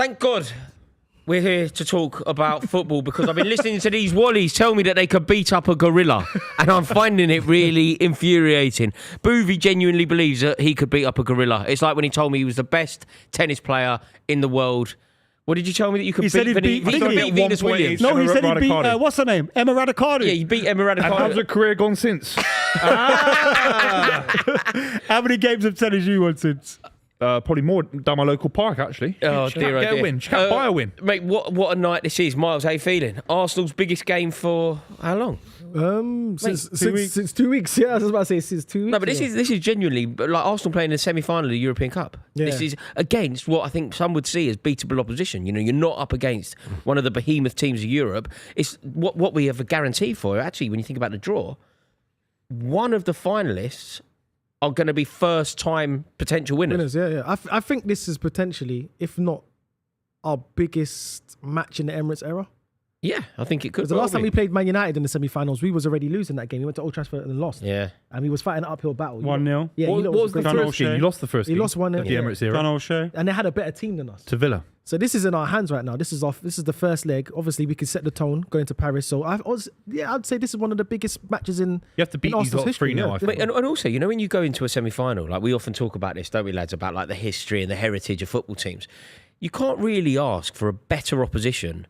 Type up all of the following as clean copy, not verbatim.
Thank God we're here to talk about football because I've been listening to these Wallies tell me that they could beat up a gorilla and I'm finding it really infuriating. Buvey genuinely believes that he could beat up a gorilla. It's like when he told me he was the best tennis player in the world. What did you tell me that you could beat? He could beat Venus Williams. No, he said he beat, what's her name? Emma Raducanu. Yeah, you beat Emma Raducanu. And how's her career gone since? How many games of tennis you won since? Probably more down my local park, actually. Oh, She dear, can't get a win. She can't buy a win. Mate, what a night this is. Miles, how you feeling? Arsenal's biggest game for how long? Since 2 weeks. Yeah, I was about to say since 2 weeks. No, but this is genuinely like Arsenal playing in the semi-final of the European Cup. Yeah. This is against what I think some would see as beatable opposition. You know, you're not up against one of the behemoth teams of Europe. It's what we have a guarantee for. Actually, when you think about the draw, one of the finalists are going to be first-time potential winners. Yeah. I think this is potentially, if not our biggest match in the Emirates era. Yeah, I think it could. Because the last time we played Man United in the semi-finals, we was already losing that game. We went to Old Trafford and lost. Yeah. And we was fighting an uphill battle. 1-0. Yeah, What was the first game? You lost the first game. He lost 1-0. At the Emirates era. John O'Shea. And they had a better team than us. To Villa. So this is in our hands right now. This is the first leg. Obviously, we can set the tone going to Paris. So I'd say this is one of the biggest matches in. You have to beat these lots 3-0, I think. And also, you know, when you go into a semi-final, like we often talk about this, don't we, lads, about like the history and the heritage of football teams. You can't really ask for a better opposition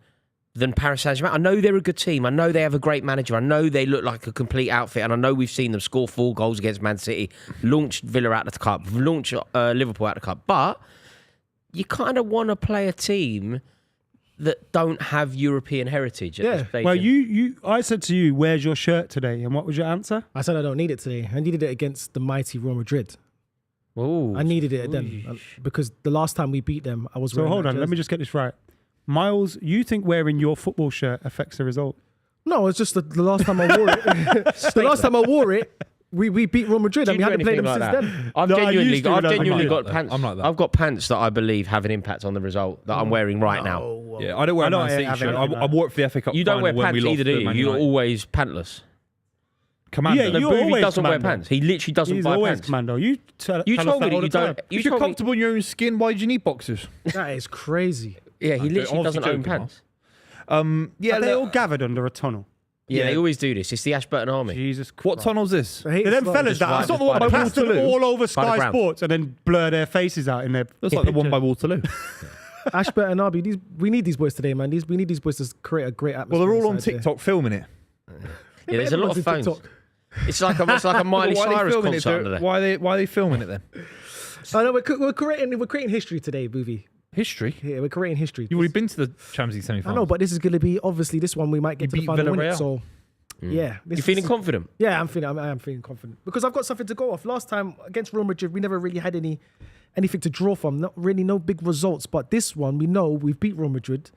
than Paris Saint-Germain. I know they're a good team. I know they have a great manager. I know they look like a complete outfit. And I know we've seen them score 4 goals against Man City, launch Villa out of the cup, launch Liverpool out of the cup. But you kind of want to play a team that don't have European heritage at this stage. Well, I said to you, where's your shirt today? And what was your answer? I said I don't need it today. I needed it against the mighty Real Madrid. Ooh. I needed it then because the last time we beat them, I was. So hold on, let me just get this right. Miles, you think wearing your football shirt affects the result? No, it's just the last time I wore it. The last time I wore it, we beat Real Madrid and we haven't played them since then. I've genuinely got pants. I'm like that. I've got pants that I believe have an impact on the result that I'm wearing right now. Yeah, I don't wear a Man City shirt. I wore it for the FA Cup You don't wear final when we pants lost either, do to you? Man You're United. always pantless. Commando. Yeah, No, you're Buvey always doesn't wear commando. pants. He literally doesn't He's buy always pants. commando. You tell You us told me that that all you the time. don't. If you're comfortable in your own skin, why do you need boxers? That is crazy. Yeah, he literally honestly doesn't own joking, pants. Yeah, Are they all gathered under a tunnel? Yeah, they always do this. It's the Ashburton Army. Jesus Christ. what tunnel's this? I hate They're them this fellas one. that right- it's not the just one by the plastered Waterloo. all over By the Sky ground. Sports and then blur their faces out in their. Looks like the one by Waterloo. Ashburton and Arby. We need these boys today, man. We need these boys to create a great atmosphere. Well, they're all on inside there. TikTok filming it. Yeah, there's a lot of Everyone's phones. in TikTok. It's like a Miley Why are they Cyrus filming it? concert under there. Why are they filming it then? I know we're creating history today, Buvey. History. Yeah, we're creating history. You've already been to the Champions League semi-final. I know, but this is going to be obviously this one we might get You to the beat final win it. Villarreal. So yeah, You feeling confident? Yeah, I am feeling confident because I've got something to go off. Last time against Real Madrid, we never really had anything to draw from. Not really, no big results. But this one, we know we've beat Real Madrid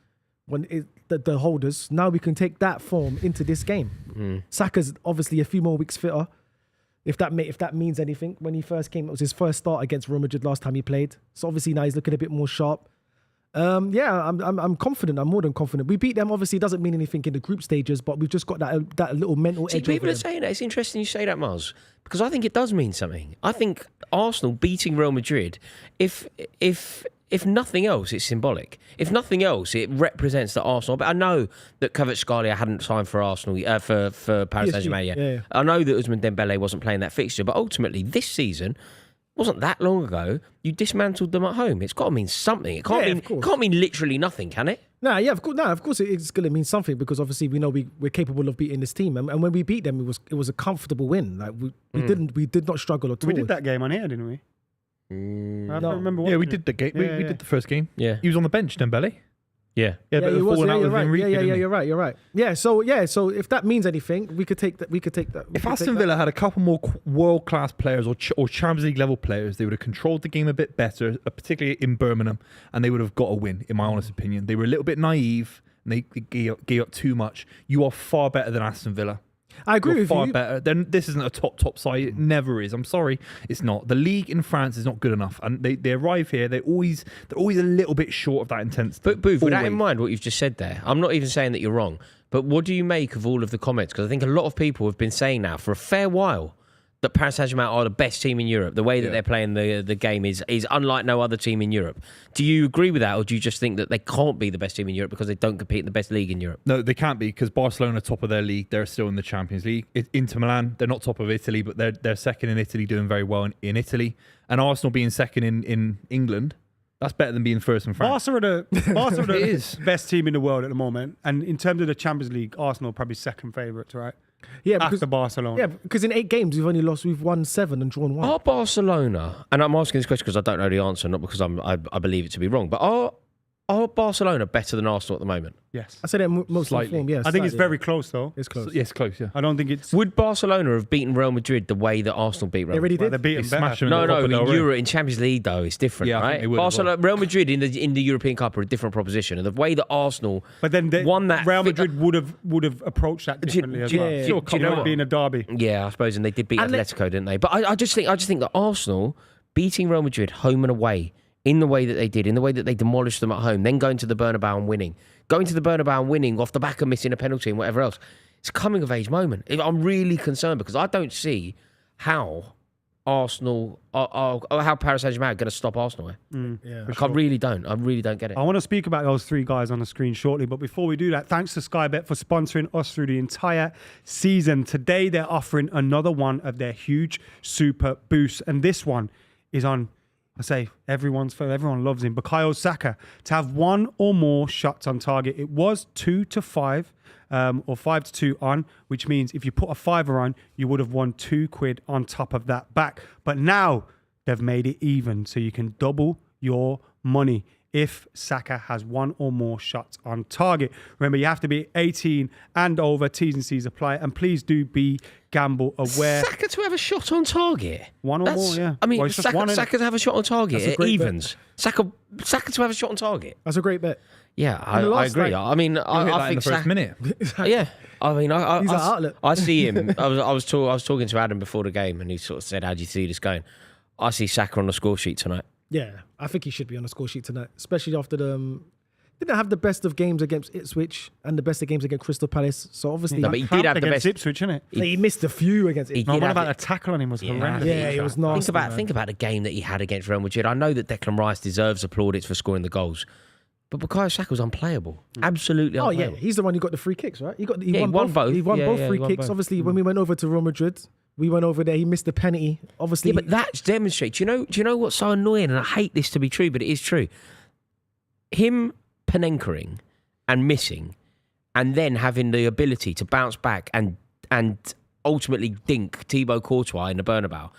when the holders. Now we can take that form into this game. Saka's obviously a few more weeks fitter. If that means anything, when he first came, it was his first start against Real Madrid last time he played. So obviously now he's looking a bit more sharp. Yeah, I'm confident. I'm more than confident. We beat them. Obviously, it doesn't mean anything in the group stages, but we've just got that little mental See, edge. people over are them. saying that. It's interesting you say that, Miles, because I think it does mean something. I think Arsenal beating Real Madrid, if nothing else, it's symbolic. If nothing else, it represents that Arsenal. But I know that Kvaratskhelia hadn't signed for Arsenal for Paris PSG, Saint-Germain yet. yeah. I know that Ousmane Dembele wasn't playing that fixture, but ultimately this season wasn't that long ago. You dismantled them at home. It's got to mean something. It can't Yeah, mean of course. can't mean literally nothing, can it? Of course, it's going to mean something because obviously we know we're capable of beating this team, and when we beat them, it was a comfortable win. Like we did not struggle at all. We did that game on here, didn't we? I don't remember. Yeah, we did the game. We did the first game. Yeah. He was on the bench, Dembele. Yeah. Yeah, but you was. falling out You're with right. Enrique, didn't he? You're right. Yeah, so if that means anything, we could take that. If Aston Villa had a couple more world-class players or Champions League level players, they would have controlled the game a bit better, particularly in Birmingham, and they would have got a win, in my honest opinion. They were a little bit naive, and they gave up too much. You are far better than Aston Villa. I agree You're with far you. better. Then this isn't a top side. It never is. I'm sorry, it's not. The league in France is not good enough, and they arrive here. They're always a little bit short of that intensity. But Booth, with that in Always. mind, what you've just said there, I'm not even saying that you're wrong, but what do you make of all of the comments? Because I think a lot of people have been saying now for a fair while that Paris Saint-Germain are the best team in Europe. The way that they're playing the game is unlike no other team in Europe. Do you agree with that, or do you just think that they can't be the best team in Europe because they don't compete in the best league in Europe? No, they can't be, because Barcelona are top of their league. They're still in the Champions League. Inter Milan, they're not top of Italy, but they're second in Italy, doing very well in Italy. And Arsenal being second in England, that's better than being first in France. Barca are the best team in the world at the moment. And in terms of the Champions League, Arsenal are probably second favourites, right? Yeah, After Barcelona. Yeah, because in 8 games we've won 7 and drawn 1. Are Barcelona, and I'm asking this question because I don't know the answer, not because I believe it to be wrong, but are Barcelona better than Arsenal at the moment? Yes. I say they're most Slightly. form. Yeah, I think it's slightly. very close, though. It's close. Yes, close, yeah. I don't think it's... Would Barcelona have beaten Real Madrid the way that Arsenal beat Real They already Madrid? Well, they did. beat them better. In Champions League though, it's different, Yeah, I think right? they would as Barcelona, Real Madrid in the European Cup are a different proposition, and the way that Arsenal But then won that Real Madrid would have approached that differently as well. yeah, do you know what? Being a derby. Yeah, I suppose, and they did beat And Atletico, didn't they? But I just think that Arsenal beating Real Madrid home and away in the way that they did, in the way that they demolished them at home, then going to the Bernabeu and winning off the back of missing a penalty and whatever else. It's a coming of age moment. I'm really concerned because I don't see how Arsenal or how Paris Saint-Germain are going to stop Arsenal. Yeah. I really don't get it. I want to speak about those 3 guys on the screen shortly, but before we do that, thanks to Sky Bet for sponsoring us through the entire season. Today, they're offering another one of their huge super boosts, and this one is on, I say, everyone loves him, Bukayo Saka, to have 1 or more shots on target. It was 2 to 5 or 5 to 2 on, which means if you put a fiver on, you would have won £2 on top of that back. But now they've made it even, so you can double your money if Saka has 1 or more shots on target. Remember, you have to be 18 and over. T's and C's apply. And please do be gamble aware. Saka to have a shot on target. 1 or more, yeah. I mean, Well, it's just one, innit? Saka to have a shot on target. That's a It great evens. Saka to have a shot on target. That's a great bet. Yeah, the I last agree. night- I mean, He'll hit I that in think the first minute. Yeah, I mean, He's an outlet. I see him. I was talking to Adam before the game, and he sort of said, "How do you see this going?" I see Saka on the score sheet tonight. Yeah, I think he should be on the score sheet tonight, especially after the. Didn't have the best of games against Ipswich and the best of games against Crystal Palace. So obviously, No, but he did have the against best. Ipswich, innit? he missed a few against He it. No, did what have about it. the tackle on him was horrendous. Yeah, it was nasty. Think about the game that he had against Real Madrid. I know that Declan Rice deserves plaudits for scoring the goals, but Bukayo Saka was unplayable. Absolutely Oh unplayable. yeah, he's the one who got the free kicks, right? He won both. He won Yeah, both yeah, free he won kicks. both. Obviously, when we went over to Real Madrid, we went over there. He missed the penalty. Obviously, Yeah, but that's demonstrates. Do you know what's so annoying? And I hate this to be true, but it is true. Him Panenkering and missing, and then having the ability to bounce back and ultimately dink Thibaut Courtois in the Bernabeu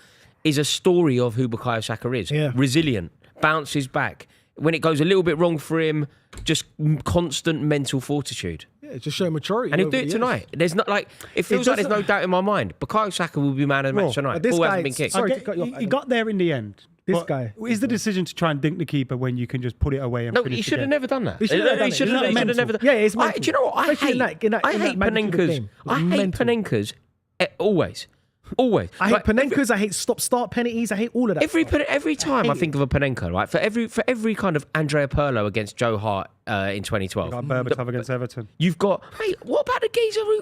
is a story of who Bukayo Saka is. Yeah. Resilient, bounces back. When it goes a little bit wrong for him, just constant mental fortitude. yeah, just show maturity. And he'll over do it the tonight. There's not like it feels like there's no doubt in my mind. Bukayo Saka will be man of the match tonight. this Ball guy- hasn't been kicked. sorry I to cut you off, he Adam. got there in the end. This But guy. is the decision to try and dink the keeper when you can just put it away and No, finish he the should have game? never done that. He should have done it. He should have Mental. never done. Yeah, it's Do mental. you know what? I Especially hate in that magnitude of Panenka's. game. It was I hate mental. Panenka's always. Always. I hate Like, Panenka's. I hate stop-start penalties. I hate all of that. Every time I think of a Panenka, right? For every kind of Andrea Pirlo against Joe Hart in 2012, Got Berbatov against Everton. you've got. Hey, what about the geezer who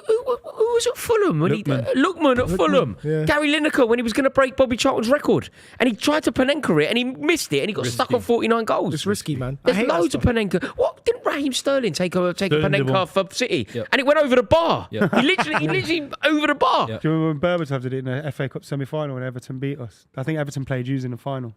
was at Fulham when Lookman at Fulham? yeah. Gary Lineker when he was going to break Bobby Charlton's record, and he tried to Panenka it and he missed it, and he got stuck on 49 goals. It's risky, man. I There's hate that loads of stuff. Panenka. What didn't Raheem Sterling take a did Panenka one. for City, and it went over the bar? He literally over the bar. Yep. Do you remember when Berbatov did it in the FA Cup semi-final when Everton beat us? I think Everton played you in the final.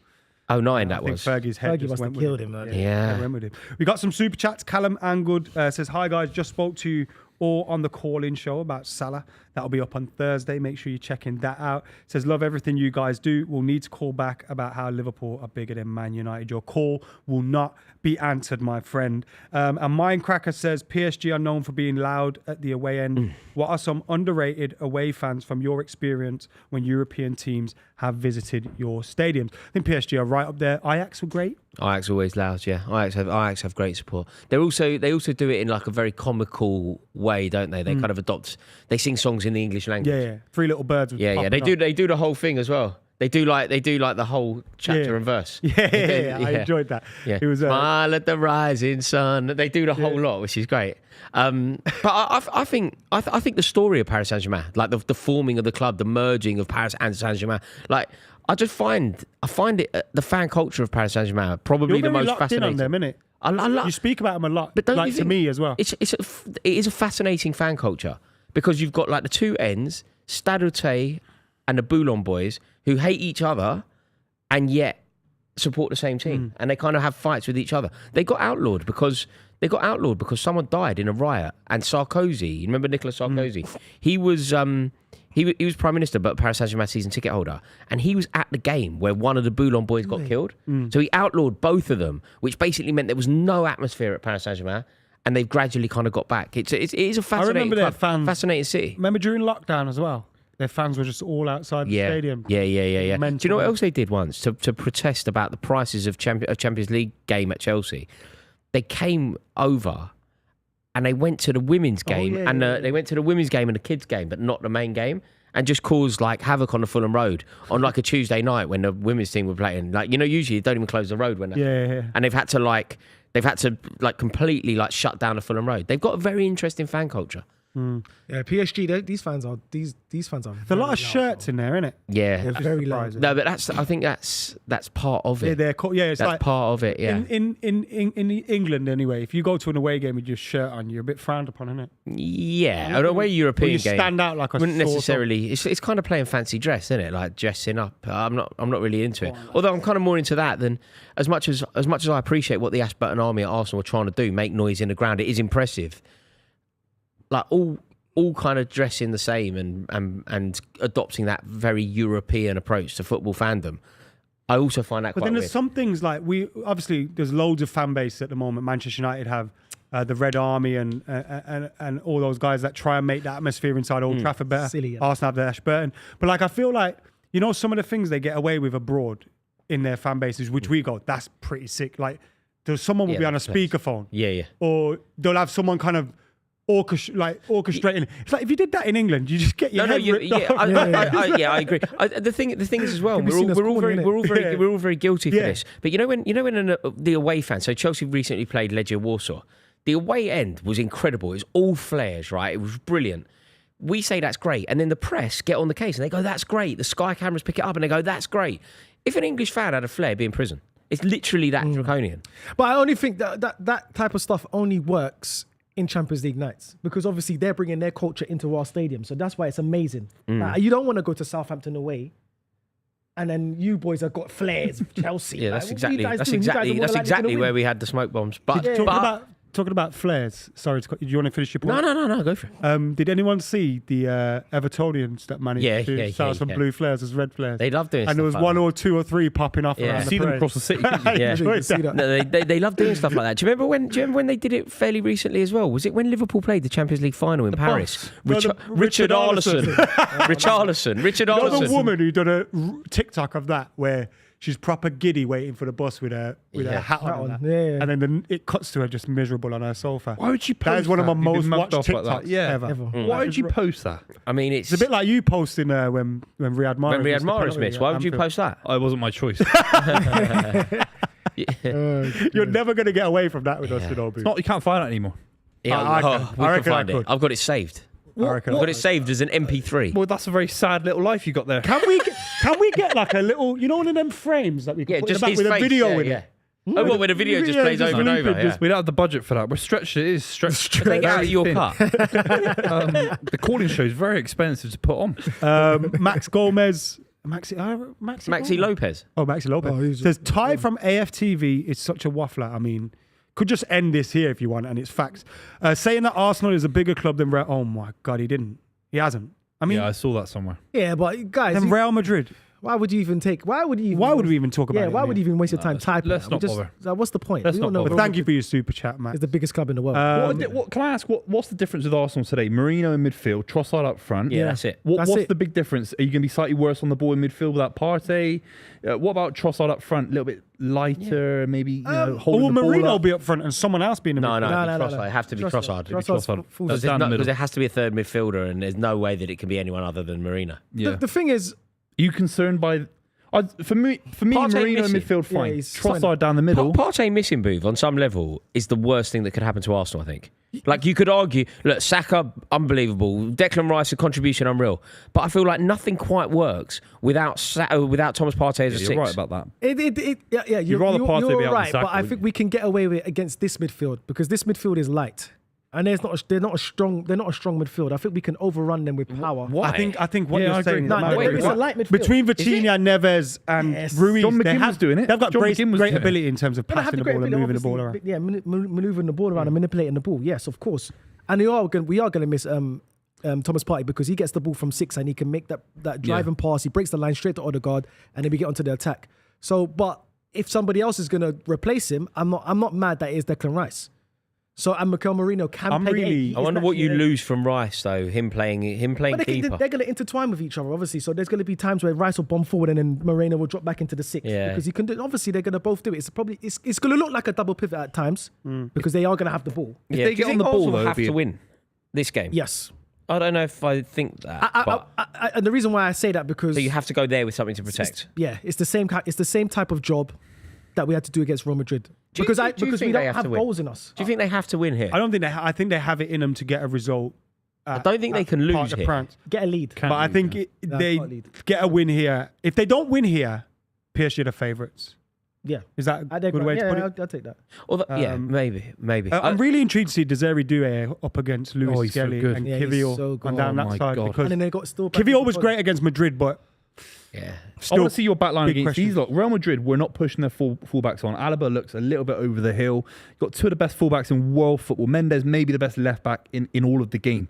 Oh, 9 that I think was. Fergie's head Fergie just must went have with killed him. him, man. Yeah. I went with him. We got some super chats. Callum Angood says, "Hi guys, just spoke to you all on the call-in show about Salah. That'll be up on Thursday. Make sure you're checking that out." Says, "Love everything you guys do. We'll need to call back about how Liverpool are bigger than Man United. Your call will not be answered, my friend." And Mindcracker says, "PSG are known for being loud at the away end. What are some underrated away fans from your experience when European teams have visited your stadiums?" I think PSG are right up there. Ajax were great. Ajax always loud, yeah. Ajax have great support. They also do it in like a very comical way, don't they? They kind of they sing songs in the English language. Yeah. Three Little Birds. Was Yeah. popping They up. do the whole thing as well. They do like the whole chapter Yeah. and verse. Yeah, I enjoyed that. Yeah. It was Smile at the rising sun. They do the whole lot, which is great. But I think the story of Paris Saint-Germain, like the forming of the club, the merging of Paris and Saint-Germain, like I find it the fan culture of Paris Saint-Germain probably you're the very most locked in on fascinating. them, innit? I love. You speak about them a lot, But don't like you to think me as well. it is a fascinating fan culture because you've got like the two ends, Stade Routais and the Boulogne boys, who hate each other and yet support the same team, and they kind of have fights with each other. They got outlawed because someone died in a riot, and Sarkozy, you remember Nicolas Sarkozy? He was he was prime minister, but Paris Saint-Germain season ticket holder, and he was at the game where one of the Boulogne boys got killed. So he outlawed both of them, which basically meant there was no atmosphere at Paris Saint-Germain, and they've gradually kind of got back. It is a fascinating remember their club, fans- fascinating city. Remember during lockdown as well? Their fans were just all outside the stadium. Yeah. Mental. Do you know what else they did once to protest about the prices of Champions League game at Chelsea? They came over and they went to the women's game they went to the women's game and the kids game, but not the main game, and just caused like havoc on the Fulham Road on like a Tuesday night when the women's team were playing. Like, you know, usually they don't even close the road when Yeah. and they've had to completely like shut down the Fulham Road. They've got a very interesting fan culture. Yeah, PSG. These fans are these fans are. There's a lot of shirts in there, innit? Yeah. They're very loud. surprising. No, but I think that's part of it. Yeah, it's That's like part of it, yeah. in England anyway. If you go to an away game with your shirt on, you're a bit frowned upon, isn't it? Yeah, an away European Or you game stand out like a wouldn't sore thumb. necessarily. It's kind of playing fancy dress, isn't it? Like dressing up. I'm not really into it. Although I'm kind of more into that than as much as I appreciate what the Ashburton Army at Arsenal are trying to do, make noise in the ground. It is impressive. Like all kind of dressing the same and adopting that very European approach to football fandom. I also find that But quite then weird. there's some things like there's loads of fan base at the moment. Manchester United have the Red Army and all those guys that try and make the atmosphere inside Old Trafford better. Silly, yeah. Arsenal have the Ashburton. But like I feel like, you know, some of the things they get away with abroad in their fan bases, which we go, that's pretty sick. Like someone will Yeah, be on a that's nice. speakerphone. Yeah. Or they'll have someone kind of orchestrating. It's like if you did that in England, you just get your head ripped off. I agree. The thing is as well, Can be we're seen as all corny, innit? we're all very guilty for Yeah. this. But you know when the away fans. So Chelsea recently played Legia Warsaw. The away end was incredible. It was all flares, right? It was brilliant. We say that's great, and then the press get on the case and they go, "That's great." The Sky cameras pick it up and they go, "That's great." If an English fan had a flare, it'd be in prison. It's literally that draconian. But I only think that type of stuff only works in Champions League nights because obviously they're bringing their culture into our stadium, so that's why it's amazing. Like, you don't want to go to Southampton away, and then you boys have got flares, Chelsea. Yeah, Like, that's what are you guys that's doing? You guys are more that's likely exactly gonna where win. we had the smoke bombs. But, Talking about flares. Sorry, do you want to finish your point? no, go for it. Did anyone see the Evertonians that managed to start some blue flares as red flares? They love doing and there was stuff like one that. or two or three popping off Yeah. around You the See them parade. across the city. Yeah. enjoyed See that. that. No, they love doing stuff like that. Do you remember when they did it fairly recently as well? Was it when Liverpool played the Champions League final in Paris? No, the- Richard Arlison. Richard There was Arlison. a woman who done a TikTok of that where she's proper giddy waiting for the bus with her Yeah. hat on, Hat and, on, that. yeah. And then it cuts to her just miserable on her sofa. Why would you post That is one of my that? You've most been mugged watched off like that. TikToks Yeah. ever. Why would you post that? I mean, it's It's a bit like you posting when Riyad Mahrez when Riyad missed the Mahrez penalty missed. at Why would you Anfield. post that? It wasn't my choice. You're never going to get away from that with us, you know, Boo. You can't find it anymore. Yeah, I we reckon can I find could. it. I've got it saved. I reckon I've got it saved as an MP3. Well, that's a very sad little life you got there. Can we get like a little, you know, one of them frames that we can Yeah, put in just the back his with face. a video yeah, with yeah. it? Oh, what, when a video just Yeah, plays just over and loop over? it, Yeah. just- We don't have the budget for that. We're stretched. It is stretched. Take it out of your cut. The calling show is very expensive to put on. Max Gomez. Maxi Maxi Lopez. Oh, Maxi Lopez. Oh, he's- Says Ty from AFTV is such a waffler. I mean, could just end this here if you want, and it's facts. Saying that Arsenal is a bigger club than Real. Oh my God, he didn't. He hasn't. I mean, Yeah, I saw that somewhere. Yeah, but guys, then Real Madrid. why would you even take? Why would you even talk about Yeah, it? why in would here? you even waste your time typing? let's that? not We just- bother. like, what's the point? Let's We not all know bother. But thank you for your super chat, Matt. it's the biggest club in the world. Can I ask what's the difference with Arsenal today? Marino in midfield, Trossard up front. Yeah, that's it. That's What's it. the big difference? Are you going to be slightly worse on the ball in midfield without Partey? What about Trossard up front? A little bit lighter, maybe you know, Or holding will the ball Marino up? be up front and someone else be in the No, midfield? no, No. Trossard. It has to be Trossard. Trossard's Trossard. full- That's down the middle. Because there has to be a third midfielder, and there's no way that it can be anyone other than Marina. Yeah. The thing is, Are you concerned by For me, Partey Marino in missing. midfield, Yeah, fine. he's Trossard down the middle. Partey missing, Booth, on some level, is the worst thing that could happen to Arsenal, I think. Like, you could argue, look, Saka, unbelievable. Declan Rice, a contribution, unreal. But I feel like nothing quite works without Thomas Partey as a You're six. right about that. Yeah, You'd rather Partey you're be out than right, Saka, but I wouldn't think you? we can get away with it against this midfield because this midfield is light. And they're not a strong midfield. I think we can overrun them with power. Why? I think what Yeah, I you're agree. saying. No, Matt, wait, it's what? a light midfield. between Vitinha, Neves, and Yes. Ruiz, John they McGinn have, was doing it. They've got John great McGinn was doing it. ability in terms of But they have passing the great ball and ability, moving the ball obviously, around. Yeah, maneuvering the ball around and manipulating the ball. Yes, of course. And we are going to miss Thomas Partey because he gets the ball from 6 and he can make that driving pass. He breaks the line straight to Odegaard and then we get onto the attack. So, but if somebody else is going to replace him, I'm not mad that it is Declan Rice. So, and Mikel Moreno can I'm play the really- 8. I wonder what you He's naturally lose from Rice, though, him playing But keeper. they're going to intertwine with each other, obviously. So there's going to be times where Rice will bomb forward and then Moreno will drop back into the 6. Yeah. Because he can do. Obviously, they're going to both do it. It's going to look like a double pivot at times because they are going to have the ball. Yeah. they Do you get on think the ball, Arsenal though, it'll have be to a- win this game? Yes. I don't know if I think that. but And the reason why I say that because so you have to go there with something to protect. it's the same type of job that we had to do against Real Madrid Do you because think we they don't have have to win? goals in us. Do you think they have to win here? I don't think I think they have it in them to get a result. I don't think they can lose Parc des here. Princes. Get a lead. But I think they can't lead. get a win here. If they don't win here, PSG are the favourites. Yeah. Is that I a good way to put it? I'll take that. Yeah, Um, maybe. I'm really intrigued to see Desiree Doué up against Luis Oh, he's so Skelly good. and Yeah, he's Kivior so good. on down Oh that my side God. because And then they got still. Kivior was great against Madrid, but yeah. I still want to see your back line big against question. these lot. Real Madrid, we're not pushing their fullbacks on. Alaba looks a little bit over the hill. You've got two of the best fullbacks in world football. Mendes maybe the best left back in all of the game.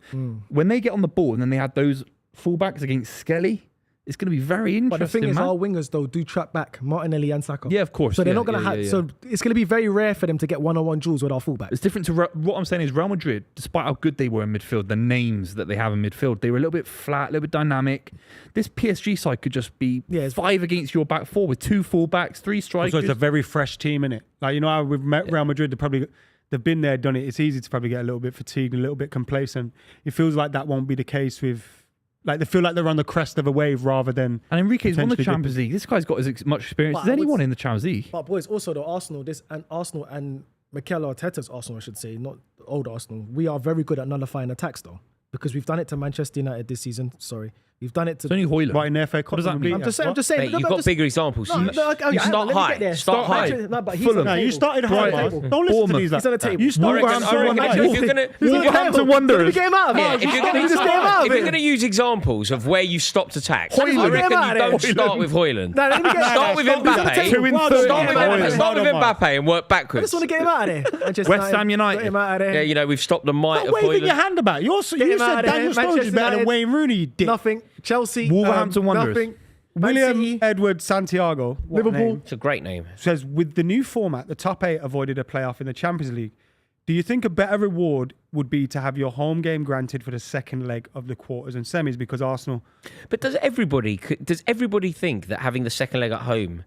When they get on the ball and then they had those fullbacks against Skelly, it's going to be very interesting. But the thing is, man. our wingers though do track back Martinelli and Saka. Yeah, of course. So they're yeah, not going to yeah, have. yeah, yeah. So it's going to be very rare for them to get one-on-one duels with our fullback. It's different to what I'm saying is Real Madrid, despite how good they were in midfield, the names that they have in midfield, they were a little bit flat, a little bit dynamic. This PSG side could just be Yeah, it's- 5 against your back 4 with 2 fullbacks, 3 strikers. also it's a very fresh team, innit? Like, you know how we've met Real Madrid, they've been there, done it. It's easy to probably get a little bit fatigued, a little bit complacent. It feels like that won't be the case with, like, they feel like they're on the crest of a wave rather than. And Enrique's won the potentially Champions League. This guy's got as much experience But as I would anyone s- in the Champions League. But boys, also the Arsenal and Mikel Arteta's Arsenal, I should say, not old Arsenal. We are very good at nullifying attacks though, because we've done it to Manchester United this season. Sorry, we've done it to. It's only Hoyland. Right in the FA Cup. What does that mean? I'm just saying. Mate, you've got bigger examples. No, you no, okay, you hang start on, let me high. get there. Start high. No, but he's Fulham. on the No, you table. started high, Brighton. Mars. Don't listen to these. He's on the table. You I started reckon, high. if you're gonna, He's on the Wolverhampton table. Wanderers. Let me get him out of yeah, it. if you're gonna, Just get him out of if you're it. gonna use examples of where you stopped attacks, I Hoyland. reckon Get him out you of don't there. start with Hoyland. No, let me get Start with Mbappe. 2 in Well 30. done, Hoyland. Start with Well done, Mbappe and work I backwards. just want to get him out of there. Manchester West Ham United. Get him out of there. Yeah, you know, we've stopped the might Stop of waving Hoyland. your hand about. You him said out of there. Daniel Sturridge is Manchester better than United. Wayne Rooney, you dick. Nothing. Chelsea. Wolverhampton Wanderers. Nothing. Man William City. Edward Santiago, what a Liverpool. name, It's a great name. says, with the new format, the top 8 avoided a playoff in the Champions League. Do you think a better reward would be to have your home game granted for the second leg of the quarters and semis? Because Arsenal, But does everybody think that having the second leg at home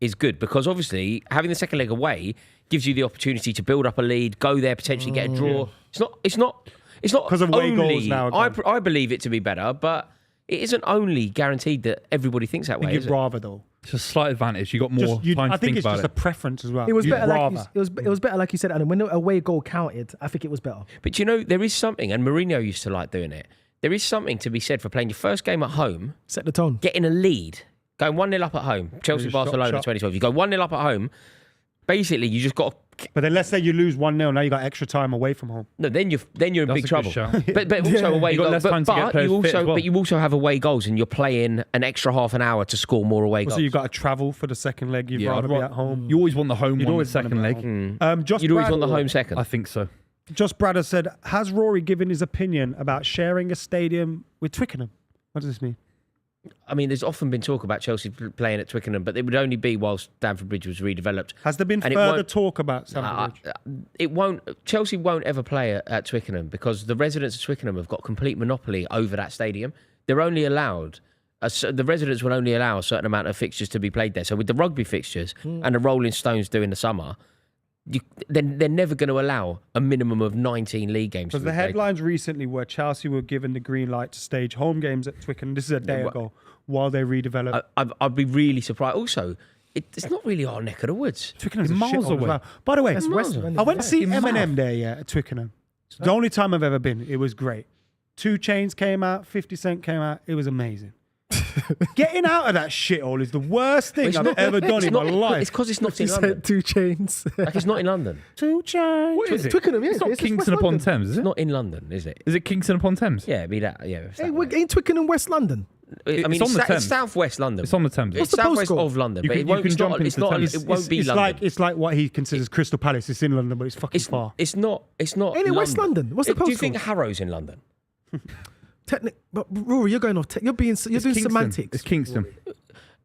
is good? Because obviously having the second leg away gives you the opportunity to build up a lead, go there, potentially get a draw. It's not 'Cause of away only, goals now, I believe it to be better, but it isn't only guaranteed that everybody thinks that I think way. you'd Is it? rather though. It's a slight advantage. You got more time I to think think it's about just a it. preference as well. It was You'd better. Like rather. it was better, like you said, and when the away goal counted, I think it was better. But you know, there is something, and Mourinho used to like doing it. There is something to be said for playing your first game at home, Set the tone. getting a lead, going 1-0 up at home. Chelsea, just shot- Barcelona, shot. 2012. You go 1-0 up at home. Basically, you just got to. But then let's say you lose 1-0, now you got extra time away from home. No, then you're in That's big a good trouble. shout. But also away You got goals. less time to get players fit as well. But you also have away goals, and you're playing an extra half an hour to score more away goals. Also, you've got to travel for the second leg. You'd Yeah, rather I'd be ra- at home. You always want the home You'd one, the always want second them at leg. home. Just You'd always Brad, want the home second. I think so. Just Brad has said, has Rory given his opinion about sharing a stadium with Twickenham? What does this mean? I mean, there's often been talk about Chelsea playing at Twickenham, but it would only be whilst Stamford Bridge was redeveloped. Has there been And it further won't- talk about Stamford Bridge? It won't. Chelsea won't ever play at Twickenham because the residents of Twickenham have got complete monopoly over that stadium. They're only allowed. The residents will only allow a certain amount of fixtures to be played there. So with the rugby fixtures and the Rolling Stones doing the summer, then they're never going to allow a minimum of 19 league games. Because the headlines recently were Chelsea were given the green light to stage home games at Twickenham. This is a day ago while they redevelop. I'd be really surprised. Also, it's not really our neck of the woods. Twickenham's It's a miles shithole as away. well. By the way, That's West London. I went to see It's mad. Eminem there, at Twickenham. It's the only time I've ever been. It was great. 2 Chainz came out, 50 Cent came out. It was amazing. Getting out of that shithole is the worst thing I've ever done in my life. It's because it's not He in London. said 2 Chains. Like, it's not in London. 2 Chainz. What is it? Twickenham, yeah. It's not West Kingston upon London. Thames, is It's it? not in London, is it? Is it Kingston upon Thames? Yeah, it'd be that. Yeah. it's Hey, that we're way. in Twickenham, West London. I mean, it's on the it's Thames. southwest London. It's on the Thames. It's What's the southwest postcode? of London, You but can- it you won't. can It's jump not. into It's not. Thames. It won't be It's London. it's like what he considers Crystal Palace. It's in London, but it's fucking far. It's not. It's not. Ain't it West London? What's the Do you think postcode? Harrow's in London? But Rory, you're going off. You're doing Kingston. semantics. It's Kingston.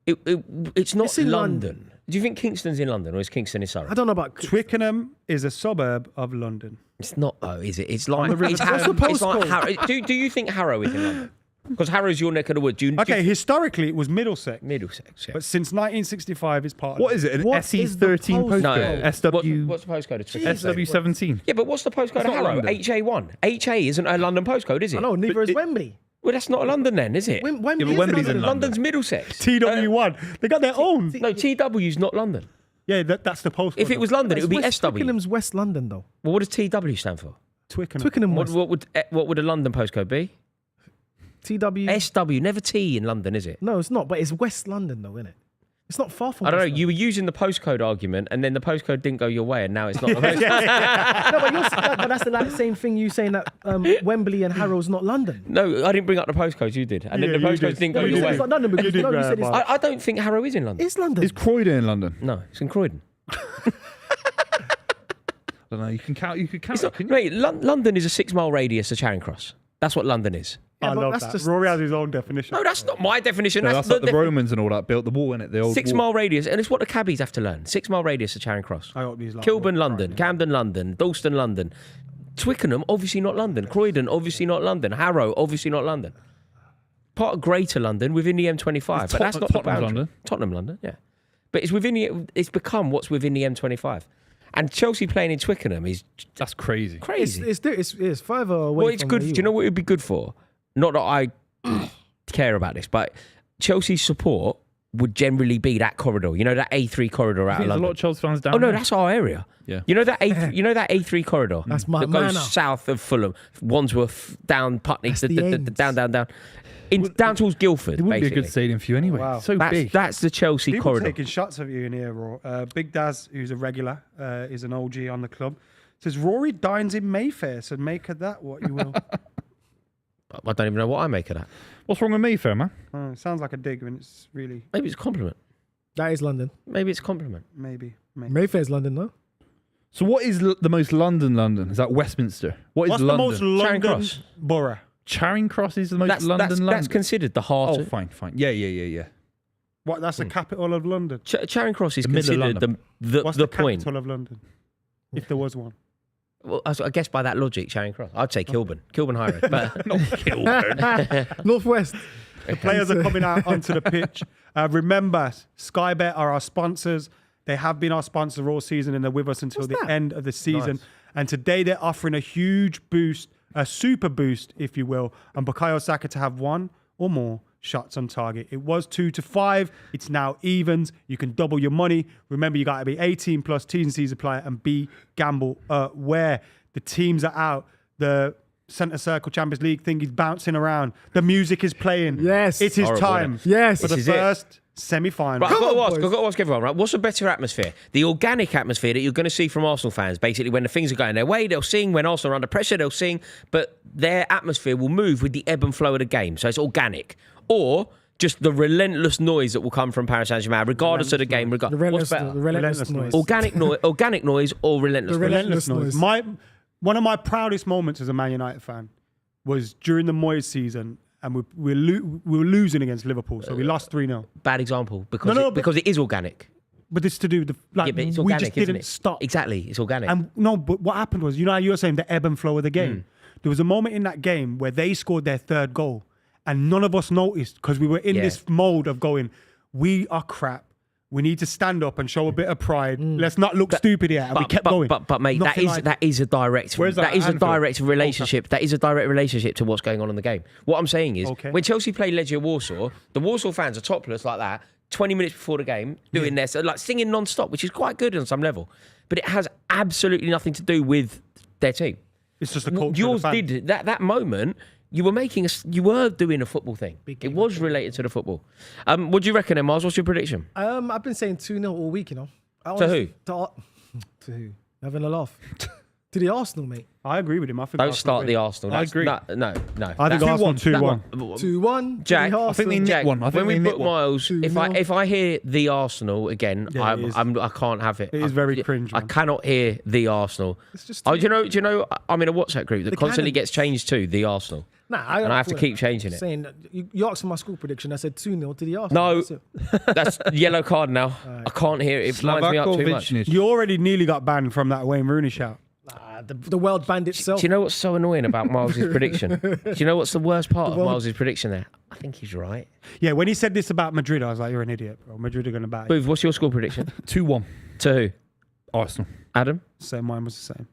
It's not It's in London. Do you think Kingston's in London or is Kingston in Surrey? I don't know about. Twickenham is a suburb of London. It's not though, is it? It's like river. it's What's the it's like postcode? Harrow. Do you think Harrow is in London? Because Harrow's your neck of the woods. Do you, Okay, historically it was Middlesex, Middlesex. Yeah. but since 1965 it's part of What is it? An What is the SE13 postcode? postcode? No. SW What's the postcode of Twickenham? SW17. Yeah, but what's the postcode It's of not Harrow? London. HA1. HA isn't a London postcode, is it? I know, neither But is Wembley. Well, that's not London then, is it? Wembley Yeah, but is Wembley's London. in London. London's Middlesex. TW1. They got their own. No, TW's not London. Yeah, that's the postcode. If it was London, it would be West- SW. Twickenham's West London, though. Well, what does TW stand for? Twickenham. Twickenham What, West. what would a London postcode be? TW. SW, never T in London, is it? No, it's not. But it's West London, though, isn't it? It's not far from. I don't know. West You were using the postcode argument, and then the postcode didn't go your way, and now it's not. The postcode. London. No, but that's the like, same thing you saying that Wembley and Harrow's not London. No, I didn't bring up the postcodes. You did, and then Yeah, the you postcodes did. didn't No, go you your said way. it's not London because You did no, you grab said it's, Mark. I don't think Harrow is in London. it's London. Is Croydon in London? No, it's in Croydon. I don't know. You can count. You could count. It's not, Can you? mate, London is a 6-mile radius of Charing Cross. That's what London is. I Yeah, but love that's that. just- Rory has his own definition. No, that's not my definition. No, that's like the defi- Romans and all that built the wall in it. The old 6-mile radius, and it's what the cabbies have to learn. 6-mile radius of Charing Cross. I hope these like Kilburn, Rory London. right Camden, London. Dalston, London. Twickenham, obviously not London. Croydon, obviously not London. Harrow, obviously not London. Part of Greater London within the M25, but that's not the Tottenham's boundary. London. Tottenham, London, yeah. But it's within the. It's become what's within the M25, and Chelsea playing in Twickenham is That's crazy. crazy. It's further away. Well, it's from good. where Do you know what it would be good for? Not that I care about this, but Chelsea's support would generally be that corridor. You know, that A3 corridor out of There's a London. lot of Chelsea fans down Oh no, there. that's our area. Yeah. You know that A3 corridor. That's my that goes manor. south of Fulham, Wandsworth, down Putney, That's the ends. down, down towards Guildford. It wouldn't be a basically. good stadium for you anyway. Wow. It's so That's, big. that's the Chelsea People corridor. taking shots of you in here, Raw. Big Daz, who's a regular, is an OG on the club. Says Rory dines in Mayfair, so make of that what you will. I don't even know what I make of that. What's wrong with Mayfair, man? It sounds like a dig when it's really Maybe it's a compliment. That is London. Maybe it's a compliment. maybe. Mayfair's London, no? So what is the most London? Is that Westminster? What is What's London? the most Charing London Cross. borough? Charing Cross is the most That's, London. that's considered the heart. Oh, of, fine. Yeah. What? That's the capital of London. Charing Cross is The middle of considered the What's the the point. capital of London? If there was one. Well, I guess by that logic, Charing Cross. I'd say Kilburn. Kilburn High Road. But Not Kilburn. Northwest. The players are coming out onto the pitch. Remember, Sky Bet are our sponsors. They have been our sponsor all season and they're with us until What's the that? end of the season. Nice. And today they're offering a huge boost, a super boost, if you will, on Bukayo Saka to have 1 or more shots on target. It was 2 to 5. It's now evens. You can double your money. Remember, you got to be 18 plus, T's and C's apply, and be gamble aware. The teams are out. The Centre Circle Champions League thing is bouncing around. The music is playing. Yes. It is Horrible, time. isn't Yes. For the This is it. first semi-final. Right, I've got, on, to ask, boys. I've got to ask everyone, right? What's a better atmosphere? The organic atmosphere that you're going to see from Arsenal fans, basically, when the things are going their way, they'll sing. When Arsenal are under pressure, they'll sing. But their atmosphere will move with the ebb and flow of the game. So it's organic. Or just the relentless noise that will come from Paris Saint-Germain, regardless of the game. The What's better? Relentless relentless noise. noise. Organic noise or relentless The noise? relentless Relentless noise. noise. One of my proudest moments as a Man United fan was during the Moyes season, and we were losing against Liverpool, so we lost 3-0. Bad example because No, but- because it is organic. But it's to do with the Yeah, like but it's we organic, just isn't didn't it? stop. Exactly, it's organic. And no, but what happened was, you know how you were saying the ebb and flow of the game. There was a moment in that game where they scored their third goal, and none of us noticed because we were in Yeah. this mode of going, we are crap. we need to stand up and show a bit of pride. Let's not look stupid here. And we kept going. But mate, Nothing that is a direct. Where's that That is a Anfield? direct relationship. That is a direct relationship to what's going on in the game. What I'm saying is, Okay. when Chelsea play Legia Warsaw, the Warsaw fans are topless like that. 20 minutes before the game, doing their like singing non-stop, which is quite good on some level. But it has absolutely nothing to do with their team. It's just a culture. Yours of the fans. did that moment. You were doing a football thing. Big It game. was related to the football. What do you reckon, then, Miles? What's your prediction? I've been saying 2-0 all week, you know. To who? To who? Having a laugh. To the Arsenal, mate. I agree with him. I think Don't Arsenal start win. the Arsenal. I agree. No. I think Arsenal 2-1. 2-1. Jack, I think they nick Jack, one. I think when we they nick book one. Miles, if I hear the Arsenal again, Yeah, it is. I can't have it. It is very cringe, I man. cannot hear the Arsenal. It's just Oh, do you know? I'm in a WhatsApp group that The constantly Cannons. gets changed to the Arsenal, Nah, and I have to keep changing it. Saying you asked for my school prediction. I said 2-0 to the Arsenal. No, That's it. that's yellow card now. I can't hear it. It winds me up too much. Slavakovic. You already nearly got banned from that Wayne Rooney shout. Nah, the world banned itself. Do you know what's so annoying about Miles' prediction? Do you know what's the worst part of Miles' prediction there? I think he's right. Yeah, when he said this about Madrid, I was like, you're an idiot, bro. Madrid are going to bat you. Booth, what's your score prediction? 2-1. To who? Arsenal. Adam? So mine was the same.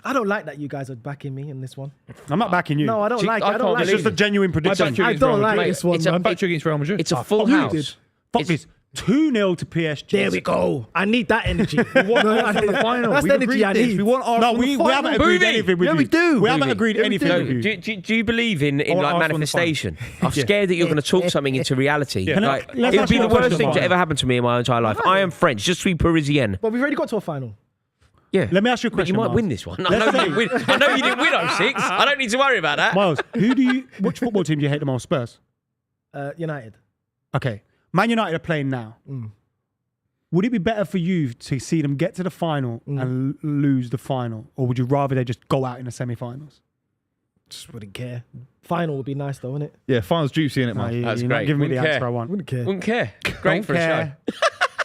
I don't like that you guys are backing me in this one. I'm not backing you. No, I don't See, like it. I I don't can't like It's believe just a genuine prediction. backed you I against don't Real like Madrid. this one, It's a man. I backed you against Real Madrid. It's a full you house. did. Fuck It's- this. 2-0 to PSG. There we go. I need that energy. the final. That's We've the energy agreed I this. need. We want Arsenal No, we in the haven't final. agreed Buvey. anything with Yeah, you. we do. We haven't Buvey. agreed Yeah, we anything do. with you. Do you believe in I want like Arsenal in the manifestation? I'm scared that you're going to talk something into reality. Can I- Like, let's it would ask be you the a worst question, thing to Mark. ever happen to me in my entire life. I am French, je suis Parisien. But we've already got to a final. Yeah. Let me ask you a But you question, might Miles. win this one. I know you didn't win 06. I don't need to worry about that. Miles, which football team do you hate the most? Spurs? United. Okay. Man United are playing now. Would it be better for you to see them get to the final and lose the final? Or would you rather they just go out in the semi-finals? Just wouldn't care. Final would be nice though, wouldn't it? Yeah, finals juicy in it, No, man. you're That's not great. giving me the Wouldn't answer care. I want. Wouldn't care. Wouldn't care. Great Don't for a care. show.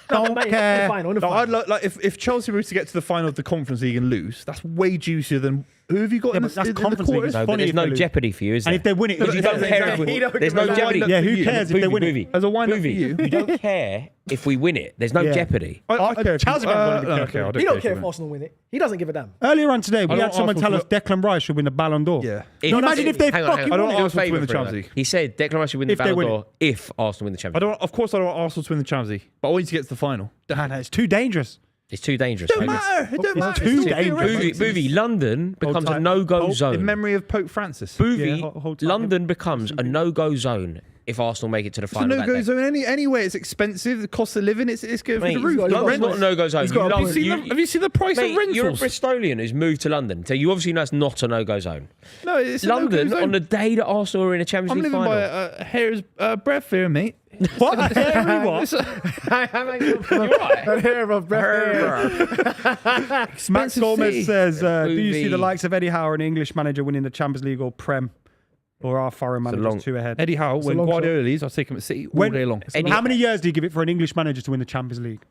Don't Mate, care. In the No, final. I'd like if Chelsea were to get to the final of the Conference League and lose, that's way juicier than who have you got Yeah, in but that's in the Conference League, quarters? it's No, but funny there's if no they lose. jeopardy for you, is And there? if they win it, Because you don't care if He don't there's give no a jeopardy. Yeah, who you. cares if they win Buvey. it? As a wind-up for Buvey, you. you don't care if we win it. There's no Yeah. jeopardy. I care. if Chelsea you- fans don't okay, care. I He don't if care you if win. Arsenal win it. He doesn't give a damn. Earlier on today, we don't had someone tell Arsenal us Declan Rice should win the Ballon d'Or. Yeah. If- No, imagine if they hang on, fucking hang I on. don't won want it. Arsenal to win the Favour for Champions it. League. He said Declan Rice should win the If they Ballon win d'Or if Arsenal win the Champions League. Of course, I don't want Arsenal to win the Champions League, but I want you to get to the final. Nah, it's too dangerous. It's too dangerous. It don't mate. matter. It don't It's matter. too It's still dangerous. theoretical. Buvey, London becomes a tight. no-go Pope, zone. In memory of Pope Francis. Buvey, Yeah, hold tight. London becomes a no-go zone if Arsenal make it to the It's a final. that no-go day. zone anyway. It's expensive. The cost of living, it's going Mate, through the roof. got- London's got- not a no-go zone. he's got a- love- Have you seen the price Mate, of you're a rentals? Bristolian who's moved to London, so you obviously know it's not a no-go zone. No, it's a London, no-go zone. on the day that Arsenal are in a Champions I'm League living final. by a hair's breadth here, mate. What? Hairy what? It's You're right. Hair of breath. Max expensive Gomez city. says, do you see Buvey. the likes of Eddie Howe, an English manager, winning the Champions League or Prem? Or are foreign managers long- two ahead? All Howe, when long shot. Guardiola leaves, I'll take him at City all When- day long. Eddie- How many years do you give it for an English manager to win the Champions League?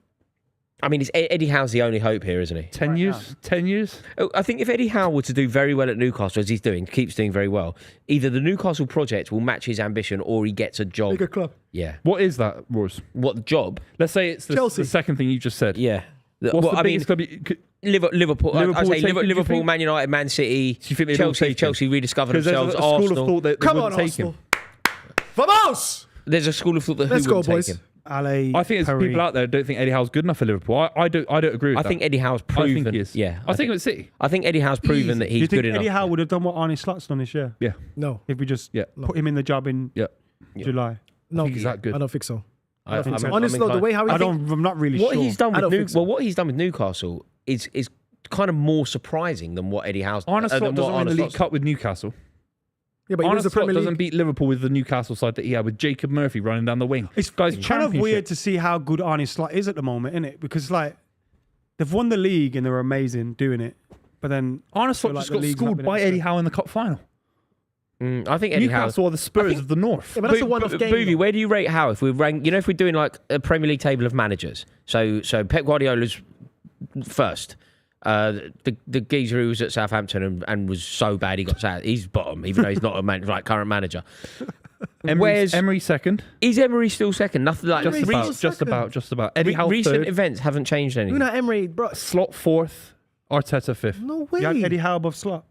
I mean, Eddie Howe's the only hope here, isn't he? 10 years? 10 years? Oh, I think if Eddie Howe were to do very well at Newcastle, as he's doing, keeps doing very well, either the Newcastle project will match his ambition or he gets a job. Bigger club. Yeah. What is that, Roars? What job? Let's say it's the Chelsea. second thing you just said. Yeah. What's Well, the I mean, biggest club? You could- Liverpool. Liverpool I'd say take him, do you Liverpool, think? Man United, Man City, Do you think they'd all Chelsea. take him? Chelsea rediscover Because there's themselves. a school Arsenal. of thought that they Come wouldn't on, take Arsenal. him. Vamos! There's a school of thought that Let's who go, wouldn't boys. take him. Ale, I think there's Perry. people out there who don't think Eddie Howe's good enough for Liverpool. I don't agree with I that. think Eddie Howe's I proven. think he is. Yeah. I think him at City. I think Eddie Howe's proven Easy. that Do you he's think good Eddie enough. Howe would have done what Arne Slot's done this year? Yeah. No. If we just Yeah. put him in the job in Yeah. July? No. think he's that good. I don't think so. I think so. Honestly, though, the way how he I'm not really what sure. he's done I with don't think so. what he's done with Newcastle is kind of more surprising than what Eddie Howe's Arne Slot than what doesn't win Arne the League Slot's- Cup with Newcastle. Yeah, but he Arne was the Slot Premier doesn't League. beat Liverpool with the Newcastle side that he had with Jacob Murphy running down the wing. It's Guys, kind of championship. weird to see how good Arne Slot is at the moment, isn't it? Because like they've won the league and they're amazing doing it, but then Arne I Slot feel like just the got league's not schooled been by able to- Eddie Howe in the cup final. I think Eddie Howe. Newcastle are the Spurs of the North. Yeah, but that's a one-off game. Buvey, though. where do you rate Howe if we rank? You know, if we're doing like a Premier League table of managers. So Pep Guardiola's first. The geezer who was at Southampton and was so bad he got sacked. He's bottom, even though he's not a current manager. Where's Emery second. is Emery still second? Nothing like Emery's Just still about, second. just about. Eddie Howe recent third. events haven't changed anything. Una Emery, bro. Slot fourth. Arteta fifth. No way. You had Eddie Howe above Slot.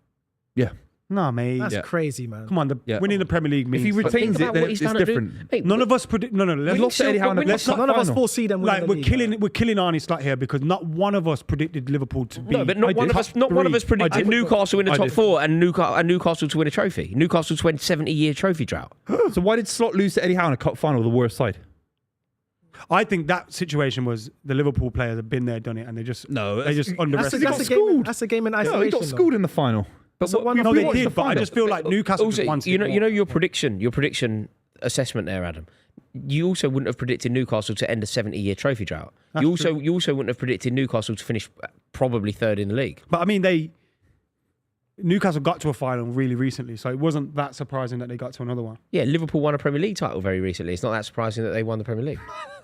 Yeah. Nah, mate. That's Yeah. crazy, man. Come on, Yeah. winning the Premier League means. If he But think retains it, about then what he's it's done at different. Mate, None of us predict. No, let's We lost to Eddie Howe in the let's cup not. None of us final. foresee them winning Like the we're league, killing, man. we're killing Arnie Slot here because not one of us predicted Liverpool to be. No, but not I one did. of us. Not one of us I predicted did. Newcastle in the I top did. four and Newcastle to win a trophy. Newcastle to win 70-year trophy drought. So why did Slot lose to Eddie Howe in a cup final, the worst side? I think that situation was the Liverpool players have been there, done it, and they just underestimated. That's a game in No, isolation. he got though. schooled in the final. But So one- No, we they watched did, the but I final. just feel like Newcastle Also, was one you step know off. your prediction assessment there, Adam. You also wouldn't have predicted Newcastle to end a 70-year trophy drought. You also wouldn't have predicted Newcastle to finish probably third in the league. But I mean, Newcastle got to a final really recently, so it wasn't that surprising that they got to another one. Yeah, Liverpool won a Premier League title very recently. It's not that surprising that they won the Premier League.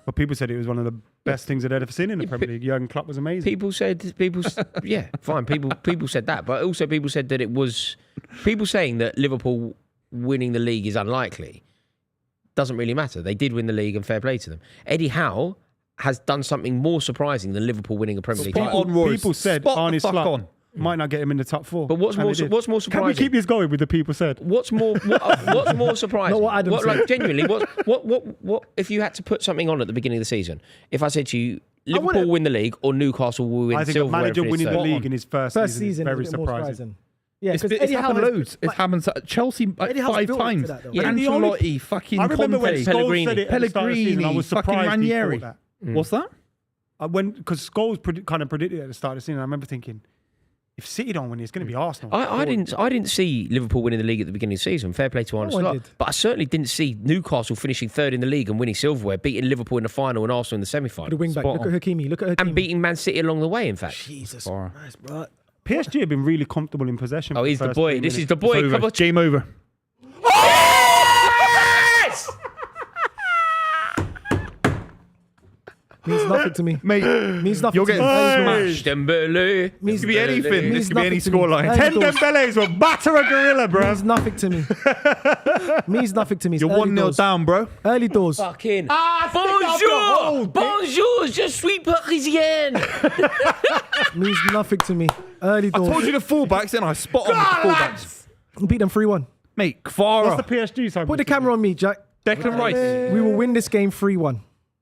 But people said it was one of the best things they'd ever seen in the Premier League. Jurgen Klopp was amazing. People yeah, fine. People said that, but also people said that it was people saying that Liverpool winning the league is unlikely. Doesn't really matter. They did win the league, and fair play to them. Eddie Howe has done something more surprising than Liverpool winning a Premier League Spot title. on, Rory. People said Spot the Arnie fuck Slot on. might not get him in the top four. But what's and more they did. more Can we surprising? keep this going with the people said? What's more surprising? Not what Adam said. Like genuinely, what if you had to put something on at the beginning of the season? If I said to you, Liverpool win the league or Newcastle will win I think a silverware manager and finish winning the third? league in his first season is season very is a bit more surprising. surprising. Yeah, It's, because it's happened loads. It happens at Chelsea like Eddie Howe's 5 built into times. that, though. Yeah, and the only- Ancelotti, fucking I remember when Conte, Scholes Pellegrini. said it at the start of the season, I was fucking surprised he Ranieri. thought What's that? that. Because Scholes kind of predicted it at the start of the season. I remember thinking, if City don't win, it's going to be Arsenal. I didn't see Liverpool winning the league at the beginning of the season. Fair play to Arne No one Slot. did. But I certainly didn't see Newcastle finishing third in the league and winning silverware, beating Liverpool in the final and Arsenal in the semi-final. The wing back. Spot Look at Hakimi. Look at Hakimi. And beating Man City along the way, in fact. Jesus Far. Christ, bro. PSG have been really comfortable in possession. Oh, for he's the first boy. 3 This is minutes. the boy. It's over. Come on. Game over. Means nothing to me. Mate, Means nothing you're to getting me. smashed. Dembele. This could be anything. This Means could be any nothing to me. scoreline. Early 10 doors. Dembele's will batter a gorilla, bro. Means nothing to me. Means nothing to me. It's You're early 1-0 doors. down, bro. Early doors. Fucking. Bonjour! Bonjour, je suis parisienne. Means nothing to me. Early I doors. told you the fullbacks, and I spot on the fullbacks. Beat them 3-1. Mate, What's the Kvara, PSG side? Put the camera on me, Jack. Declan Rice. We will win this game 3-1.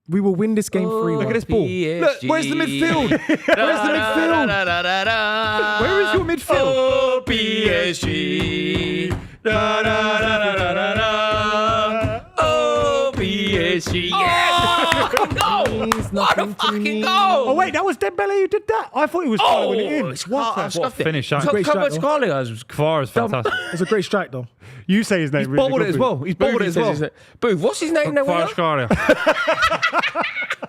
We will win this game 3-1. Look at this ball. Look, where's the midfield? Where's the midfield? Where is your midfield? Oh, PSG. Da, da, da, da, da, da, da. Oh, PSG. Yes! Fucking goal! Means What a nothing to fucking me. goal! Oh, wait, that was Dembele who did that? I thought he was following it in. it's What I the- scuffed it. finish, that. Great Come on, strike, though. Scarlett. Kvara's fantastic. It was a great strike, though. You say his name He's really bobbled good, it as Boo. well. He's bobbled it as well. Booth, what's his name now? Kvara.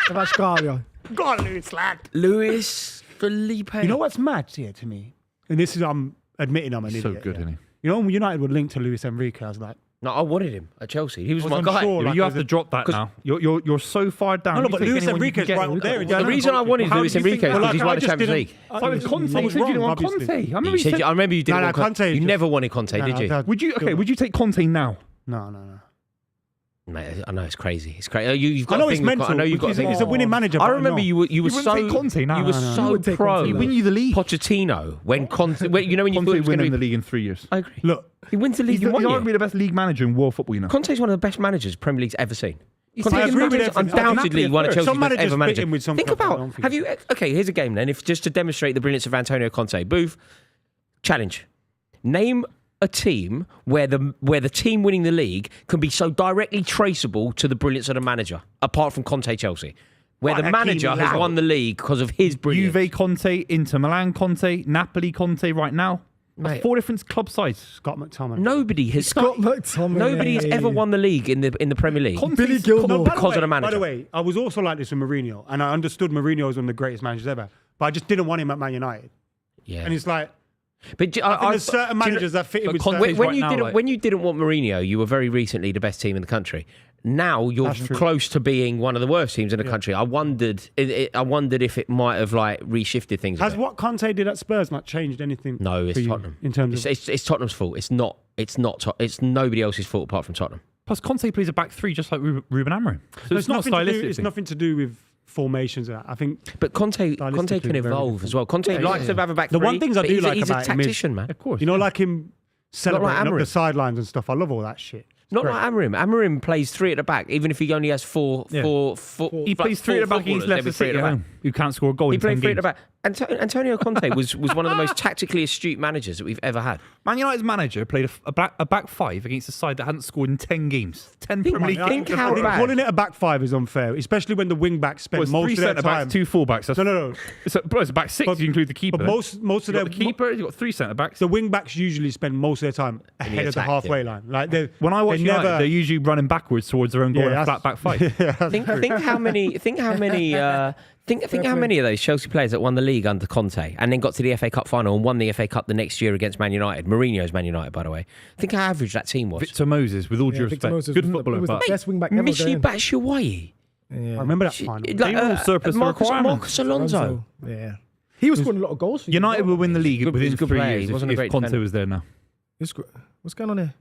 Kvaratskhelia. Go on, Lewis, lad. Luis Felipe. You know what's mad here to me? And this is, I'm admitting I'm an So idiot. good, yeah. isn't he? You know, when United were linked to Luis Enrique, I was like, No, I wanted him at Chelsea. He was I was my guy. unsure, Yeah, like, you have there's to a- drop that now. You're so far down. no, You but take Luis anyone you Enrique's can get. right up there. in Yeah, The terms of reason I quality. wanted How Luis do you think- Enrique is Well, because he's I won the just Champions didn't- League. It's like with Conte. I You was said you didn't wrong, want obviously. Conte. I remember You you said, said. I remember you didn't No, want no, Conte. Conte You is never just- wanted Conte, No, did you? that- Would you take Conte now? No. Mate, I know it's crazy. It's crazy. You've got I know a it's thing with mental. I know you've got a because thing. he's a winning manager. I but remember no. you were You so wouldn't take Conte now. you were No, no, no. so You would take pro. Conte He win you the league. Pochettino when Conte when you know when you thought Conte he was going winning to the be. league in 3 years. I agree. Look, He wins the league He's in 1 year. arguably the best league manager in world football. You know. Conte's one of the best managers Premier League's ever seen. I Conte's agree with everything. undoubtedly one of Some Chelsea's best managers ever fit managers. in with some Think clubs, I about don't think. have you? Okay, here's a game then. If just to demonstrate the brilliance of Antonio Conte, Booth, challenge. Name a team where the team winning the league can be so directly traceable to the brilliance of the manager, apart from Conte Chelsea, where the Hakim manager has Lau. won the league because of his brilliance. Juve Conte, Inter Milan Conte, Napoli Conte right now. That's Mate. 4 different club sides. Scott McTominay. Nobody has Scott McTominay. Nobody has ever won the league in the Premier League. Billy Gilmore. because of the manager. By the way, I was also like this with Mourinho, and I understood Mourinho was one of the greatest managers ever, but I just didn't want him at Man United. Yeah, And it's like, but I think there's certain managers that fit in but with Conte- certain... when right you now, didn't like- when you didn't want Mourinho, you were very recently the best team in the country. Now you're That's true. close to being one of the worst teams in the country. I wondered if it might have like reshifted things. a Has bit. what Conte did at Spurs not changed anything? No, for it's you Tottenham. in terms of It's Tottenham's fault. It's not. It's nobody else's fault apart from Tottenham. Plus, Conte plays a back three just like Ruben Amorim. So it's not nothing to do, stylistic. it's nothing to do with formations. I think. But Conte can Stylistically, very evolve as well. Conte Yeah, likes to have a back The three. one things I but do he's like he's about a him is- tactician, man. Of course. You know, like him celebrating up the Amorim. sidelines and stuff. I love all that shit. Not like Amorim. Amorim plays three at the back, even if he only has four. Yeah. He plays three at the back against Leicester City at home, who can't score a goal He in 10 played three at games. the back. Antonio Conte was one of the most tactically astute managers that we've ever had. Man United's manager played a back five against a side that hadn't scored in 10 games. 10 Premier League think games. how bad- Calling it a back five is unfair, especially when the wing backs spend Well, it's most three of their centre time. backs, two full backs. No. It's a back six. But- You include the keeper. But then. most of You've their got the keeper. You've got three centre backs. the wing backs usually spend most of their time ahead of the attack, halfway line. Like they When I watch they United, never. they're usually running backwards towards their own goal Yeah, in a that's- flat back five. Think how many of those Chelsea players that won the league under Conte and then got to the FA Cup final and won the FA Cup the next year against Man United. Mourinho's Man United, by the way. Think how average that team was. Victor Moses, with all due Victor respect, Moses good was footballer, the but best wing back ever. Michi going. Batshuayi. I remember that final. They all surplus the requirements. Marcus Alonso. Yeah. He was scoring a lot of goals for you. United will win the league He's a within good 3 player. years He wasn't a if great Conte defender. was there now. What's going on here?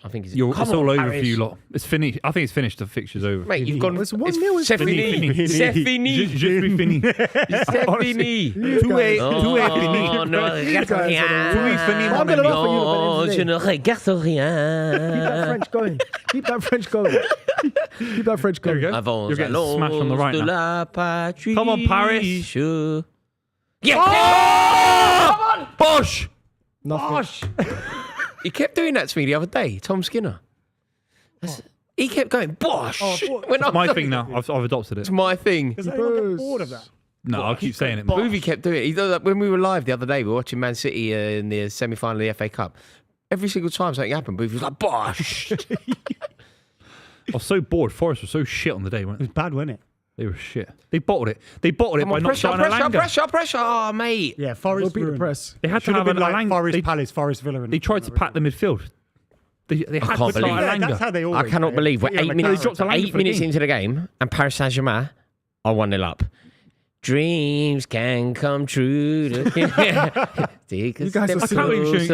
I think it's It's Come all on, over Paris. for you lot. It's finished. I think it's finished. The fixture's over. Mate, you've gone. It's 1-0. C'est Fini. fini. C'est Je fini. suis fini. C'est fini. Tout est fini. Oh, ne regarde rien. Tout est fini, I'm mon gonna ami. laugh at you, but Non, at the je end ne of the day, regarde keep that rien. French going. Keep that French going. Keep that French There going. we go. Avons You're getting smashed on the right de now. la patrie. Come on, Paris. Yeah. Bosh! Nothing. He kept doing that to me the other day, Tom Skinner. He kept going, Bosh! When I'm My doing thing it. now. I've adopted it. It's my thing. Does anyone get bored of that? No, I'll keep saying it. Buvey kept doing it. He did that when we were live the other day. We were watching Man City in the semi-final of the FA Cup. Every single time something happened, Buvey was like, Bosh! I was so bored. Forest was so shit on the day, weren't It they? was bad, wasn't it? They were shit. They bottled it. They bottled it Come by on, not starting Alanga. pressure. Oh, mate. Yeah, We'll Forest beat the ruined. press. They had to Should have have been an like Alanga. Forest Palace, Forest Villa. They tried to pack the midfield. They had can't to start believe it. Yeah, that's Alanga. how they I always cannot play. believe we're Yeah, 8 McKola. minutes, They dropped Alanga for the game. into the game and Paris Saint-Germain are 1-0 up. Dreams can come true. You guys are singing-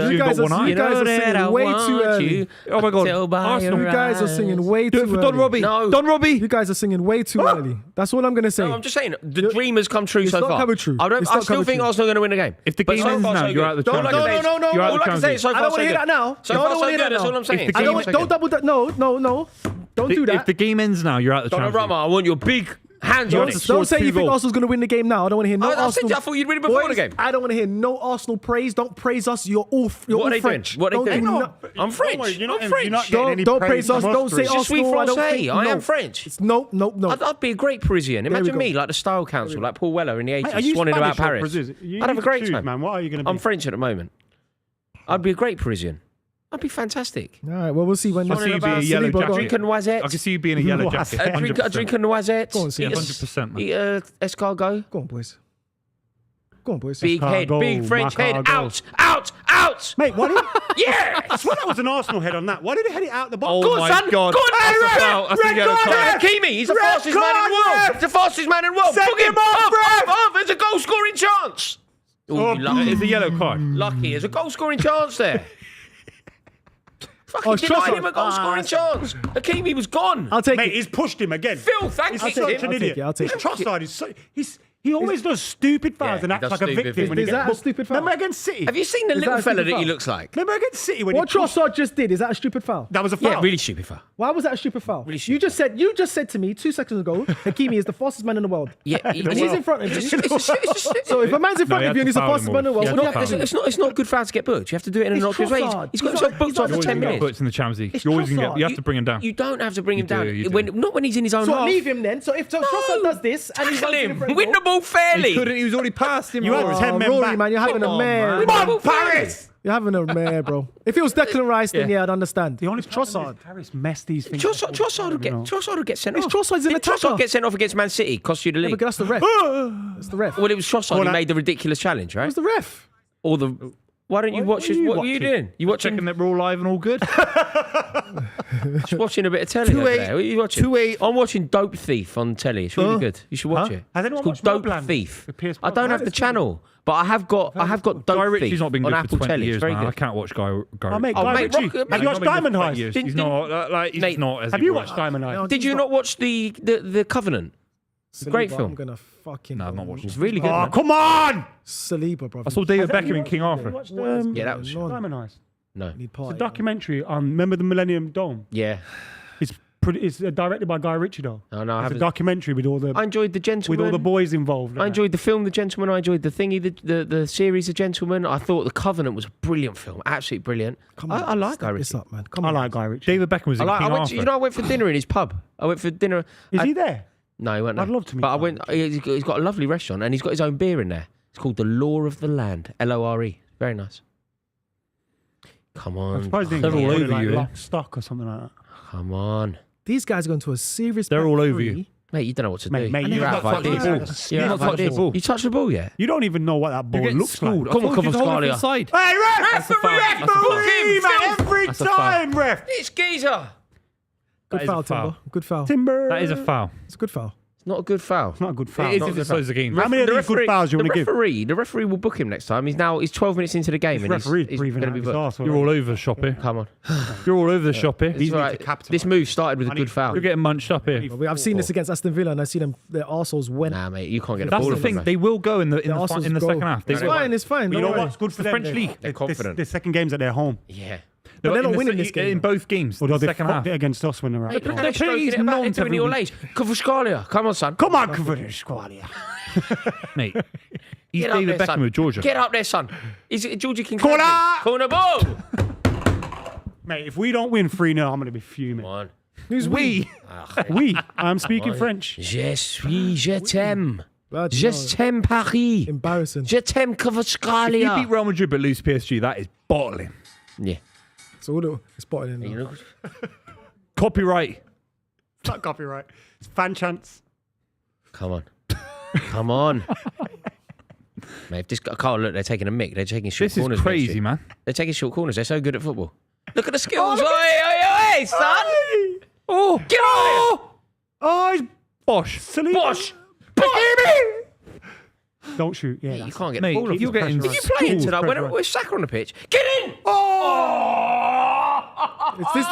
you guys are singing way too early. Oh my God. Arsenal. You guys are singing way Do too it for early. Don Robbie. No. Don Robbie. You guys are singing way too early. That's all I'm going to say. No, I'm just saying, the dream has come true It's so not far. coming true. I It's still not coming think true. Arsenal are going to win the game. If the But game so ends far, now, so you're good. out of the All I Champions can say League. is- No, You're out all of I the can say Champions is so League. far, I don't so want to hear good. that now. So I far, don't so want to hear good. that That's now. all I'm saying. If the I game- don't, don't double that. No. Don't do that. If the game ends now, you're out of the Champions Donnarumma, I want your big hands on Don't it. score Don't say two you think goals. Arsenal's going to win the game now. I don't want to hear no I Arsenal. thought you'd win it before Boys, the game. I don't want to hear no Arsenal praise. Don't praise us. You're all What are all they French. doing? What are they Don't doing? do no- I'm French. You're not I'm French. getting any Don't praise us. from Don't say Austria. Je suis Arsenal. I don't Francais. think. I no. am French. It's no. I'd be a great Parisian. we Imagine go. me, like the Style Council, like Paul Weller in the 80s, Are you swanning about Spanish or Paris. Brazilian? You I'd have a need to great choose, time. man. What are you going to be? I'm French at the moment. I'd be a great Parisian. I'd be fantastic. All right. Well, we'll see when I see you being a yellow Saliba goes. jacket. Drink a noisette. I can see you being a yellow jacket. A drink a 100%. noisette. Go on, see. Eat a- 100%, man. Eat a escargot. Go on, boys. Go on, boys. Big head, Escargot, big French head. macargot. Out. Mate, what? Yeah. I swear that was an Arsenal head on that. Why did they head it out the box? Oh Go on, my son. God. Go on, That's hey, a foul. That's a red yellow card. card. Hakimi, he's the fastest man in the world. He's the fastest man in the world. Send Book him him off, off. There's a goal scoring chance. Oh, you lucky. It's a yellow card. Lucky. There's a goal scoring chance there. Fucking Oh, denied Trossard. him a goal scoring chance. Hakimi was gone. I'll take Mate, it. he's pushed him again. Phil, thanks He's to such him. an idiot. I'll take it. Trossard is so he always does stupid fouls Yeah, and he acts does like a stupid victim when he Is gets that a booked. stupid foul? Remember against City? Have you seen the Is that little a fella stupid that he foul? looks like? Remember against City when What he pushed- Trossard just did, is that a stupid foul? That was a foul. Yeah, really stupid foul. Why was that a stupid foul? Really You just said to me 2 seconds ago, Hakimi is the fastest man in the world. Yeah, And he's in front of you. It's So if a man's in front he of had you and to he's the foul him fastest man in the more. world, He what do you had have to to foul do? it's not good foul to get booked. You have to do it in an It's innocuous way. Trossard. He's got He's himself not- booked he's not after You're always 10 going to get minutes. booked in the Champions League. It's You're always going to Trossard. get. You have to bring him down. You don't have to bring him do, down. you do. Not when he's in his own So half. leave him then. So if Trossard does this and he's Tackle running him. for a Win the goal- ball fairly. He was already past him. You had Rory. 10 men Rory, back. man, you're having Come a on, mare. man. Win the ball fairly. You're having a mare, bro. If it was Declan Rice, then Yeah. yeah, I'd understand. The only It's Trossard. Paris messed these things. Trossard up. would get sent It's off. Trossard's an Did attacker. Trossard get sent off against Man City? Cost you the Yeah, league. but that's the ref. That's the ref. Well, it was Trossard who Corner. made the ridiculous challenge, It right? was the ref. Or the Why don't you watch this? What are you doing? You watching? Checking that we're all live and all good. Just watching a bit of telly over there. What are you watching? 2-8. I'm watching Dope Thief on telly. It's really good. You should watch it. Has anyone It's called watched Dope Mobland? Thief. With Pierce I don't have the channel, but I have got Dope Guy Thief Ritchie's not been on good Apple for 20 telly. years, It's very man. I good. can't watch Guy Oh, mate, Ritchie. Guy mate, Ritchie. Rock- Have you watched Diamond Heist? He's Didn't- not like he's Mate, not as Have he you was. watched Diamond Heist? Did you not watch the Covenant? Great Saliba, film. I'm gonna fucking. No, I've not watched It's it. really good. Oh, man. come on! Saliba, bro. I saw David Beckham in King Arthur. Yeah, that was- Diamond Heist. No. Need It's a party. documentary on, remember the Millennium Dome? Yeah. It's directed by Guy Ritchie, though. Oh, no, I It's a haven't. documentary with all the I enjoyed The Gentleman. boys involved. I enjoyed the film The Gentleman. I enjoyed the thingy, the series The Gentleman. I thought The Covenant was a brilliant film. Absolutely brilliant. Come I like Guy step Ritchie. this up, man. Come I on. like Guy Ritchie. David Beckham was in King I went. Arthur. I went for dinner in his pub. I went for dinner. Is he there? No, he went. I'd there. love to meet But I Guy went. He's got a lovely restaurant and he's got his own beer in there. It's called The Law of the Land. Lore. Very nice. Come I'm on. surprised they They're didn't all get over like you, eh? Lock, Stock or something like that. Come on. These guys are going to a serious. They're back all over three. you. Mate, you don't know what to do. Mate, You're you've out not of touched the ideas. ball. You're You've out not of touched the ideas. ball. You touched the ball yet? You don't even know what that ball You're getting looks like. schooled. Come on, I told you to hold it Scalia. from side. Hey, ref! That's a foul. That's a foul. Referee, man, every That's a foul. time, ref! It's Geezer. Good That is foul, a foul. Timber. Good foul. Timber. That is a foul. It's a good foul. It's not a good foul. It's not a good foul. It is Not if a it good foul. slows the game. How many of these good fouls you want to give? The referee will book him next time. He's 12 minutes into the game and Referee's he's breathing going out to be his booked. arse. You're all over the shop here. Come on. You're all over the shop here. It's These all need right. to capitalise. This move started with a good foul. You're getting munched up here. I've seen this against Aston Villa and I've seen them. Their arseholes went. Nah, mate, you can't get a That's ball the in thing. them, They will go in the Arsenal's in the goal. second half. They It's will. fine. It's fine. You don't know worry. what's good for The them? French league. They're confident. The second game's at their home. Yeah. But they're not In the winning this game. in both games. Although the they second fucked half. it against us when they're out. They're playing stroking these it about. They're nonce doing it all every age. Kvascalia. Come on, son. Come on, Kvascalia. Mate, he's Get up David there, Beckham son. with Georgia. Get up there, son. Is it Georgia King? Corner! Corner ball. Mate, if we don't win 3-0, I'm going to be fuming. Come on. Who's we? We. I'm speaking French. Je suis, je t'aime. Bloody Je hell. t'aime Paris. Embarrassing. Je t'aime If you beat Kvascalia. Real Madrid but lose PSG, that is bottling. Yeah. So all it's spotted in You there. know, Copyright. It's not copyright. It's fan chance. come on. Come on. Mate, if this guy, Carl, look, they're taking a mick. They're taking short This is corners. against crazy, you. man. They're taking short corners. They're so good at football. Look at the skills. Oi, son. Oh, Get on it. Oh, he's Bosh. Saliba. Bosh. Don't shoot. Yeah, You that's can't get Mate, the ball off. you're getting If you play into that, pressure. we're Saka on the pitch. Get in. It's this,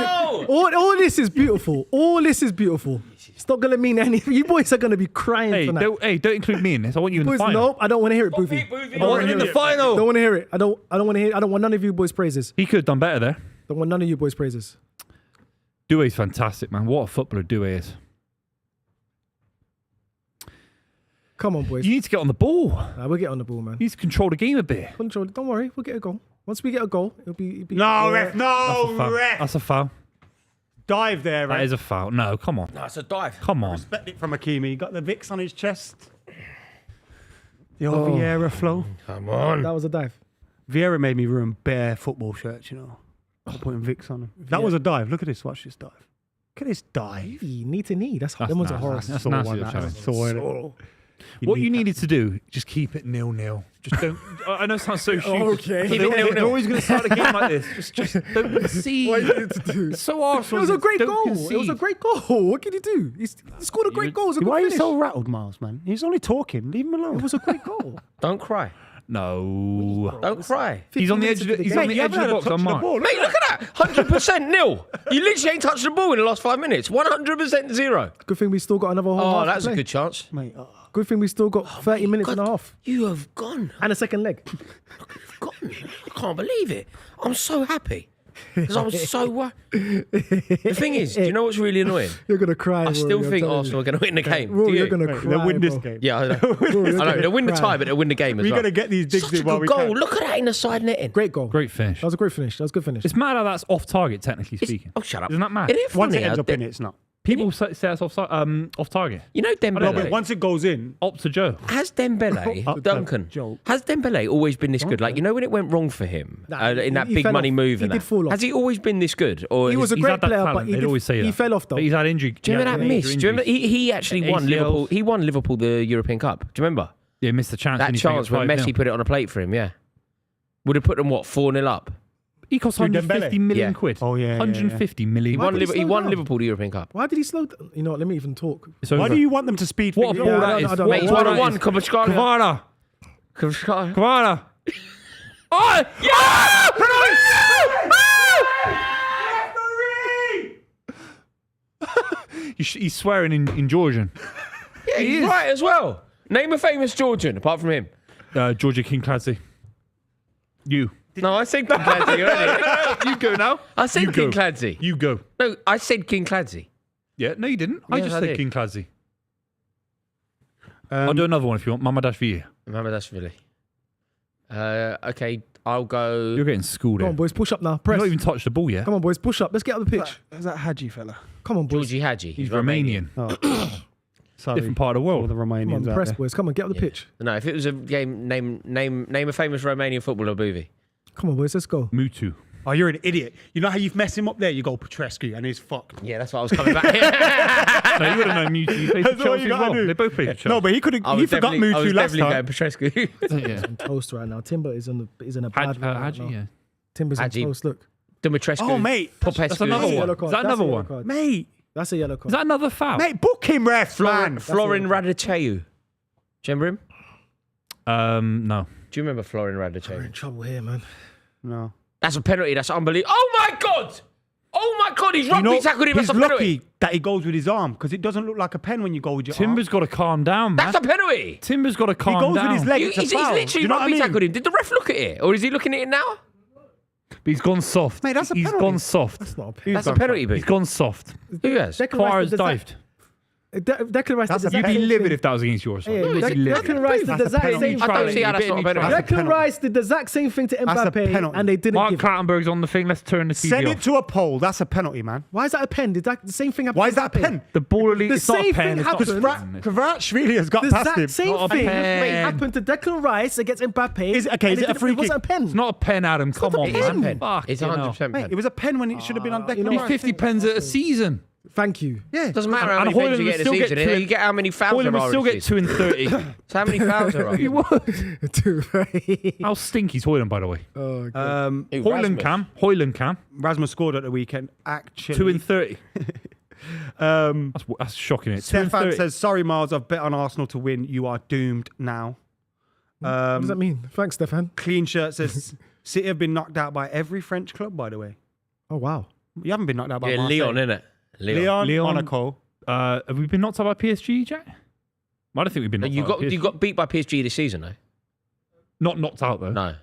all this is beautiful. All this is beautiful. It's not gonna mean anything. You boys are gonna be crying Hey, tonight. don't include me in this. I want you in the Boys, final. no, I don't want to hear it, Buvey. I want you in the final. Don't want to hear it. I don't want to hear. I don't want none of you boys' praises. He could have done better there. Don't want none of you boys' praises. Doué's fantastic, man. What a footballer Doué is. Come on, boys. You need to get on the ball. We'll get on the ball, man. You need to control the game a bit. Control. Don't worry. We'll get a goal. Once we get a goal, it'll be. No, yeah. ref. No, ref. That's a foul. Dive there, That ref. is a foul. No, come on. No, it's a dive. Come on. Respect it from Hakimi. He got the Vicks on his chest. The old Vieira flow. Come on. That was a dive. Vieira made me ruin bare football shirts, you know. I'm putting Vicks on them. That was a dive. Look at this. Watch this dive. Look at this dive. Knee to knee. That's That's them ones are nasty. horrible. That's Saw nasty, one, that that. challenge. Saw it. What you needed to do, just keep it 0-0. Just don't. I know it sounds so stupid. Okay. But Keep it 0-0. They're always going to start a game like this. Just don't concede. What you need to do? It's so Arsenal. It was a great Don't goal. concede. It was a great goal. What can you do? He scored a great goal. It was a good Why are you finish. so rattled, Miles, man? He's only talking. Leave him alone. It was a great goal. Don't cry. No. Don't cry. He's on the edge of the, he's on the edge of the box on Mark. Mate, look at that. 100% nil. You literally ain't touched the ball in the last 5 minutes. 100% zero. Good thing we still got another whole half Oh, to that's a play. good chance. Mate, Good thing we still got 30 minutes and a half. You have gone. And a second leg. Gone. I can't believe it. I'm so happy. Because I was so worried. The thing is, do you know what's really annoying? You're going to cry. I still think Arsenal are going to win the game. Rory, Do you? you're going to Mate, cry. they'll win this bro. game. Yeah, I know. Rory, you're I know. They'll win the gonna tie, cry. but they'll win the game as we well. got to get these digs Such a in while good we goal. can. Look at that in the side netting. Great goal. Great finish. That was a great finish. That was a good finish. It's mad how that's off target, technically speaking. Oh, shut up. Isn't that mad? Isn't it Once funny it ends how up in it, it's not. People say that's off target. You know No, but Dembele? once it goes in, Up to Joe. Has Dembele, Duncan, joke. has Dembele always been this good? Like, you know when it went wrong for him Nah, in that he big fell money off. move He and did that? fall off. Has he always been this good? Or He was a He's great had that player, talent. but he, They'd always say he that. fell off though. But he's had injury. do you remember that major miss? Do you remember injuries. he actually won ACLs. Liverpool? He won Liverpool the European Cup. Do you remember Yeah, missed the chance. that when he chance took it when 5-0. Messi put it on a plate for him? Yeah. Would have put them, what, 4-0 up? He cost Through 150 Dembele? million Yeah. quid. Oh, yeah, 150 He million. Why won, did he slow he won down? Liverpool the European Cup. Why did he slow down? You know what? Let me even talk. It's Why over. do you want them to speed What a things? ball Yeah, that I is. don't- I don't- Mate, he's What 1-1. that is. Kvaratskhelia. Kvara. Kvara. Oh! He's swearing in Georgian. Yeah, he's right as well. Name a famous Georgian apart from him. Georgia King Clancy. You. No, I said King Clancy already. You go now. I said You King go. Clancy. You go. No, I said King Clancy. Yeah, no, you didn't. I Yes, just I said did. King Clancy. I'll do another one if you want. Mamadashvili. Mamadashvili. Okay, I'll go. You're getting schooled Come here. on, boys, push up now. You've Press. not even touched the ball yet. Come on, boys, push up. Let's get up the pitch. Is that Hadji fella? Come on, boys. Georgie Hadji. He's Romanian. Oh. Sorry. Different part of the All world. the Come on, Romanians out press, there. boys. Come on, get up the Yeah. pitch. No, if it was a game, name a famous Romanian footballer, Buvey. Come on, boys, let's go. Mutu. Oh, you're an idiot. You know how you've messed him up there? You go Petrescu and he's fucked. Yeah, that's why I was coming back here. No, you would have known Mutu. He played for That's what Chelsea you as gotta well. do. They both played for Chelsea. No, but he could have. He forgot I Mutu was last definitely time. going Petrescu. yeah. On toast right now. Timber is in a bad mood right Hadji, now. yeah. Timber's on Hadji. toast. Look, Dimitrescu. Oh, mate. That's another That's a one. yellow card. Is that That's a another yellow one? card. Mate. That's a yellow card. Is that another foul? Mate, book him, ref, man. Florin Radiceu. Do you remember him? No. Do you remember Florin We're Radiceu? in trouble here, man. No. That's a penalty. That's unbelievable. Oh my god! Oh my god! He's rugby tackled him. he's That's a penalty. lucky that he goes with his arm because it doesn't look like a pen when you go with your Timber's got to calm down, man. That's a penalty. Timber's got to arm. He calm goes down. with his leg. You- It's a he's foul. Do literally you know what I rugby mean? tackled him. Did the ref look at it, or is he looking at it now? But he's gone soft. Mate, that's a He's penalty. gone soft. That's not a He's That's a gone penalty, He's big. gone soft. Who has? Declan Rice Kvara's did the dived. Declan Rice did That's the a You'd same be thing. livid if that was against yours. Yeah, You'd be livid. Declan Rice did the That's a exact penalty. same I don't thing. see how that's not a penalty. That's a Declan penalty. Rice did the exact same thing to That's a Mbappe, penalty. and they didn't Mark give it. Clattenburg's on the thing. Let's turn the TV Send off. it to a poll. That's a penalty, man. Why is that a pen? Did that the same thing happen? Why to is that a Mbappe? pen? The ball elite. The It's not a same pen. thing It's not a happened. pen. Kvaratskhelia has got The past him. exact same Not a thing pen. happened to Declan Rice against Mbappe. Is it- okay, and is it a free It wasn't a kick? pen. It's not a pen, Adam. Come not a on, It is a man. pen. Fuck, It's you know. 100% Mate, pen. it was a pen when it should have been on Declan you know Only Rice. 50 pens a season. Thank you. Yeah. Doesn't matter how And many pens Hoyland you would get in a still get season. two- You get how many fouls Hoyland there would are. still in a get season. 2 and 30. So how many fouls there are? He would. How stinky's Hoyland, by the way? Oh, God. Who, Hoyland Rasmus? Cam. Rasmus scored at the weekend. Actually, 2 and 30. um, That's shocking. It. 2 and Stefan 30. says, "Sorry, Miles. I've bet on Arsenal to win. You are doomed now." What does that mean? Thanks, Stefan. Clean Shirt says, "City have been knocked out by every French club. By the way, Oh, wow. you haven't been knocked out by Yeah, Marseille. Leon, innit? Leon, Leon. Monaco. Have we been knocked out by PSG, Jack? I don't think we've been knocked You out got by PSG. you got beat by PSG this season, though. Not knocked out, though. No.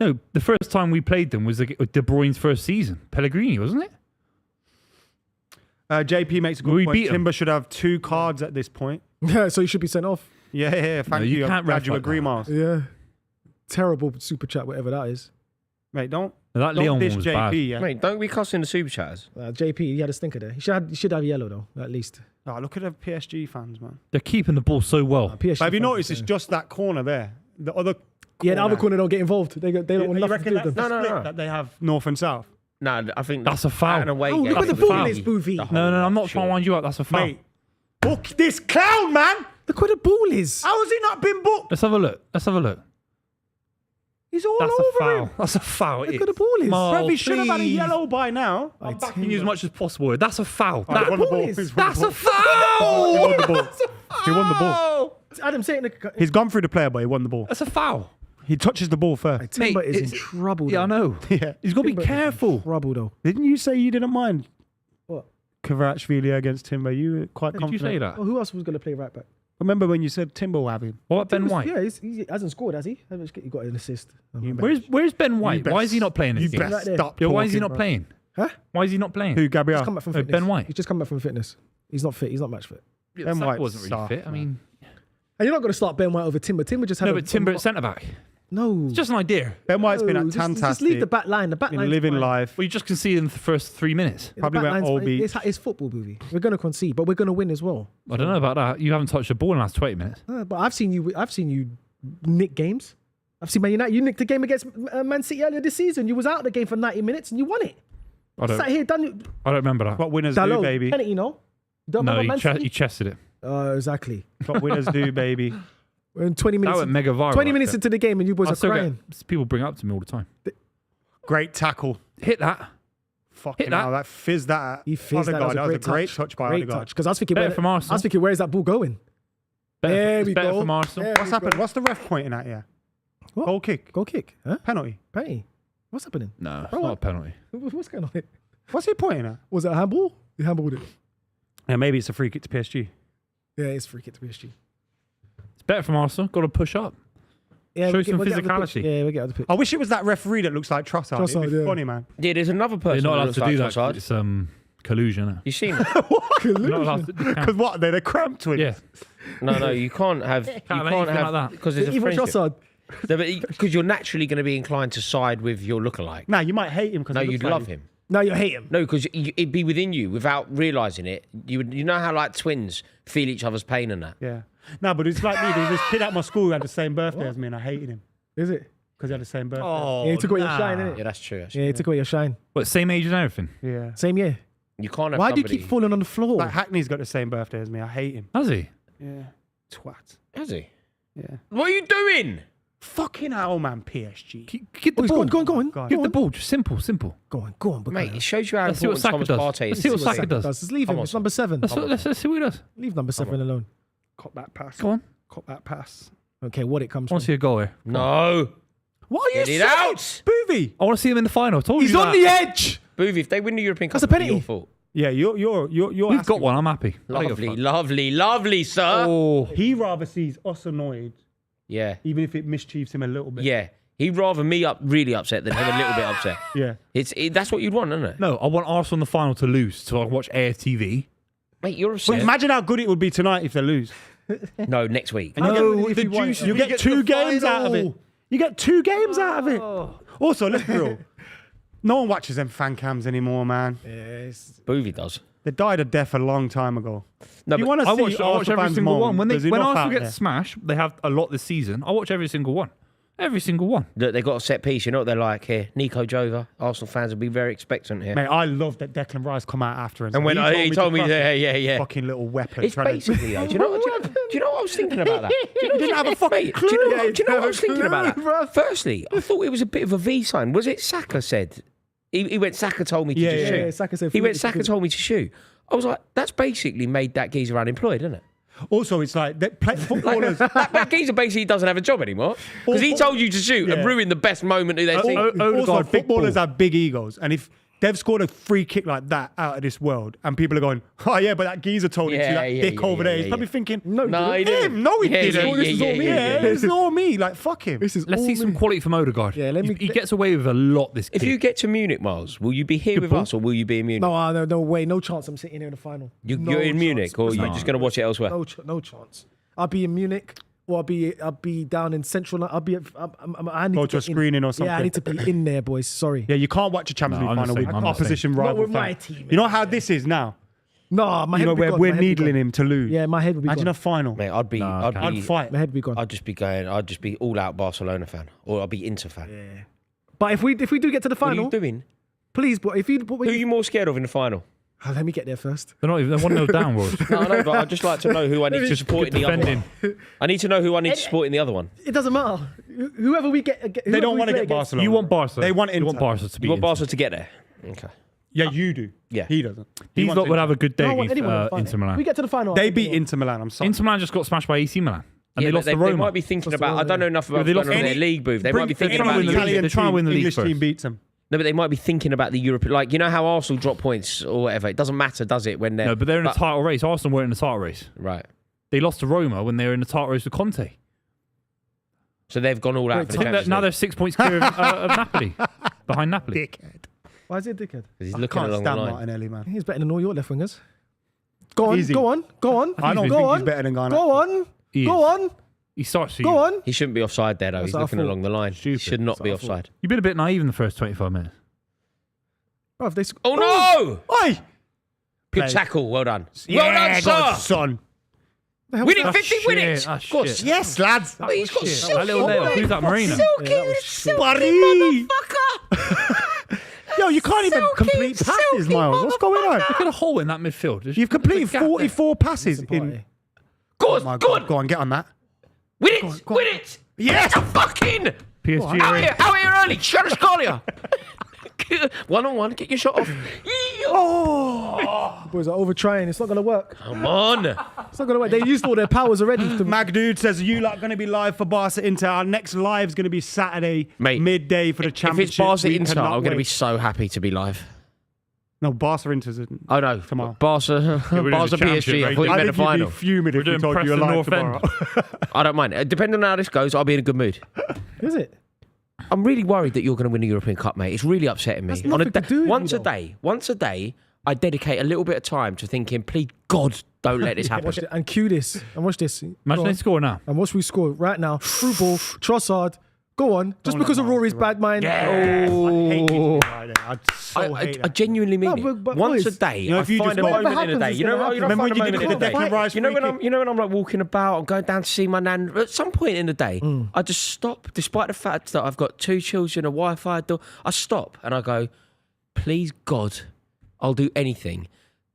No, the first time we played them was De Bruyne's first season. Pellegrini, wasn't it? JP makes a good We point. beat 'em. Timber should have 2 cards at this point. Yeah, so you should be sent off. Yeah. Thank you you. can't I'm glad ref you like agree, that. Miles. Yeah. Terrible super chat, whatever that is. Mate, don't That Leon dish one was JP. bad. Yeah. Mate, don't be cussing the super chatters. JP, he had a stinker there. He should have yellow, though, at least. Oh, look at the PSG fans, man. They're keeping the ball so well. PSG But have you fans, noticed it's yeah. just that corner there? The other Yeah, the other corner don't get involved. They don't want You nothing to reckon do with that's them. the No, split no. that they have north and south? No, I think That's a foul. Out and away Oh, look game. where the That's a ball foul. is, Buvey. The No, I'm not Sure. trying to wind you up. That's a foul. Mate, book this clown, man. Look where the ball is. How has he not been booked? Let's have a look. He's all That's a over foul. him. That's a foul. Look where the ball is. Miles, Bruv, he should have had a please. yellow by now. I'm backing you as much as possible. That's a foul. Oh, he won the ball ball. is- He's won That's the a ball. foul. He won the ball. He won the ball. Adam, say it in the... He's gone through the player, but he won the ball. That's a foul. He touches the ball first. Timber Mate, is in it's- trouble, Yeah, I though. know. Yeah. He's got to be Timber is in careful. Trouble, though. Didn't you say you didn't mind What? Kvaratskhelia against Timber? You were quite Did you confident. say that? Oh, who else was going to play right back? Remember when you said Timber will have him? What about Ben White? Yeah, he hasn't scored, has he? He got an assist. Where's Ben White? best- Why is he not playing You this game? best Right there. stop Yeah, why is he talking, not bro. playing? Huh? Why is he not playing? Who, He's Gabriel? come back from Ben fitness. White. He's just come back from fitness. He's not fit. He's not match fit. Yeah, Ben Saka White's wasn't really soft, fit. I mean, And you're not going to start Ben White over Timber. Timber just had no, a... but Timber at centre back. No. It's just an idea. Ben White's been No, at just fantastic. leave the back line. The back line. Been living life. Well, you just conceded in the first 3 minutes. Probably went all beat. It's football, movie. We're going to concede, but we're going to win as well. I don't know about that. You haven't touched the ball in the last 20 minutes. But I've seen you nick games. I've seen Man United. You nicked the game against Man City earlier this season. You was out of the game for 90 minutes and you won it. I Sat don't. here, done I don't remember that. What winners do, Dalot, baby. penalty, no? Don't No, remember Man he City? chested it. Exactly. What winners do, baby. We're in 20 That minutes. went mega viral. 20 minutes into the game, and you boys I are still crying. get people bring it up to me all the time. Great tackle. Hit that. Fucking that. hell, that fizzed that. He fizzed that. Odegaard. That was a great touch by Great Odegaard. touch. Because I was thinking, Better from Arsenal. where's that ball going? There It's we better go. from Arsenal. There What's we happened? go. What's the ref pointing at? Yeah. What? Goal kick. Goal kick. Huh? Penalty. Penalty. What's happening? No, it's Bro, not a penalty. What's going on here? What's he pointing at? Was it a handball? He handballed it. Yeah, maybe it's a free kick to PSG. Yeah, it's free kick to PSG. It's better from Arsenal. Got to push up. Yeah, Show we'll some get out of the pitch. physicality. Yeah, we'll get out of the pitch. I wish it was that referee that looks like Trossard. It'd Trossard, be yeah. funny, man. Yeah, there's another You're person. not that allowed looks to like do that. 'cause Trossard. It's collusion. Isn't it? You seen it? You're not allowed to. You Because can't. what? They're the cramp twins. Yeah. No, you can't have. You have can't anything have like that. because there's a Even friendship. Trossard. Because you're naturally going to be inclined to side with your lookalike. Nah, you might hate him because No, you'd love him. No, you hate him. No, because it'd be within you without realizing it. You know how like twins feel each other's pain and that. Yeah. No, but it's like me. There was this kid at my school who had the same birthday as me, and I hated him Is it? because he had the same birthday. Oh, Yeah, he took away your shine, innit? Yeah, that's true. Yeah, Actually. he took away your shine. What, same age and everything? Yeah. Same year. You can't have. Why do you somebody- keep falling on the floor? Like Hackney's got the same birthday as me. I hate him. Has he? Yeah. Twat. Has he? Yeah. What are you doing? Fucking hell, man. PSG. Get the Oh, he's ball. go on. God. Give Go the on. ball. Just simple. Go on. Mate, it shows you how Let's see what important Saka Thomas does. Partey Let's is. see what to Saka the does. Just leave Come him. on, It's number 7. Let's see what he does. Leave number 7 alone. Cop that pass. Go on. Cop that pass. Okay, what it comes I from. want to see a goal here. No. What are you Get it saying? out. Buvey. I want to see him in the final. I told He's you on that. the edge. Buvey, if they win the European Cup, That's a it'll be penalty. your fault. Yeah, you're We've asking- got one. I'm happy. I don't give a Lovely, sir. Oh, He rather sees us annoyed, Yeah. even if it mischiefs him a little bit. Yeah. He'd rather me really upset than him a little bit upset. Yeah. That's what you'd want, isn't it? no, I want Arsenal in the final to lose, so I watch AFTV. Mate, you're But upset. imagine how good it would be tonight if they lose. No, next week. And you No, get, if you want- you get get to 2 the games out of it. final. You get 2 games out of it. Also, let's be real. No one watches them fan cams anymore, man. Yes. Buvey does. They died a death a long time ago. No, You but want to I see watch Arsenal every fans single moan. one. When There's enough Arsenal out get there. smashed, they have a lot this season. I watch every single one. Every single one. look, they got a set piece. You know what they're like here? Nico Jova. Arsenal fans will be very expectant here. Mate, I love that Declan Rice come out after us. And when he told me, to crush yeah. fucking little weapon. It's trying to- basically, though, do you know what I was thinking about that? Do you didn't have a fucking clue. Do you know, Yeah, do you know what I was didn't thinking have a about clue, that? Firstly, I thought it was a bit of a V sign. Was it Saka said? He went, Saka told me to Yeah, just yeah, shoot. yeah, Saka said, he went, "If you Saka could." told me to shoot. I was like, that's basically made that geezer unemployed, isn't it? Also, it's like footballers. That geezer basically doesn't have a job anymore because he told you to shoot and Yeah. ruined the best moment they've seen. Also, Odegaard, big footballers ball. have big egos, and if they've scored a free kick like that out of this world, and people are going, "Oh yeah, but that geezer told him to." That dick over there, he's probably thinking, No, he didn't. "Him? No, he Yeah, didn't. yeah, This is yeah, all me. yeah, Yeah, yeah. this is all me. Like fuck him." This is Let's all see some me. quality from Odegaard. Yeah, let me- He gets away with a lot, this kid. If you get to Munich, Miles, will you be here with us or will you be in Munich? No way. No chance I'm sitting here in the final. You're No in Munich chance. or you're just going to watch it elsewhere? No chance. I'll be in Munich or I'll be down in Central. I need Go to a get in. screening or something. Yeah, I need to be in there, boys. Sorry. Yeah, you can't watch a Champions No, League I'm the final same, with I'm the opposition same. rival. Not with my fans. team, You know how this is now. No, my head You know would be where gone. we're My head would be needling gone. him to lose. Yeah, my head would be Imagine gone. a final. Mate, I'd be I'd fight. My head would be gone. I'd just be all out Barcelona fan or I'd be Inter fan. Yeah. But if we do get to the What are final, you doing? please. But if you, Who are you more scared of in the final? let me get there first. They're 1-0 down, Rory. No, but I'd just like to know who I need to support in the other one. I need to know who I need to support in the other one. It doesn't matter. Whoever we get, They don't want to get Barcelona. You want Barca. They want You Inter. want Barca to be You want Inter. Barca to get there? Okay. Yeah, you do. Yeah. He doesn't. These wants lot would Inter. have a good day I don't want against anyone in the final. Inter Milan. We get to the final. They beat Inter Milan. I'm sorry. Inter Milan just got smashed by AC Milan. And Yeah, they but lost to they Roma. might be thinking Lost to about. I Roma, don't know yeah. enough Yeah, about they what's lost going on in any- their league booth. They Bring might be thinking trying to about win the the Italian They're trying to win the league English team first. beats them. No, but they might be thinking about the European. Like you know how Arsenal drop points or whatever. It doesn't matter, does it? When they're No, but they're in a title race. Arsenal weren't in a title race. right. They lost to Roma when they were in the title race with Conte. So they've gone all out Wait, for I the think that Champions now League. they're 6 points clear of Napoli, behind Napoli. Dickhead. Why is it a dickhead? 'Cause he's I looking can't along the stand line. Martinelli, man. He's better than all your left wingers. Go on, Easy. go on, go on. I don't go think on, he's better than Garnacho. Go on, He go is. on, He starts for go you. on. He shouldn't be offside there though. That's He's what I looking thought. along the line. Stupid. He should not That's what be I thought. offside. You've been a bit naive in the first 25 minutes. Bro, if they Oh no! Oi! Good Play. tackle. Well done. Yeah, well done, God, sir. son. We did That's 50 shit, minutes. that's Of course. shit. Yes, lads. But he's got Shit. silky. That little nail. Who's that, Marina? Silky, Yeah, that was silky Buddy. motherfucker. Yo, you can't even Silky, complete passes, silky Miles. What's going on? Look at a hole in that midfield. There's You've completed a gap there. 44 passes Listen, in. party. Good, My good. God, go on, get on that. Win it! Win it! Yes! It's a fucking... PSG Out here early. Shut us, Scalia. 1-on-1. Get your shot off. Boys are over trying. It's not going to work. Come on. It's not going to work. They used all their powers already. Mag Dude says, you lot going to be live for Barca Inter. Our next live is going to be Saturday, Mate, midday for the If championship. it's Barca We Inter, cannot I'm going to be wait. so happy to be live. No, Barca Inter's Oh, no. tomorrow. Barca we're doing Barca the championship, PSG. I right? thought you I meant think the you'd final. be fuming if we doing told you you're Preston live North tomorrow. I don't mind. Depending on how this goes, I'll be in a good mood. Is it? I'm really worried that you're going to win the European Cup, mate. It's really upsetting me. That's nothing to do with once you, a day, I dedicate a little bit of time to thinking, please, God, don't let this happen. Watch it and cue this and watch this. Imagine Go they on. score now. And watch we score right now. Through ball, Trossard. Go on. Just because of Rory's bad mind. Yeah. I'd so hate I that. genuinely mean No, it. but Once boys, a day, know, I if you find just a go- moment Whatever in a day. happens You know, is gonna you don't Remember find when a you did moment in the a day. Declan Rice You know when free I'm like walking about, I'm going down to see my nan. At some point in the day, I just stop, despite the fact that I've got 2 children, a Wi-Fi door. I stop and I go, please God, I'll do anything.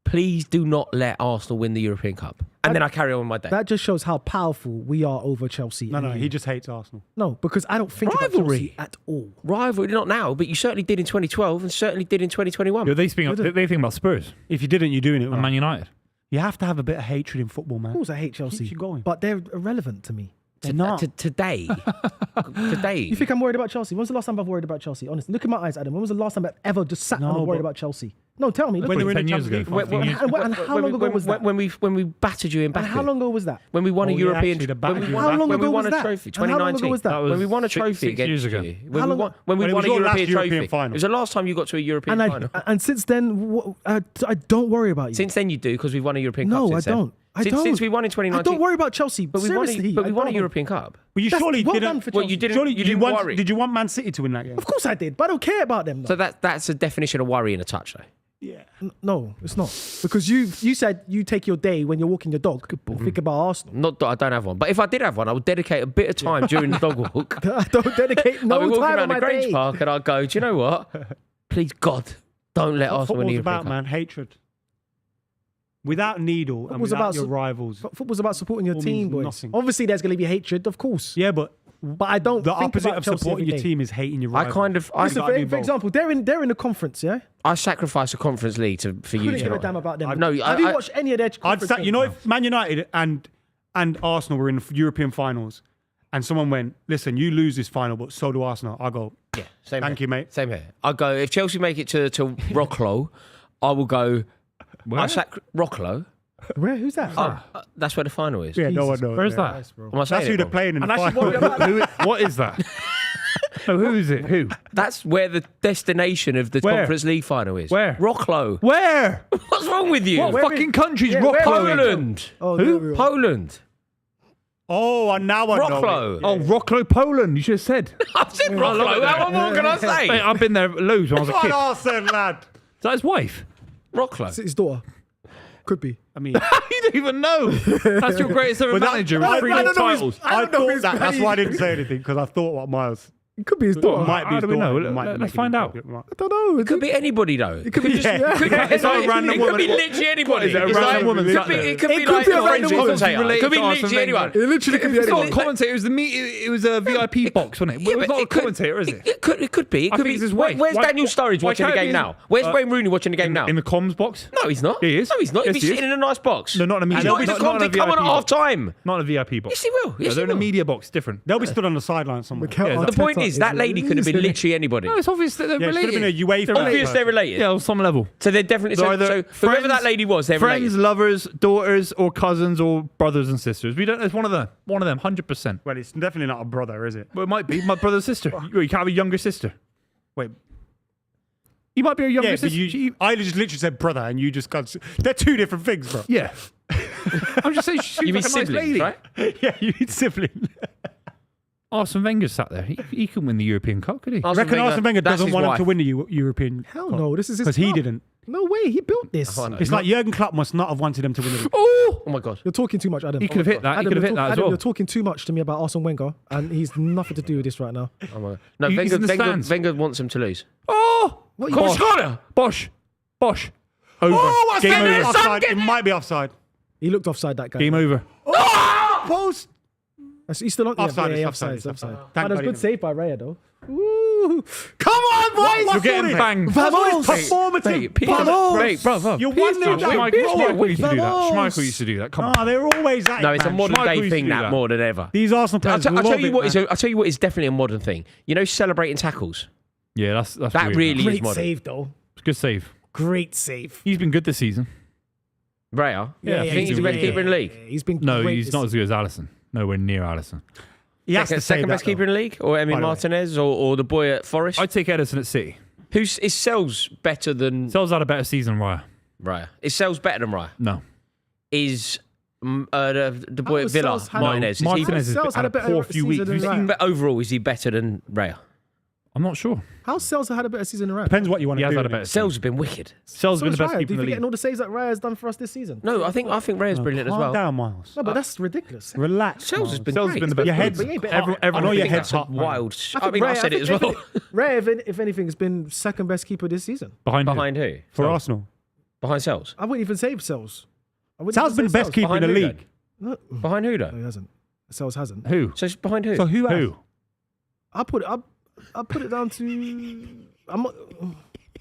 Please do not let Arsenal win the European Cup. And then I carry on with my day. That just shows how powerful we are over Chelsea. No, and no, you. he just hates Arsenal. No, because I don't think Rivalry. about Chelsea at all. Rivalry, not now, but you certainly did in 2012 and certainly did in 2021. Yeah, they think about Spurs If you didn't, you're doing it and right. Man United. You have to have a bit of hatred in football, man. Of course, I hate Chelsea. Keeps you going. But they're irrelevant to me. They're not. Today. You think I'm worried about Chelsea? When's the last time I've worried about Chelsea? Honestly, look in my eyes, Adam. When was the last time I've ever just sat No, down and worried but- about Chelsea? No, tell me. Look When they at were it. in the 10 years Champions ago. League final. 15 years. And how long ago was that? When we battered you in And Baku. how long ago was that? When we won a Oh, yeah, European, actually, the battered you in How long when we ago won was a that? trophy, And how long ago 2019. was that? That was When we won a six trophy against years ago. you. How When we long- won, When it a was your last European European trophy. final. It was the last time you got to a European And final. and since then, I don't worry about you. Since then you do because we've won a European Cup. No, since I then. don't. I Since don't. we won in 2019. I don't worry about Chelsea. But we Seriously, won I a don't. European Cup. But you That's surely well didn't. done for Well, Chelsea. you didn't. Surely You didn't worry. did you want Man City to win that game? Of course I did, but I don't care about them. Though. So that's a definition of worry in a touch, though. Yeah. No, it's not. Because you said you take your day when you're walking your dog. Think about Arsenal. Not that I don't have one, but if I did have one, I would dedicate a bit of time during the dog walk. I don't dedicate I'll no be walking time around on the my Grange day. Park and I'll go, do you know what? Please, God, don't let Arsenal win the Football's European about, Cup. man, hatred. Without needle and Football's without about your su- rivals. Football's about supporting your Football team, means boys. nothing. Obviously, there's going to be hatred, of course. Yeah, but But I don't the think opposite about of Chelsea supporting every your day. team is hating your I rivals. kind of, I, Listen, gotta do for both. example, they're in the conference, yeah? I sacrifice a Conference League for you. Couldn't give a Gerard. damn about them. No, Have you watched any of their I'd conference say, you know, games? if Man United and Arsenal were in European finals and someone went, listen, you lose this final, but so do Arsenal, I go, Yeah, same thank here. you, mate. Same here. I go if Chelsea make it to Rocklow, I will go. Where? I Rocklow. Where? Who's that? That's where the final is. Yeah, no one knows. Where's yeah. that? Am I saying That's who it they're wrong? playing in the And actually, final. what is that? No, who is it? Who? That's where the destination of the Where? Conference League final is. Where? Rocklow. Where? What's wrong with you? What fucking country's Yeah, where- Rocklow in? Poland. Oh, Who? there we are. Poland. Oh, and now I know. Rocklow. it. Oh, Rocklow, Poland. You should have said. I've said Rocklow. How more can I say? Mate, I've been there loads when I was a What kid. an Is Arsenal lad. that his wife? Rocklow. It's his daughter. Could be. I mean, You don't even know. That's your greatest ever But that- manager I- with 3 I league don't know his- titles. I don't know thought his that. That's name. why I didn't say anything, because I thought what Miles. It could be his daughter. Might be How his do we daughter. know? It might be Let's making find it out. look like- I don't know. It could be anybody though. It could be just- Yeah. It's not a random It could woman. be literally anybody. Is it a It's random like- woman It sat could be. there? It could be It could like be a a random friendly woman. commentator. It could be Related to literally Arsene anyone. Wenger. It literally could be It's not a anyone. commentator. It was the meet. It was a VIP box, wasn't it? Yeah, It was but not a it could- commentator, is it? It could be. It I could be. think it's his wife. Where's Why- Daniel Sturridge why watching the can't it game be now? Where's Wayne Rooney watching the game now? In the comms box? No, he's not. He is. No, he's not. Yes, He'll be he is. sitting in a nice box. No, not in a He's media not. box. He's Not in a just come on at VIP half box. time. Not a VIP box. Yes, he will. Yes, they're he in a will. media box. Different. They'll be stood on the sideline somewhere. Mikel The point Arteta is that lady could have been literally anybody. No, it's obvious that they're Yeah, it should have related. been a UEFA. They're Obvious they're related. Yeah, on some level. So they're definitely. They're So either whoever friends- that lady was, they're Friends, related. lovers, daughters, or cousins, or brothers and sisters. We don't. It's one of them. One of them. 100%. Well, it's definitely not a brother, is it? Well, it might be my brother's sister. You can't have a younger sister. Wait. You might be a younger Yeah, but sister. I just literally said brother, and you just got. They're two different things, bro. Yeah. I'm just saying she's You mean like a nice siblings, lady. right? Yeah, you need sibling. Arsene Wenger sat there. He can win the European Cup, could he? Reckon Arsene Wenger that's doesn't his want him wife. to win the European Hell no, this is his because he club. didn't. No way, he built this. Oh, I know. It's like Jurgen Klopp must not have wanted him to win the league. Oh! Oh my god. You're talking too much, Adam. He could have hit that. He Adam, could have you're hit that as Adam, well. you're talking too much to me about Arsene Wenger, and he's nothing to do with this right now. Oh my god. No, He's in the Wenger stands. wants him to lose. Oh! What Come on, you- Scott. Bosh. Bosh. Over. Oh, Game over. Offside. It might be offside. He looked offside, that guy. Game over. Post. He's still on. Offside, Yeah, offside, offside. offside. Oh, Thank that was God he good didn't. save by Raya, though. Woo. Come on, boys! You're getting banged. Vamos! Performative. Mate, brother. You're 1-0 down. Schmeichel used to do that. Vamos! Schmeichel used to do that. Come on. Oh, they're always at No, it, it's a man. modern Schmeichel day used to thing do that that. more than ever. These Arsenal I'll players tell love you it, what man. is. I'll tell you what is definitely a modern thing. You know, celebrating tackles. Yeah, that's That weird, really man. is Great modern. save, though. Good save. Great save. He's been good this season. Raya. Yeah, I think he's the best keeper in the league. He's been No, great he's this not as good as Alisson. Nowhere near Alisson. He has to say Second that, best keeper though. in the league, or By Emi the way. Martinez, or the boy at Forest. I'd take Edison at City. Who's is Sells better than Sells had a better season than Raya. Raya? Is Sells better than Raya? No. Is the boy at was Villa, Sells had- Martinez? No, is he- Martinez Sells had a better poor few season weeks. than We've Raya. seen- overall, is he better than Raya? I'm not sure. How Sells had a better season than Raya? Depends what you want He to has do. had a innit? better Sells season. has been wicked. Sells has So been is the best Raya. keeper Do in you the forget league. all the saves that Raya's done for us this season? No, I think Raya's brilliant as Calm well. down, Miles. No, but that's ridiculous. Relax. Sells has Miles. been Sells has great. been the best. Your player. head's- But yeah, but Everyone I know your thinks head's that. hot, man. Wild. I I think mean, I Raya- said it as if well. Raya, if anything, has been second best keeper this season. Behind who? Behind who? For Sells. Arsenal. Behind Sells. I wouldn't even save Sells. Sal's been the best keeper in Behind the who, league. No, Behind who no, though? he hasn't. Sells hasn't. Who? So it's behind who? So who has? Who? I'll put it down to. I'm not.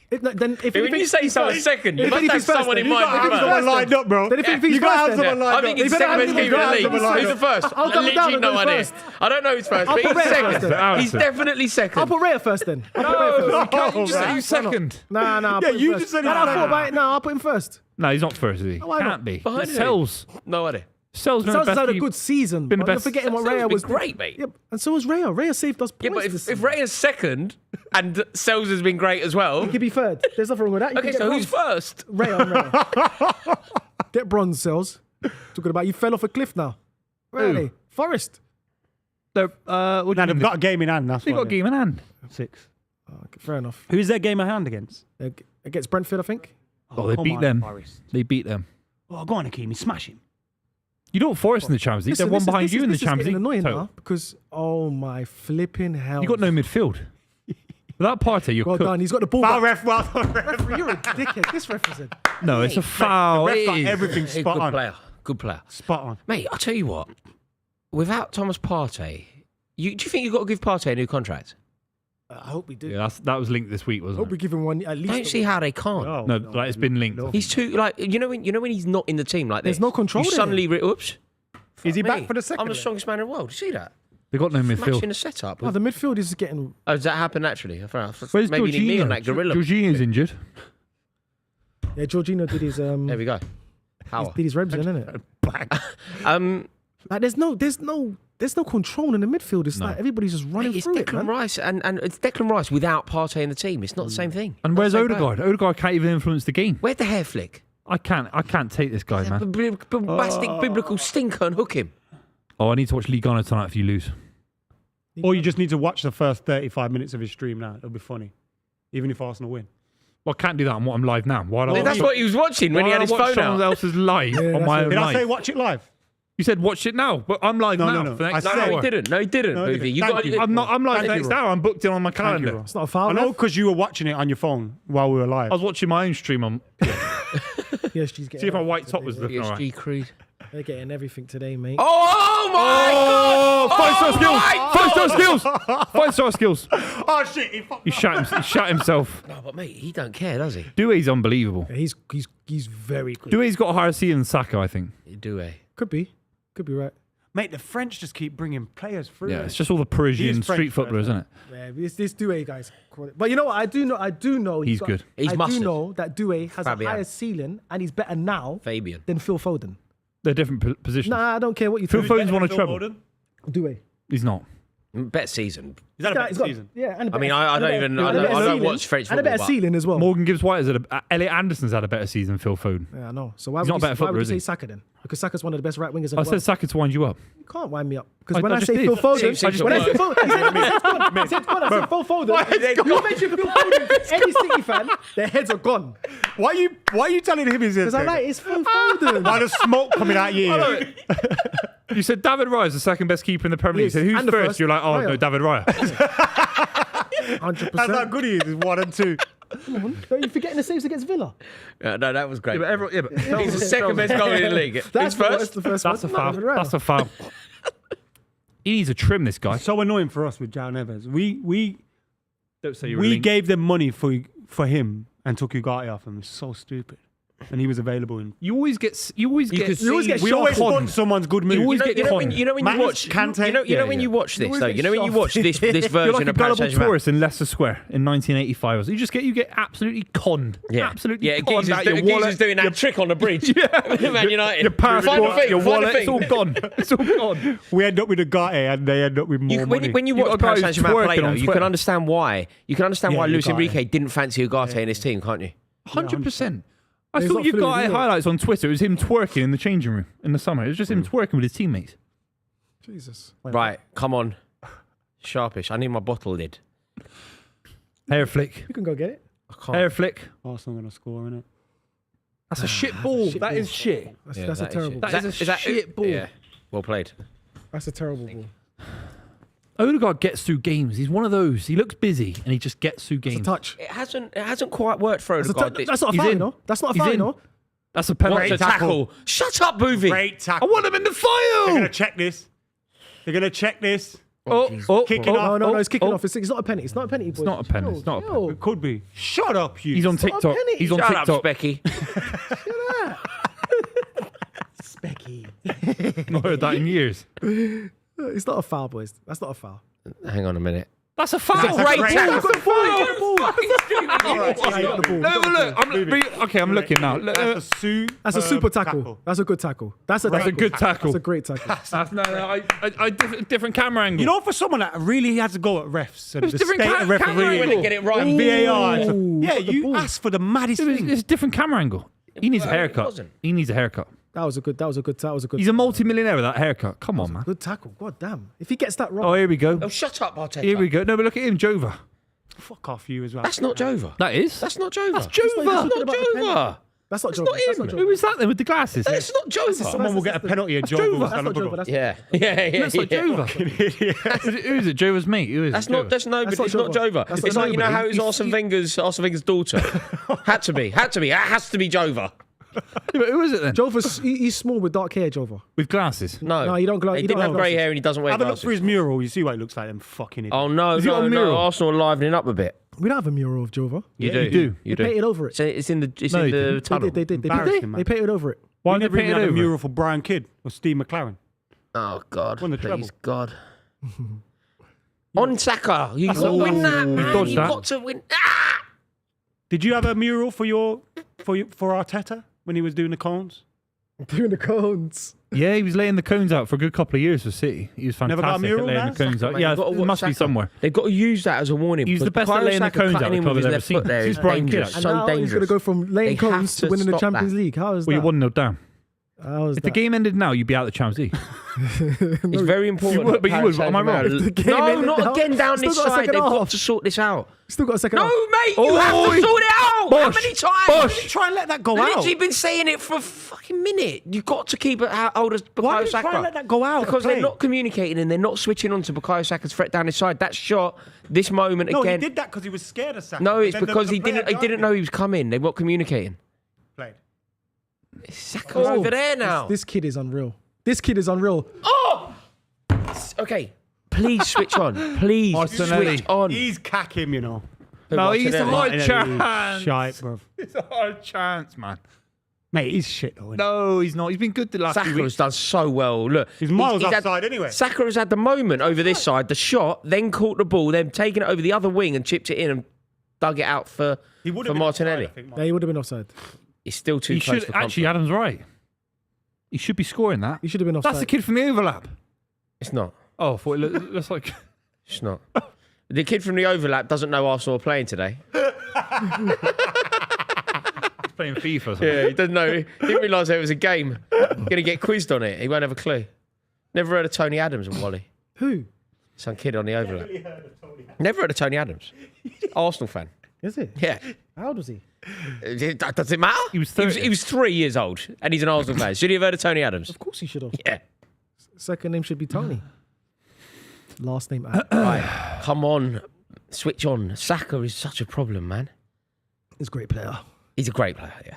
If, then if when anything- you say someone second, you if must have anything's first, someone then in you mind. gotta have first. someone lined up, bro. Then if anything's You gotta first, have then- someone lined I up. think he's You better second have best him keeper in the on league. the line. Who's the first? I'll double down Legit and no go idea. first. I don't know who's first, I'll but put he's Raya second. first then. He's definitely second. I'll put Raya first then. I'll put Raya You first. can't just say right. who's second. Nah. I'll Yeah, put him you first. just said No, he I was thought about it. No, I'll put him first. No, he's not first, is he? why not? Can't be. Behind who? Sells. No idea. Sells been the Sells has best had a keeper. good season. Been the but you're best. forgetting what Sells Raya been was. great, mate. Yep, and so was Raya. Raya saved us Yeah, points. but this if season. Raya's second and Sells has been great as well. He could be third. There's nothing wrong with that. You Okay, can so get who's bronze. first? Raya. Get bronze, Sells. Talking about you fell off a cliff now. Where are Who? they? Forest. What do Now you they've mean? got a game in hand. That's They've why. got a game in hand. 6. Oh, okay, fair enough. Who's their game in hand against? Against Brentford, I think. Oh, they come beat on, them. Forest. They beat them. Oh, go on, Akimi. Smash him. You don't Forest in the Champions League. Listen, They're one this is- behind this you is- in the this is Champions getting League. annoying total. now because oh my flipping hell! You got no midfield. Without Partey, you're Well cooked. done. He's got the ball. Foul back. ref, well done, ref. Referee, you're a dickhead. This referee. No, it's a foul. The ref It got is. everything Hey, spot good on. player. Good player. Spot on. Mate, I'll tell you what. Without Thomas Partey, do you think you've got to give Partey a new contract? I hope we do. Yeah, that was linked this week, I wasn't hope we it? give him one at I least. don't see how they can't. Oh, No, like it's been linked. He's too when he's not in the team like There's this. no control You there. suddenly oops. Is he Fuck back me. for the second I'm the leg? strongest man in the world. You see that? They got no midfield. Matching the setup. Oh, the midfield is getting. Oh, does that happen naturally? Where's Maybe you need me on Jorginho? that gorilla. Jorginho's injured. Yeah, Jorginho did his There we go. Power. did his rebs in, innit? Like there's no control in the midfield. It's like everybody's just running Mate, it's through it, Declan man. Rice and it's Declan Rice without Partey in the team. It's not the same thing. And Not where's the same player. Odegaard? Odegaard can't even influence the game. Where'd the hair flick? I can't take this guy, man. Bombastic biblical stinker and hook him. Oh, I need to watch League One tonight if you lose. Or you just need to watch the first 35 minutes of his stream now. It'll be funny. Even if Arsenal win. Well, I can't do that. I'm live now. Why do I That's what he was watching when he had his watch phone someone out. else's live Yeah, on that's my it. own Did I say live? watch it live? You said watch it now, but I'm live No, now. no. For the I next said- No, hour. he didn't. No, he didn't. No, he Buvey. didn't. You Thank got. you. I'm live Thank next you, hour. I'm booked in on my Thank you, calendar. bro. It's not a foul. I know Ref. because you were watching it on your phone while we were live. I was watching my own stream on. Yes, she's getting. See if my everything white top was today, looking alright. PSG Creed. They're getting everything today, mate. Oh my Oh, God! 5-star skills! 5-star skills! 5-star skills! Oh shit! He fucked He shot himself. No, but mate, he don't care, does he? Doué's unbelievable. Yeah, he's very good. Doué's got a higher ceiling than Saka, I think. Do eh? Could be right. Mate, the French just keep bringing players through. Yeah, it's just all the Parisian He's French street footballers, isn't it? Yeah, this Doué guy's quality. But you know what? I do know He's good. He's I do mustard. know that Doué has Fabian. a higher ceiling and he's better now Fabian. than Phil Foden. They're different positions. Nah, I don't care what you Phil think. Foden's won a treble. Doué. He's not. Better season. Is that a better He's got- season? Yeah, and a I mean, better- I and a don't better- even. and I a don't, better I don't ceiling. watch French And a football. better but- ceiling as well. Morgan Gibbs White has Elliot Anderson's had a better season than Phil Foden. Yeah, I know. So why He's would not a you, better why footballer, would you is say he? Saka then? Because Saka's one of the best right wingers in I the said world. Saka to wind you up. You can't wind me up. Because I when I just say did. Phil Foden, Seems when I say Phil, he said gone. I said Phil Foden. You mention Phil Foden to any City fan, their heads are gone. Why are you telling him his Because I like it's Phil Foden. Why the smoke coming out your ear? You said David Raya is the second best keeper in the Premier League. Yes, You said who's and the first? first. You're like, oh Raya. no, David Raya. 100%. That's how good he is. 1 and 2. Don't you forgetting the saves against Villa? No, that was great. but He's the second best goalie in the league. Who's That's first? the first That's a one. foul. David Raya. That's a foul. He needs a trim, this guy. So annoying for us with Jao Neves. We Don't say you're we gave them money for him and took Ugarte off him. It's so stupid. And he was available in. You always get. You always get We always want someone's good move. You always get when you watch Kante. you know when you watch this though. You know when you watch this You're version like a of Paris gullible Saint-Germain. tourist in Leicester Square in 1985. You get absolutely conned. Yeah, Absolutely yeah. conned out your Geezer's wallet. doing that trick on the bridge. Man United. Your passport, your wallet, Find it's all gone. It's all gone. We end up with Ugarte and they end up with more money. When you You watch got Paris guys Saint-Germain play, twerking though, on you Twitter. can understand why. You can understand why Yeah, Luis Ugarte. Enrique didn't fancy Ugarte in his team, can't you? 100%. I He's thought not you fluid, got is he? highlights on Twitter. It was him twerking in the changing room in the summer. It was just him twerking with his teammates. Jesus. Right, come on. Sharpish. I need my bottle lid. Hair flick. You can go get it. I can't. Hair flick. Arsenal going to score, innit? That's a shit ball. That is shit. That's, Yeah, that's a that is terrible. shit. That is a shit ball. Yeah. Well played. That's a terrible ball. Odegaard gets through games. He's one of those. He looks busy and he just gets through It's a games. touch. It hasn't quite worked for That's, Odegaard. that's not a He's foul, in. no. That's not a He's foul, in. no. That's a penalty. What's a Great tackle? Shut up, Buvey. Great I tackle. want him in the They're going to file. check this. They're going to check this. Kicking off. No, it's kicking off. It's not a penalty. It's not a penalty, boys. It's not a penalty. It's not a penalty. It could be. Shut up, you. He's on not a TikTok. penalty. He's on Shut up, TikTok. Specky. Specky. Not heard that in years. It's not a foul, boys. That's not a foul. Hang on a minute. That's a foul. That's a great tackle. That's a foul. All right, yeah, you got the ball. No, but look. I'm looking now. Look, That's a super tackle. That's a good tackle. That's a good tackle. That's a great tackle. Different camera angle. You know, for someone that really had to go at refs and It was the different state of camera refereeing angle. Get it right. and VAR. Ooh, Yeah, got the you ball. asked for the maddest thing. It's a different camera angle. He needs a Well, it haircut. wasn't. He needs a haircut. That was a good He's a multi-millionaire with that haircut. Come on, man. good tackle. God damn. If he gets that Oh, wrong, here we go. Oh, shut up, Arteta. Here we go. No, but look at him, Jova. Fuck off you as well. That's not Jova. That is. That's not Jova. That's That's Jova. not talking about the Jova. that's not It's Jova. not That's him. not Who Jova. is that then with the glasses? That's not Jova. Someone will get a penalty and That's Joe Jova. will That's not Jova. That's Yeah, yeah. Looks like Jova. Who is it? Jova's mate. Who is That's it? not. Jova? That's nobody. That's It's not not Jova. Jova. That's It's not like you know nobody. how it was Arsene Wenger's daughter. Had to be. It has to be Jova. Yeah, but who is it then? Jova's he's small with dark hair. Jova. With glasses. No, No, you don't He you didn't don't have grey hair and he doesn't wear Have a look for glasses. his mural. You see what it looks like. Them fucking idiots. Oh no, Is it on mural? no! Arsenal are livening up a bit. We don't have a mural of Jova. You Yeah, do. you do. You They painted do. over it. It's in the No, you the didn't. tunnel. They did. Embarrassing, man. They painted over it. Why You did never they even paint had it a over? mural for Brian Kidd or Steve McLaren. Oh God! Won the Please, treble. God. On Saka, you got to win that, man. dodged You that. got to win. Ah! Did you have a mural for Arteta when he was doing the cones? Doing the cones. Yeah, he was laying the cones out for a good couple of years for City. He was Never fantastic got a mural at laying now? the cones Saka, out. man, Yeah, you've got to it watch must be Saka. somewhere. They've got to use that as a warning. He's the because best at Bukayo laying the Saka cones out cutting the in club with has his ever left seen. foot there He's is Brian dangerous. Kidd. And So now dangerous. he's going to go from laying They have cones to to winning the stop Champions that. League. How is Well, that? you're 1-0 down. How is If that? the game ended now, you'd be out of the Champions League. It's very important. You would, but you would. Am I wrong? Paris The game No, ended not now. again down Still this got a side. second They've got half. to sort this out. Still got a second No, half. mate, you have to sort it out. How many times? Bosh. Try and let that go I've out. literally been saying it for a fucking minute. You've got to keep it hold as Why Bukayo did you try Saka. and let that go out? Because Play. they're not communicating and they're not switching on to Bukayo Saka's threat down his side. That shot, this moment No, again. he did that because he was scared of Saka. No, it's Then the- because the he player didn't behind know him he was coming. They weren't communicating. played. Saka's over there now. This kid is unreal. This kid is unreal. Oh! Okay, please switch on. Please Martinelli. switch on. He's cack him, you know. No, he's a Martinelli. hard chance. Shite, bruv. It's a hard chance, man. Mate, he's shit though. Isn't No, he's not. He's been good the last Saka few has weeks. done so well. Look, He's miles had- offside anyway. Saka has had the moment over this side, the shot, then caught the ball, then taken it over the other wing and chipped it in and dug it out for he would for have been Martinelli. offside, I think, Yeah, he would have been offside. It's still too He close should for actually. comfort. Adam's right. He should be scoring that. He should have been offside. That's the kid from the overlap. It's not. Oh, I thought it looks like. It's not. The kid from the overlap doesn't know Arsenal are playing today. He's playing FIFA. Or something. Yeah, he doesn't know. He didn't realise there was a game. Going to get quizzed on it. He won't have a clue. Never heard of Tony Adams and Wally. Who? Some kid on the overlap. Never heard of Tony Adams. Arsenal fan. Is it? Yeah. How old was he? Does it matter? He was 30. He was 3 years old and he's an Arsenal fan. Should he have heard of Tony Adams? Of course he should have. Yeah. Second name should be Tony. Last name. He's Right. Come on. Switch on. Saka is such a problem, man. a great player. He's a great player, yeah.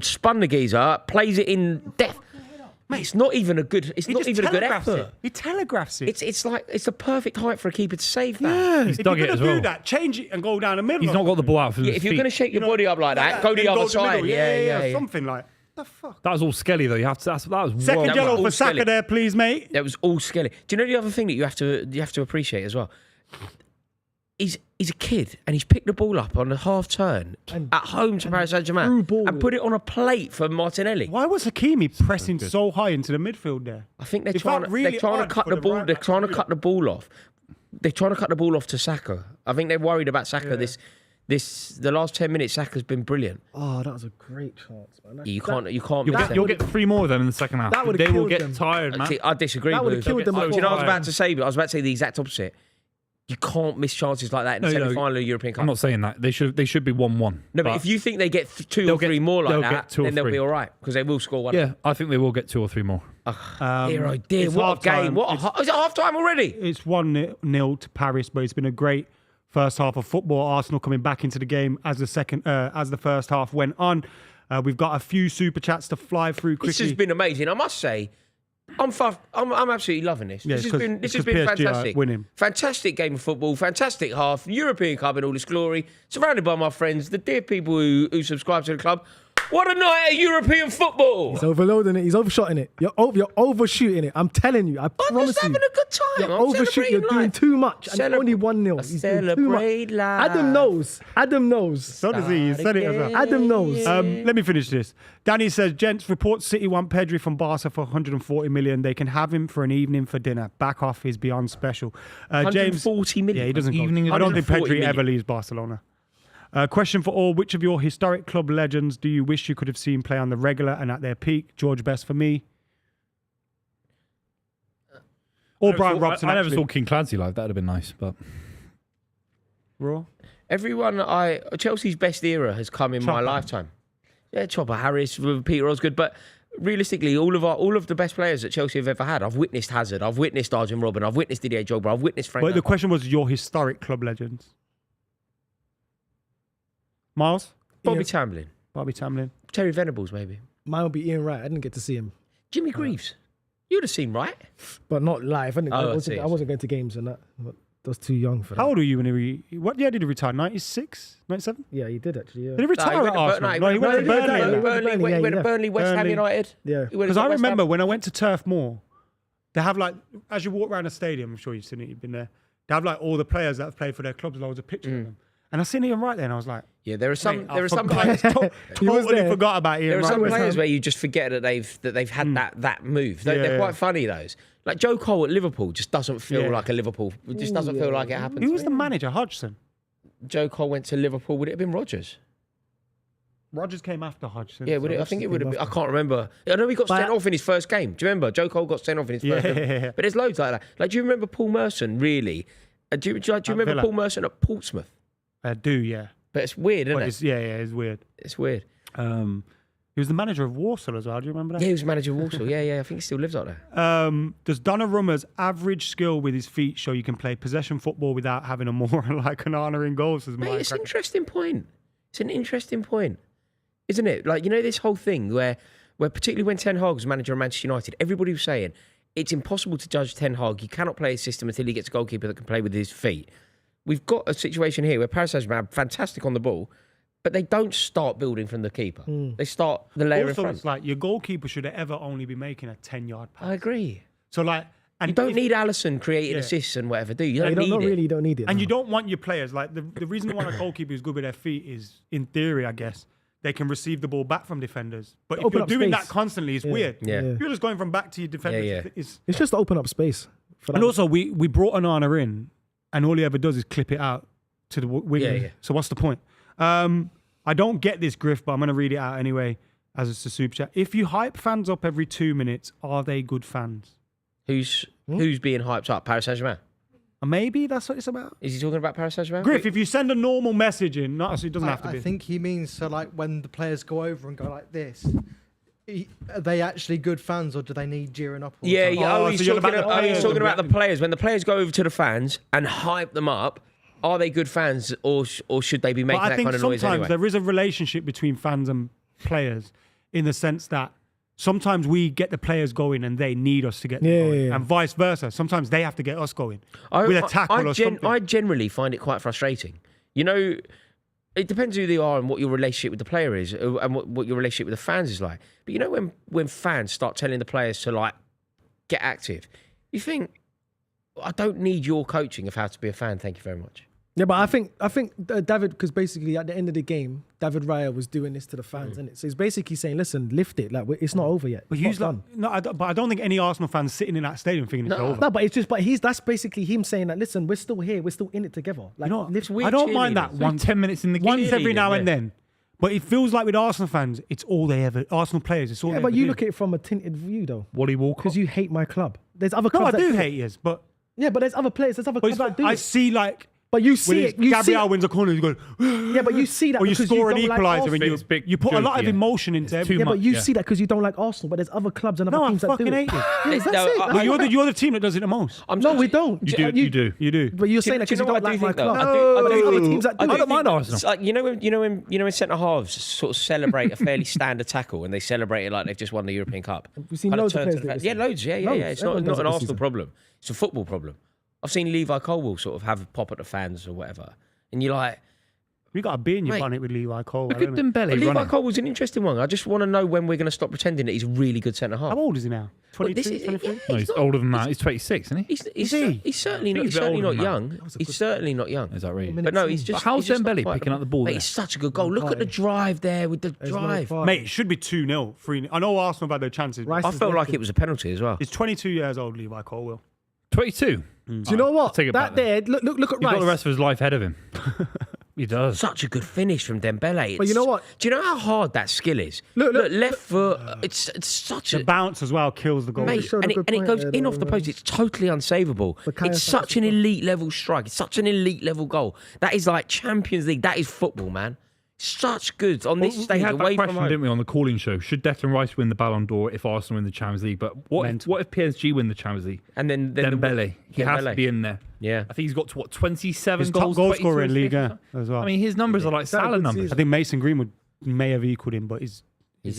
midfield, spun the geezer, plays it in depth. Mate, it's not even a good. It's He not just even a good telegraphs effort. it. He telegraphs it. It's like it's the perfect height for a keeper to save that. Yeah. He's if dug you're it gonna as well. do that, change it and go down the middle. He's not got the ball out from Yeah, his if you're feet. going to shake your body up like that, go the then other to side. middle. Yeah. Something like the fuck. That was all skelly though. You have to. That was Second That yellow was all for Saka silly. there, please, mate. That was all skelly. Do you know the other thing that you have to appreciate as well? He's a kid and he's picked the ball up on a half turn And- at home to Paris threw Saint-Germain ball. and put it on a plate for Martinelli. Why was Hakimi pressing so high into the midfield there? I think they're It trying, felt really they're trying to odd cut for the the ball. right They're back trying to to do cut the ball off. They're trying to cut the ball off to Saka. I think they're worried about Saka. The last 10 minutes, Saka's been brilliant. Oh, that was a great chance, man. You can't You'll miss get, them. you'll get 3 more of them in the second half. That would've They will killed get them. tired, man. See, I disagree. That would've Boo. killed them Do you know before what I was half. about to say? But I was about to say the exact opposite. You can't miss chances like that in the No, semi-final of the European Cup. I'm not saying that. They should be 1-1. No, but if you think they get 2 or They'll get- 3 more like they'll that, get 2 or then they'll 3. be all right because they will score one. Yeah, I think they will get 2 or 3 more. Dear, oh dear, it's what a half-time. game. Is it half time already? It's 1-0 to Paris, but it's been a great first half of football. Arsenal coming back into the game as the first half went on. We've got a few super chats to fly through This quickly. has been amazing. I must say, I'm absolutely loving this. Yeah, This has 'cause- been it's 'cause PSG are fantastic. winning. Fantastic game of football. Fantastic half. European Cup in all its glory. Surrounded by my friends, the dear people who subscribe to the club. What a night at European football! He's overloading it. He's overshotting it. You're overshooting it. I'm telling you. I I'm promise just having you. a good time. You're I'm overshooting. celebrating You're doing life. too much. And it's only 1-0. He's doing too much. Celebrate life. Adam knows. Adam knows. So does he. He said it as well. Adam knows. Let me finish this. Danny says, gents, reports City want Pedri from Barca for 140 million. They can have him for an evening for dinner. Back off is beyond special. James, 140 million. yeah, he doesn't Evening go. of I don't think 140 Pedri million. ever leaves Barcelona. Question for all. Which of your historic club legends do you wish you could have seen play on the regular and at their peak? George Best for me. Or Brian Robson, I never actually. saw King Clancy live. That would have been nice, but Raw. Chelsea's best era has come in my Chopper. lifetime. Yeah, Chopper, Harris, Peter Osgood, but realistically, all of the best players that Chelsea have ever had. I've witnessed Hazard, I've witnessed Arjen Robben, I've witnessed Didier Drogba, I've witnessed Frank. But the Lampard. question was your historic club legends. Miles? Bobby Tamblyn, Bobby Tamlin. Terry Venables, maybe Mine would be Ian Wright. I didn't get to see him, Jimmy Greaves. You'd have seen, right? but not live. I I see. wasn't going to games and that. I was too young for that. How old were you when what year did he retire? 96? 97? Yeah, he did actually. Yeah. Did he retire at Arsenal? No, he went to Burnley. Burnley. Burnley, Yeah, went to yeah. Burnley, West Ham Burnley. United. Yeah. Because I remember when I went to Turf Moor, they have like, as you walk around the stadium, I'm sure you've seen it, you've been there, they have like all the players that have played for their clubs, loads of pictures of them. And I seen Ian Wright there and I was like, Yeah, there are some. mate, There I are some forgot- players. He was totally there. forgot about Ian There are Wright. some West players Ham. where you just forget that they've had that move. Yeah, They're yeah. quite funny. Those like Joe Cole at Liverpool just doesn't feel Yeah. like a Liverpool. It just doesn't feel like it happened. Who was the manager? Hodgson. Joe Cole went to Liverpool. Would it have been Rodgers? Rodgers came after Hodgson. Yeah, would it? I think it would have been. I can't remember. I know he got But- sent off in his first game. Do you remember? Joe Cole got sent off in his first game. Yeah. But there's loads like that. Like, do you remember Paul Merson, really? Do you remember Villa. Paul Merson at Portsmouth? I do, yeah. But it's weird, isn't But it? it's, yeah, it's weird. It's weird. He was the manager of Walsall as well. Do you remember that? Yeah, he was manager of Walsall. Yeah. I think he still lives out there. Does Donnarumma's average skill with his feet show you can play possession football without having a more like an honour in goals? As Mate, it's an interesting point. It's an interesting point, isn't it? Like, you know, this whole thing where particularly when Ten Hag was manager of Manchester United, everybody was saying it's impossible to judge Ten Hag. You cannot play his system until he gets a goalkeeper that can play with his feet. We've got a situation here where Paris Saint-Germain are fantastic on the ball, but they don't start building from the keeper. They start the layer in Also, front. it's like your goalkeeper should ever only be making a 10-yard pass. I agree. So like, and You don't if- need Allison creating Yeah. assists and whatever, do you? You Yeah, don't need it. really, you don't need it. And no. you don't want your players like the reason they want a goalkeeper who's good with their feet is, in theory, I guess, they can receive the ball back from defenders. But if Open you're up doing space. that constantly, it's Yeah. weird. Yeah. You're just going from back to your defenders. Yeah. It's- It's just to open up space. For and that. also, we brought Onana in, and all he ever does is clip it out to the winger. Yeah. So what's the point? I don't get this, Griff, but I'm going to read it out anyway as it's a super chat. If you hype fans up every 2 minutes, are they good fans? Who's being hyped up? Paris Saint-Germain? Maybe that's what it's about. Is he talking about Paris Saint-Germain? Griff, if you send a normal message in, not it doesn't have to I be. think he means so like when the players go over and go like this, are they actually good fans or do they need gearing up? All the Yeah, time? yeah. Oh, He's so you're talking about the about, players the and players. When the players go over to the fans and hype them up, are they good fans or should they be But making I that think kind of noise sometimes anyway? there is a relationship between fans and players in the sense that sometimes we get the players going and they need us to get them going. And vice versa. Sometimes they have to get us going with a tackle or something. I generally find it quite frustrating. You know, it depends who they are and what your relationship with the player is and what your relationship with the fans is like. But you know, when fans start telling the players to like get active, you think, I don't need your coaching of how to be a fan. Thank you very much. Yeah, but I think David, because basically at the end of the game, David Raya was doing this to the fans, innit? So he's basically saying, "Listen, lift it. Like it's not over yet." But It's he's not like, done. but I don't think any Arsenal fans sitting in that stadium thinking it's over. No, but that's basically him saying that. Listen, we're still here. We're still in it together. Like, You know, lift weird I don't mind that cheerleaders. 10 minutes in the game. once every now yeah. and then. But it feels like with Arsenal fans, it's all they ever. Arsenal players, it's all. Yeah, they but ever you do. look at it from a tinted view, though, Wally Walker. because you hate my club. There's other No, clubs. I do that hate yous, but Yeah, but there's other players. There's other it's clubs like that do I it. see like. But you When see it. You see Gabriel it. wins a corner, he's going, Yeah, but you see that or you because score an don't like equaliser Arsenal. and It's big you put a lot of joke, yeah. emotion into It's everything. too Yeah, much, but you yeah. see that because you don't like Arsenal. But there's other clubs and other No, I teams that do fucking it. hate it. Yes, that's No, it. I- But you're the team that does it the most. No, we don't. You do. You do. But you're saying that do because you you know don't what I like do my think, though? club. I do- But there's other teams that do I it. don't mind Arsenal. It's like you know when centre halves sort of celebrate a fairly standard tackle and they celebrate it like they've just won the European Cup. We've seen Kind loads of turn players to the do fact- this Yeah, season. loads. Yeah. Loads. It's Everyone not does an it this Arsenal season. problem. It's a football problem. I've seen Levi Colwill sort of have a pop at the fans or whatever, and you're like, We got a bee in your Mate, bonnet with Levi Cole. Look at Dembele Levi running. Colwill's an interesting one. I just want to know when we're going to stop pretending that he's a really good centre half. How old is he now? Well, 22, this is- 23? yeah, No, he's not- older than that. He's 26, isn't he? He's certainly I not. think He's he's a bit certainly older not than young. He's certainly not young. Is that right? But no, he's But just. how's he's just not Dembele quite- picking up the ball Mate, there? it's such a good goal. Look at the drive there with the drive. Mate, it should be 2-0, 3-0. I know Arsenal have had their chances. Rice I is felt like lifted. it was a penalty as well. He's 22 years old, Levi Colwill. 22. Do you know what? take it back That there, look at He's got the Rice. rest of his life ahead of him. He does. Such a good finish from Dembele. But you know what? Do you know how hard that skill is? Look, left foot. It's such The a. bounce as well kills the goal. Mate, showed a and good it point goes there, in though, off the man. post. It's totally unsavable. Bukayo It's Saka's such an goal. elite level strike. It's such an elite level goal. That is like Champions League. That is football, man. Such good on this We stage had away that from question, home. didn't we, on the calling show? Should Declan Rice win the Ballon d'Or if Arsenal win the Champions League? But what if PSG win the Champions League? And then Dembele. He has to Dembele. be in there. Yeah. I think he's got to, 27 His top goals? goal 22 scorer in assists? Liga as well. I mean, his numbers are like Is that a Salah good numbers. I think Mason Greenwood may have equaled him, but he's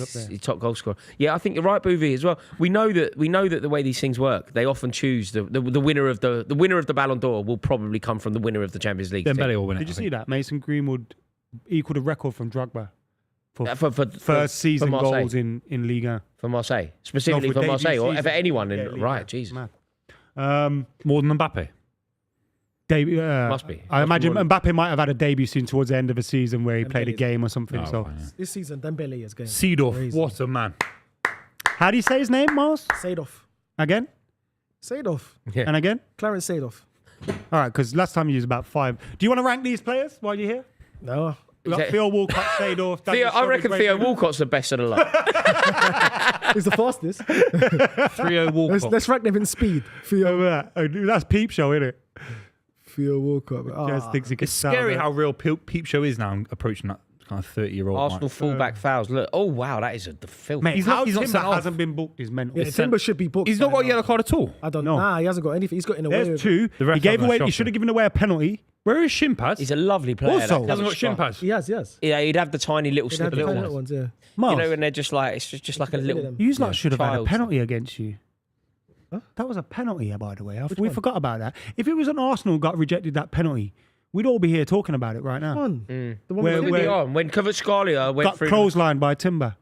up there. He's top goal scorer. Yeah, I think you're right, Buvey, as well. We know that the way these things work, they often choose the winner of the winner of the Ballon d'Or will probably come from the winner of the Champions League. Dembele will win it. Did you I see think. that? Mason Greenwood equaled a record from Drogba for For first season for Marseille. goals in Liga. For Marseille, specifically No, for debut Marseille, or season. for anyone. Yeah, In, Liga. right, Jesus. Mad. More than Mbappe. Must be. I Must be imagine more than- Mbappe might have had a debut scene towards the end of the season where he played a Dembele's- game or something. Oh, so, fine, yeah. This season, Dembele is going. Seedorf, crazy. what a man. how do you say his name, Miles? Seedorf. Again Yeah. and again. Clarence Seedorf. All right, because last time you used about 5. Do you want to rank these players while you're here? No. We got that- Theo Walcott, Seedorf. I reckon Theo Walcott's the best of the lot. He's the fastest. 3-0 Walcott. Let's rank them in speed. Theo That's Peep Show, isn't it? Walcott. Just thinks he could It's scary how real Peep Show is now approaching that kind of 30-year-old Arsenal fullback fouls. Look, oh wow, that is the filth. Mate, He's how not- he's not Timber sent off. hasn't been booked is mental. Yeah, Timber should be booked. He's not by got a now. yellow card at all. I don't No. know. Nah, he hasn't got anything. He's got in a way. There's 2. The He rest gave of them are away. He shocking. should have given away a penalty. Where is shin pads? He's a lovely player. Also- that He hasn't got shin strike. pads. He has. Yeah, he'd have the tiny little He'd have snippet the little little ones. ones, yeah. Miles, You know, and they're just like it's just like a Look at little. them. you lot should have had a child penalty against you. Huh? That was a penalty, by the way. We one? forgot about that. If it was an Arsenal got rejected that penalty, we'd all be here talking about it right now. Come on. The one Where- with Who where- they are? When Kvaratskhelia went Got through. clotheslined by Timber.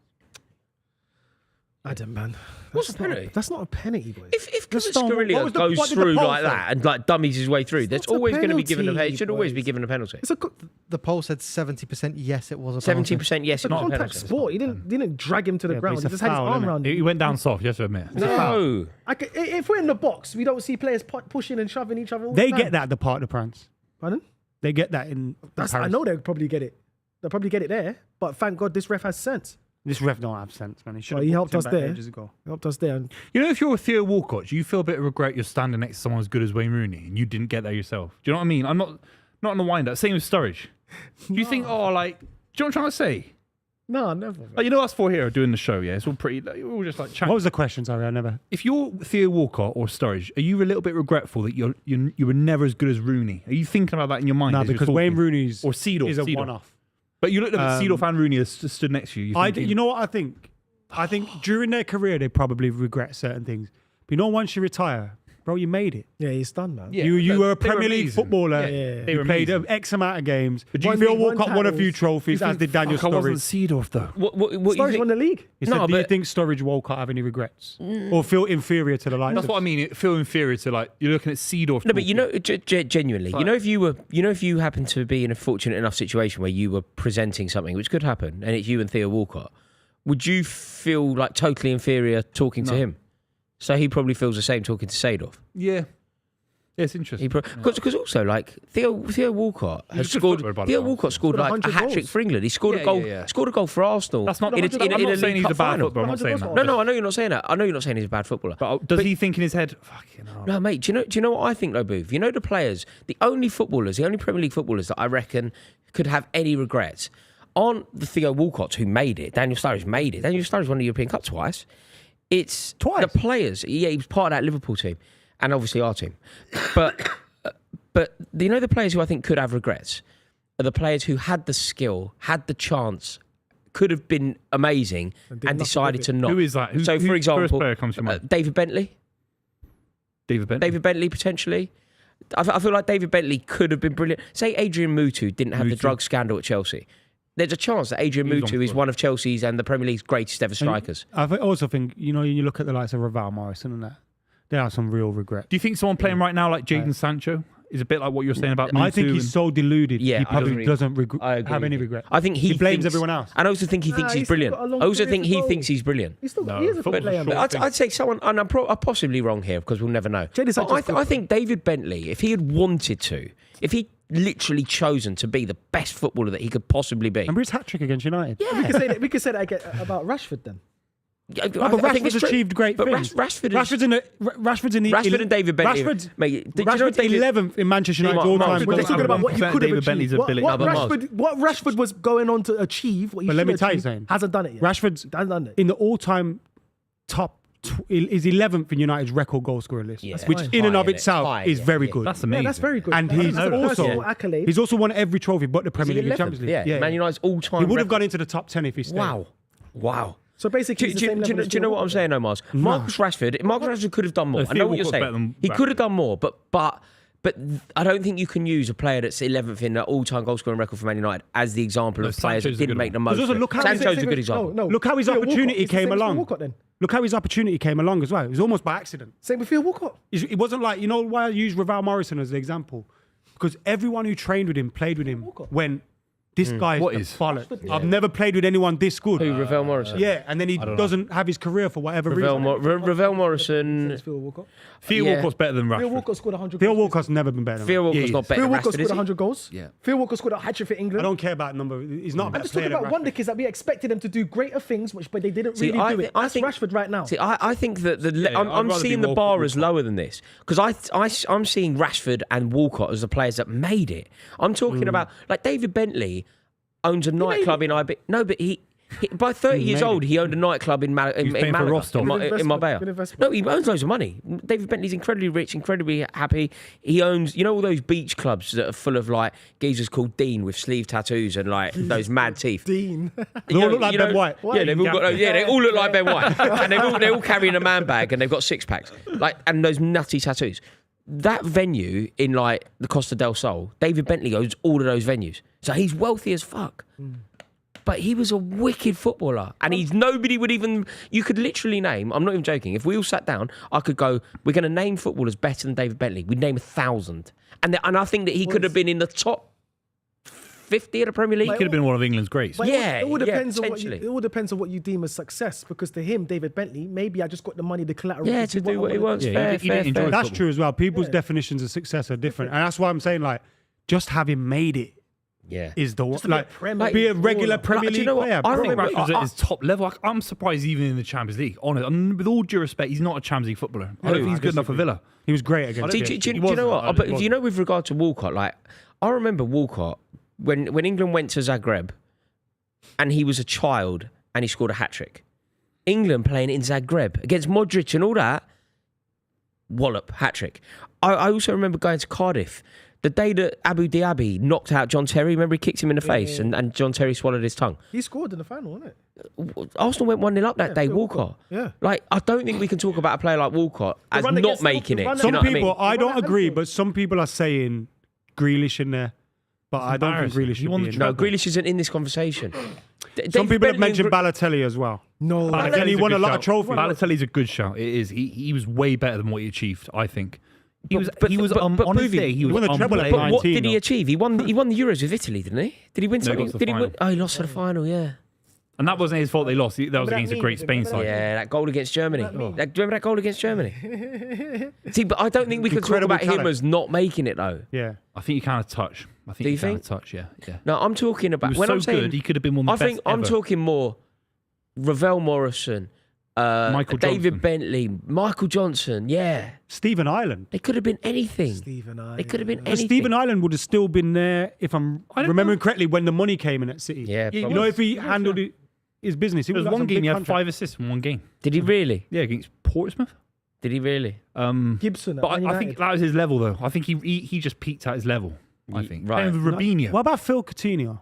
Adam, man. What's That's a penalty? That's not a penalty, boy. If Just don't- what Kvaratskhelia was the- goes what did the through poll like say? that and like dummies his way through, there's not a always going to be given a penalty, It should always be boys. given a penalty. It's a The poll said 70% yes, it was a 17% yes, It's a not a contact penalty. sport. He didn't drag him to the Yeah, but ground. it's He a just had his foul, arm innit? around He him. went down soft, you have to admit. No. If we're in the box, we don't see players pushing and shoving each other all They the time. get that at the Parc de France. Pardon? They get that in That's, Paris. I know they'll probably get it. They'll probably get it there. But thank God this ref has sense. This ref don't have sense, man. He should Well, have he booked helped us him back there. ages ago. He helped us there. And You know, if you're a Theo Walcott, do you feel a bit of regret you're standing next to someone as good as Wayne Rooney and you didn't get there yourself? Do you know what I mean? I'm not on the wind up. Same with Sturridge. Do you think, oh, like, do you know what I'm trying to say? no, never. Like, you know, us four here are doing the show, yeah? It's all pretty, like, we're all just like chatting. What was the question? Sorry, I never. If you're Theo Walcott or Sturridge, are you a little bit regretful that you were never as good as Rooney? Are you thinking about that in your mind? No, as you're because talking? Wayne Rooney's or Seedorf, is a Seedorf. one-off. But you looked at Seedorf and Rooney as stood next to you. You know what I think? I think during their career they probably regret certain things. But once you retire, bro, you made it. Yeah, he's done, man. Yeah, You were a they were Premier League amazing. footballer. Yeah. They You were played amazing. X amount of games. But do you Phil think- Walcott one won a few titles. trophies, as did Daniel I wasn't Sturridge. Seedorf though. What you Sturridge think? won the league. He said, No, do you but- think Sturridge Walcott have any regrets? Or feel inferior to the likes That's of... what I mean. It feel inferior to like you're looking at Seedorf. No, but genuinely, if you happen to be in a fortunate enough situation where you were presenting something, which could happen, and it's you and Theo Walcott, would you feel like totally inferior talking to him? So he probably feels the same talking to Seedorf. Yeah, it's interesting. Because also like Theo Walcott has He's a good scored. footballer, by the Theo way. Walcott scored Scored like a 100 hat trick goals. for England. He scored Yeah, a goal. yeah, yeah. Scored a goal for Arsenal. That's not. in a I'm not saying League he's a Cup bad final. footballer. I'm not saying that. No, I know you're not saying that. I know you're not saying he's a bad footballer. But does he think in his head? Fucking hell. No, mate. Do you know what I think though, Booth? You know the players, the only Premier League footballers that I reckon could have any regrets aren't the Theo Walcotts who made it. Daniel Sturridge made it. Daniel Sturridge won the European Cup twice. It's Twice? the players. Yeah, he was part of that Liverpool team, and obviously our team. But the players who I think could have regrets are the players who had the skill, had the chance, could have been amazing, and decided to not. Who is that? So, for whose example, first player comes to mind? David Bentley. David Bentley. David Bentley potentially. I feel like David Bentley could have been brilliant. Say Adrian Mutu didn't have the drug scandal at Chelsea. There's a chance that Adrian He was on Mutu is squad. one of Chelsea's and the Premier League's greatest ever strikers. Also think, you look at the likes of Ravel Morrison and that, there are some real regrets. Do you think someone playing right now like Jadon Sancho is a bit like what you're saying about? I think Mutu he's and- so deluded, Yeah, he probably doesn't I agree have any with you. regret. I think he blames thinks- everyone else. And I also think he thinks he's he's still brilliant. got a long I also career think to he go. thinks he's brilliant. He's still No, he is a good football's player, short. man. But I'd say someone, and I'm possibly wrong here because we'll never know. Jadon But Sancho's good. I think David Bentley, if he had wanted to, if he literally chosen to be the best footballer that he could possibly be. Remember his hat-trick against United? We could say that again about Rashford then. I No, but think Rashford's it's true. achieved great But things. Rashford Rashford's in the Rashford and David Bentley. Rashford's, Mate, did you know Rashford's David- 11th in Manchester United Mark, all-time. We're Rashford- just talking about what you 100% could have David Bentley's achieved. ability. What Rashford was going on to achieve, what he But should let me have tell you achieved, something. hasn't done it yet. Rashford's Hasn't done it. in the all-time top is 11th in United's record goal scorer list, Yeah. which That's in and high, of innit? itself High, is yeah, very yeah. good. That's amazing. Yeah, that's very good. And That's he's a personal also accolade. he's also won every trophy but the Premier Is he League and 11th? Champions League. Yeah, Man United's all-time He would have record. gone into the top 10 if he stayed. Wow. So basically, he's the same level as Do you know what I'm saying, Omar? Marcus Rashford could have done more. No, I know Theo what you're Walcott's better saying. than He could have Rashford. done more, but I don't think you can use a player that's 11th in the all-time goal scoring record for Man United as the example No, of players that Sancho's a didn't good make the one. most. Because also of it. look how he's- Sancho's a good example. No, Look how his Theo opportunity Walcott. It's the came same as Theo along. Walcott then. Look how his opportunity came along as well. It was almost by accident. Same with Theo Walcott. It wasn't like, why I use Ravel Morrison as the example? Because everyone who trained with him, played with him, when this guy What is is? a bollock. I've never played with anyone this good. Who, Ravel Morrison? Yeah, and then he doesn't have his career for whatever reason. Ravel Morrison. Theo Walcott. Theo Yeah. Walcott's better than Theo Rashford. Walcott scored 100 Theo goals. Walcott's never been better than Theo him. Walcott's not better Theo than Walcott Rashford, scored is he? 100 goals. Yeah. Theo Walcott scored a hat-trick for England. I don't care about number. He's not a I'm better just player talking than about Rashford. wonder kids that we expected them to do greater things, but they didn't See, really do it. That's Rashford right now. See, I think that yeah, I'm I'd rather seeing be the bar Walcott. as lower than this because I'm seeing Rashford and Walcott as the players that made it. I'm talking about like David Bentley owns a nightclub in IB. No, but he by 30 years made old, he owned a nightclub in paying for Malaga, Rostov. in Good Marbella. investment. No, he owns loads of money. David Bentley's incredibly rich, incredibly happy. He owns, all those beach clubs that are full of like geezers called Dean with sleeve tattoos and like those mad teeth. Dean. They all look like Ben White. Yeah, they've all got. Yeah, they all look like Ben White, and they're all carrying a man bag, and they've got six packs, and those nutty tattoos. That venue in like the Costa del Sol, David Bentley owns all of those venues, so he's wealthy as fuck. But he was a wicked footballer, and nobody would even. You could literally name. I'm not even joking. If we all sat down, I could go. We're going to name footballers better than David Bentley. We'd name 1,000, and I think that he could have been in the top 50 of the Premier League. He could have been one of England's greats. But Yeah, it all depends on potentially. it all depends on what you deem as success. Because to him, David Bentley, maybe I just got the money, the collateral. Yeah, to do what he wants. Yeah, Fair, he didn't enjoy fair. it. That's football. true as well. People's definitions of success are different. And that's why I'm saying, like, just having made it Yeah. is the one. to be a Like, Premier be a League regular baller. Premier Like, do you League know what? player. I bro. I think remember- Rashford's at his top level. I'm surprised even in the Champions League. Honest, and with all due respect, he's not a Champions League footballer. I don't think he's good enough for Villa. He was great against Do, PSG. do you wasn't. know what? I But wasn't. with regard to Walcott, like I remember Walcott when England went to Zagreb, and he was a child and he scored a hat trick. England playing in Zagreb against Modric and all that, wallop hat trick. I also remember going to Cardiff The day that Abu Dhabi knocked out John Terry, remember he kicked him in the face and John Terry swallowed his tongue. He scored in the final, wasn't it? Arsenal went 1-0 up that day, Walcott. Yeah. Like, I don't think we can talk about a player like Walcott as run not against making the it. run Do you Some know what I people, mean? I don't Well, agree, Anfield. but some people are saying Grealish in there. But I don't think embarrassing. Grealish He should won be the in No, there. Grealish isn't in this conversation. Some people have mentioned Balotelli as well. No. Balotelli won a lot of trophies. Balotelli's a good shout. It is. He was way better than what he achieved, I think. He was but on Buvey, his day, he was won the treble at unplayable. But what 19 did he though. achieve? He won the Euros with Italy, didn't he? Did he win No, he something? got to the Did he win? final. Oh, he lost to the final, yeah. And that wasn't his fault they lost. That was that against a meme, great Spain remember side. Yeah, that goal against Germany. That meme. Do you remember that goal against Germany? See, but I don't think we can talk Incredible about him talent. as not making it, though. Yeah. I think you kind of touch. I think Do you you kind of think? touch, yeah. No, I'm talking He about... was when so I'm saying, good, he could have been one of the I best think I'm ever. talking more Ravel Morrison, Michael David Johnson. Bentley, Michael Johnson, yeah. Stephen Ireland. They could have been anything. Stephen I. They could have been But anything. Stephen Ireland would have still been there if I'm don't remembering know. correctly when the money came in at City. Yeah, You probably. know, if he handled his business, it There was like one some game big he had contract. 5 assists in one game. Did he really? Yeah, against Portsmouth. Did he really? Gibson. At But Man I think United. that was his level, though. I think he just peaked at his level. I think. Right. Playing with Robinho. What about Phil Coutinho?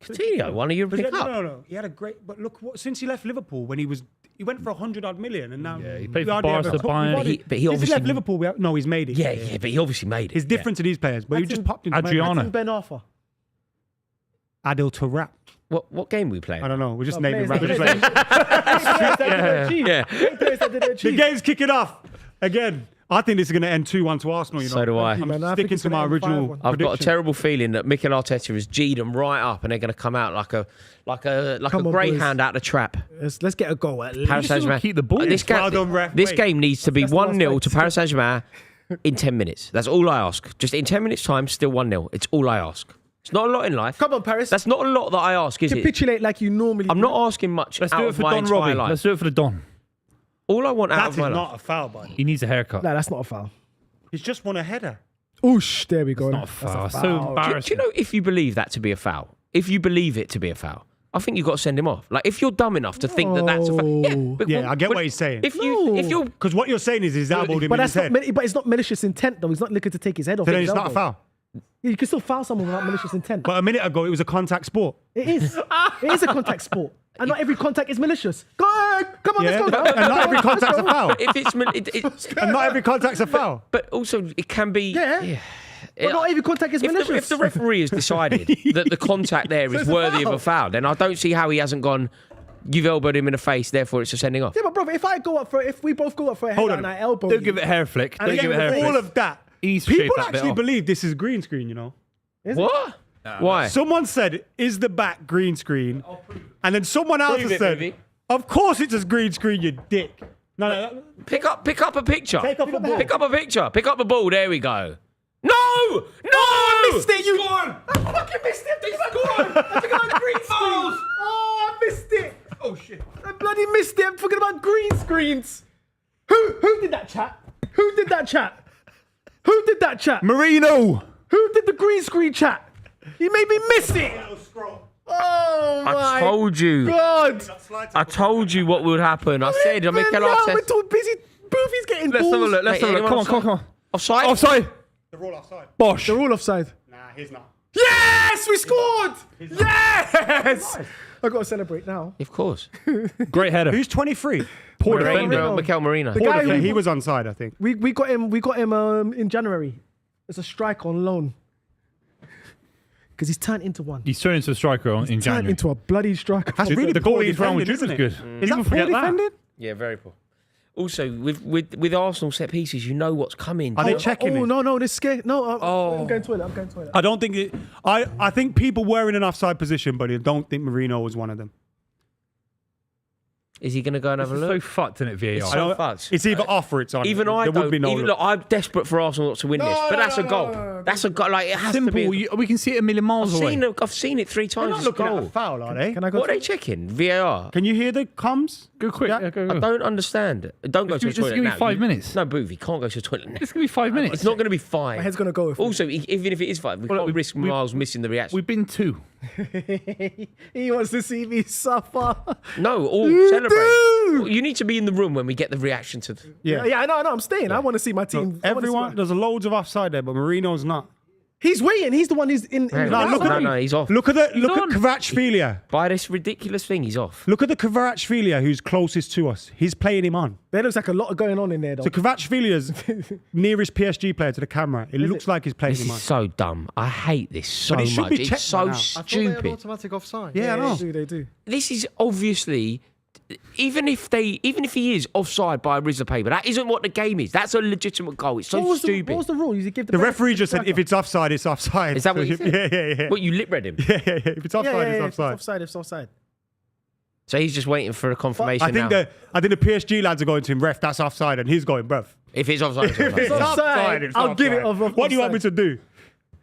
Coutinho won a European Cup. No. He had a great. But look, since he left Liverpool, when he went for 100-odd million, and now Yeah, he played we for hardly Barca, ever talk- Bayern. we hardly- But he since obviously- left Liverpool. No, he's made it. Yeah, but he obviously made it. It's different to these players, but he just popped into Adriano. That's Ben Arthur. Adil Tarap. What game were we playing? I don't know. We're just Oh, naming players random that players. Yeah. Players that didn't The achieve. game's kicking off again. I think this is going to end 2-1 to Arsenal. You know, So do I. I'm Man, I think sticking it's to gonna my end original 5-1. I've got a prediction. terrible feeling that Mikel Arteta has G'd them right up, and they're going to come out like a Come on, greyhound out of the trap. Let's get a goal at least. Paris Saint-Germain. keep the ball. This, Well done, ref. this Wait. game needs to be That's the last 1-0 fight. to Paris Saint-Germain in 10 minutes. That's all I ask. Just in 10 minutes' time, still 1-0. It's all I ask. It's not a lot in life. Come on, Paris. That's not a lot that I ask, is it? Capitulate like you normally I'm do. not asking much Let's out do it of for my Don entire Robbie. life. Let's do it for the Don. All I want out That of is my life. not a foul, buddy. He needs a haircut. No, that's not a foul. He's just won a header. Oosh, there we go. Not a That's foul. So Do embarrassing. you know if you believe that to be a foul? If you believe it to be a foul, I think you've got to send him off. Like, if you're dumb enough to think that that's a foul. Yeah, No. but, Yeah, I get what he's saying. If you're Because what you're saying is he's elbowed him But in his that's not. head. But it's not malicious intent though. He's not looking to take his head off. So then his it's not a elbow. foul. Yeah, you can still foul someone without malicious intent. But a minute ago, it was a contact sport. It is. It is a contact sport, and not every contact is malicious. Go ahead, come on, Yeah? let's go. And not every contact's a foul. if it's And not every contact's a foul. but also it can be Yeah. But not every contact is if malicious. the referee has decided that the contact there is it's a worthy of foul. a foul, then I don't see how he hasn't gone. You've elbowed him in the face, therefore it's a sending off. Yeah, but brother, if we both go up for a Hold header on. and I elbow Don't you, give it a hair flick. And Don't again, give it a hair with flick. all of that, He needs to shape people that bit actually off. believe this is green screen, you know? What? Why? Someone said, is the back green screen? And then someone else Prove has it, said, Buvey. of course it's a green screen, you dick. No. Pick up a picture. Take up a ball. Pick up a picture. Pick up the ball. There we go. No! I missed it, you. Scored! I fucking missed it. I took about green screens. Oh, I missed it. Oh, shit. I bloody missed it. I'm talking about green screens. Who did that chat? Who did that chat? Who did that chat? Marino! Who did the green screen chat? You made me miss it. Oh my I told you. God. I told you what would happen. I said, I'm Man, Mikel now Arteta. we're too busy. Buvey's getting Let's have a balls. look. Let's Mate, have a look. anyone Come on. Offside? Offside. They're all offside. Bosh. They're all offside. Nah, he's not. Yes, we scored. Yes. I've got to celebrate now. Of course. Great header. Who's 23? Poor Marino, defender. Mikel Marino. The guy Yeah, who he was onside, I think. we got him in January. As a striker on loan. Because he's turned into one. He's turned into a striker in Turned January. into a bloody striker. That's really the poor goal he's Real defending, Madrid was isn't good. it? Is that poor defended? Yeah, very poor. Also, with Arsenal set pieces, you know what's coming. Are they checking Oh it? no, this scared. No, I'm going toilet. I don't think it. I think people were in an offside position, but I don't think Marino was one of them. Is he going to go and have a It's so look? fucked, isn't it, VAR? It's I so don't- fucked. It's either off or it's on. Even I there don't. would be no even, look. look, I'm desperate for Arsenal not to win this, but that's a goal. That's a goal. Like it has Simple. to be. We can see it a million miles away. I've seen it 3 They're times. not It's a looking at a goal. foul, are they? Can I go? What are they checking? VAR. Can you hear the comms? Go quick. Yeah. Yeah, go. I don't understand. Don't go to the Just toilet give me now. 5 minutes. No, Buvey, can't go to the toilet now. It's going to be 5 minutes. It's not going to be 5. My head's gonna go. Also, even if it is 5, we Well, can't look, risk Miles missing the reaction. We've been 2. He wants to see me suffer. No, all You celebrate. do. You need to be in the room when we get the reaction to. Yeah, I know. I'm staying. I want to see my team. I wanna see Everyone, my- there's loads of offside there, but Marino's not. He's waiting. He's the one who's in. No, look he's off. Look at on. Kvaratskhelia. By this ridiculous thing, he's off. Look at the Kvaratskhelia who's closest to us. He's playing him on. There looks like a lot going on in there, though. So Kvaratskhelia nearest PSG player to the camera. It looks like he's playing This him on. is so dumb. I hate this so But it should much. be It's checked so by now. I thought they had stupid. automatic offside. Yeah, I know. They do. This is obviously, even if he is offside by a Rizla paper, that isn't what the game is. That's a legitimate goal. It's so What stupid. was the rule? You give The referee just said if it's offside, it's offside. Is that what you said? Yeah. What, you lip read him? Yeah. If it's offside, it's offside. offside. It's offside. So he's just waiting for a confirmation I think now. the PSG lads are going to him, ref, that's offside, and he's going, bruv. If it's offside, it's If it's offside. offside, it's I'll give it offside. off What do you want me to do?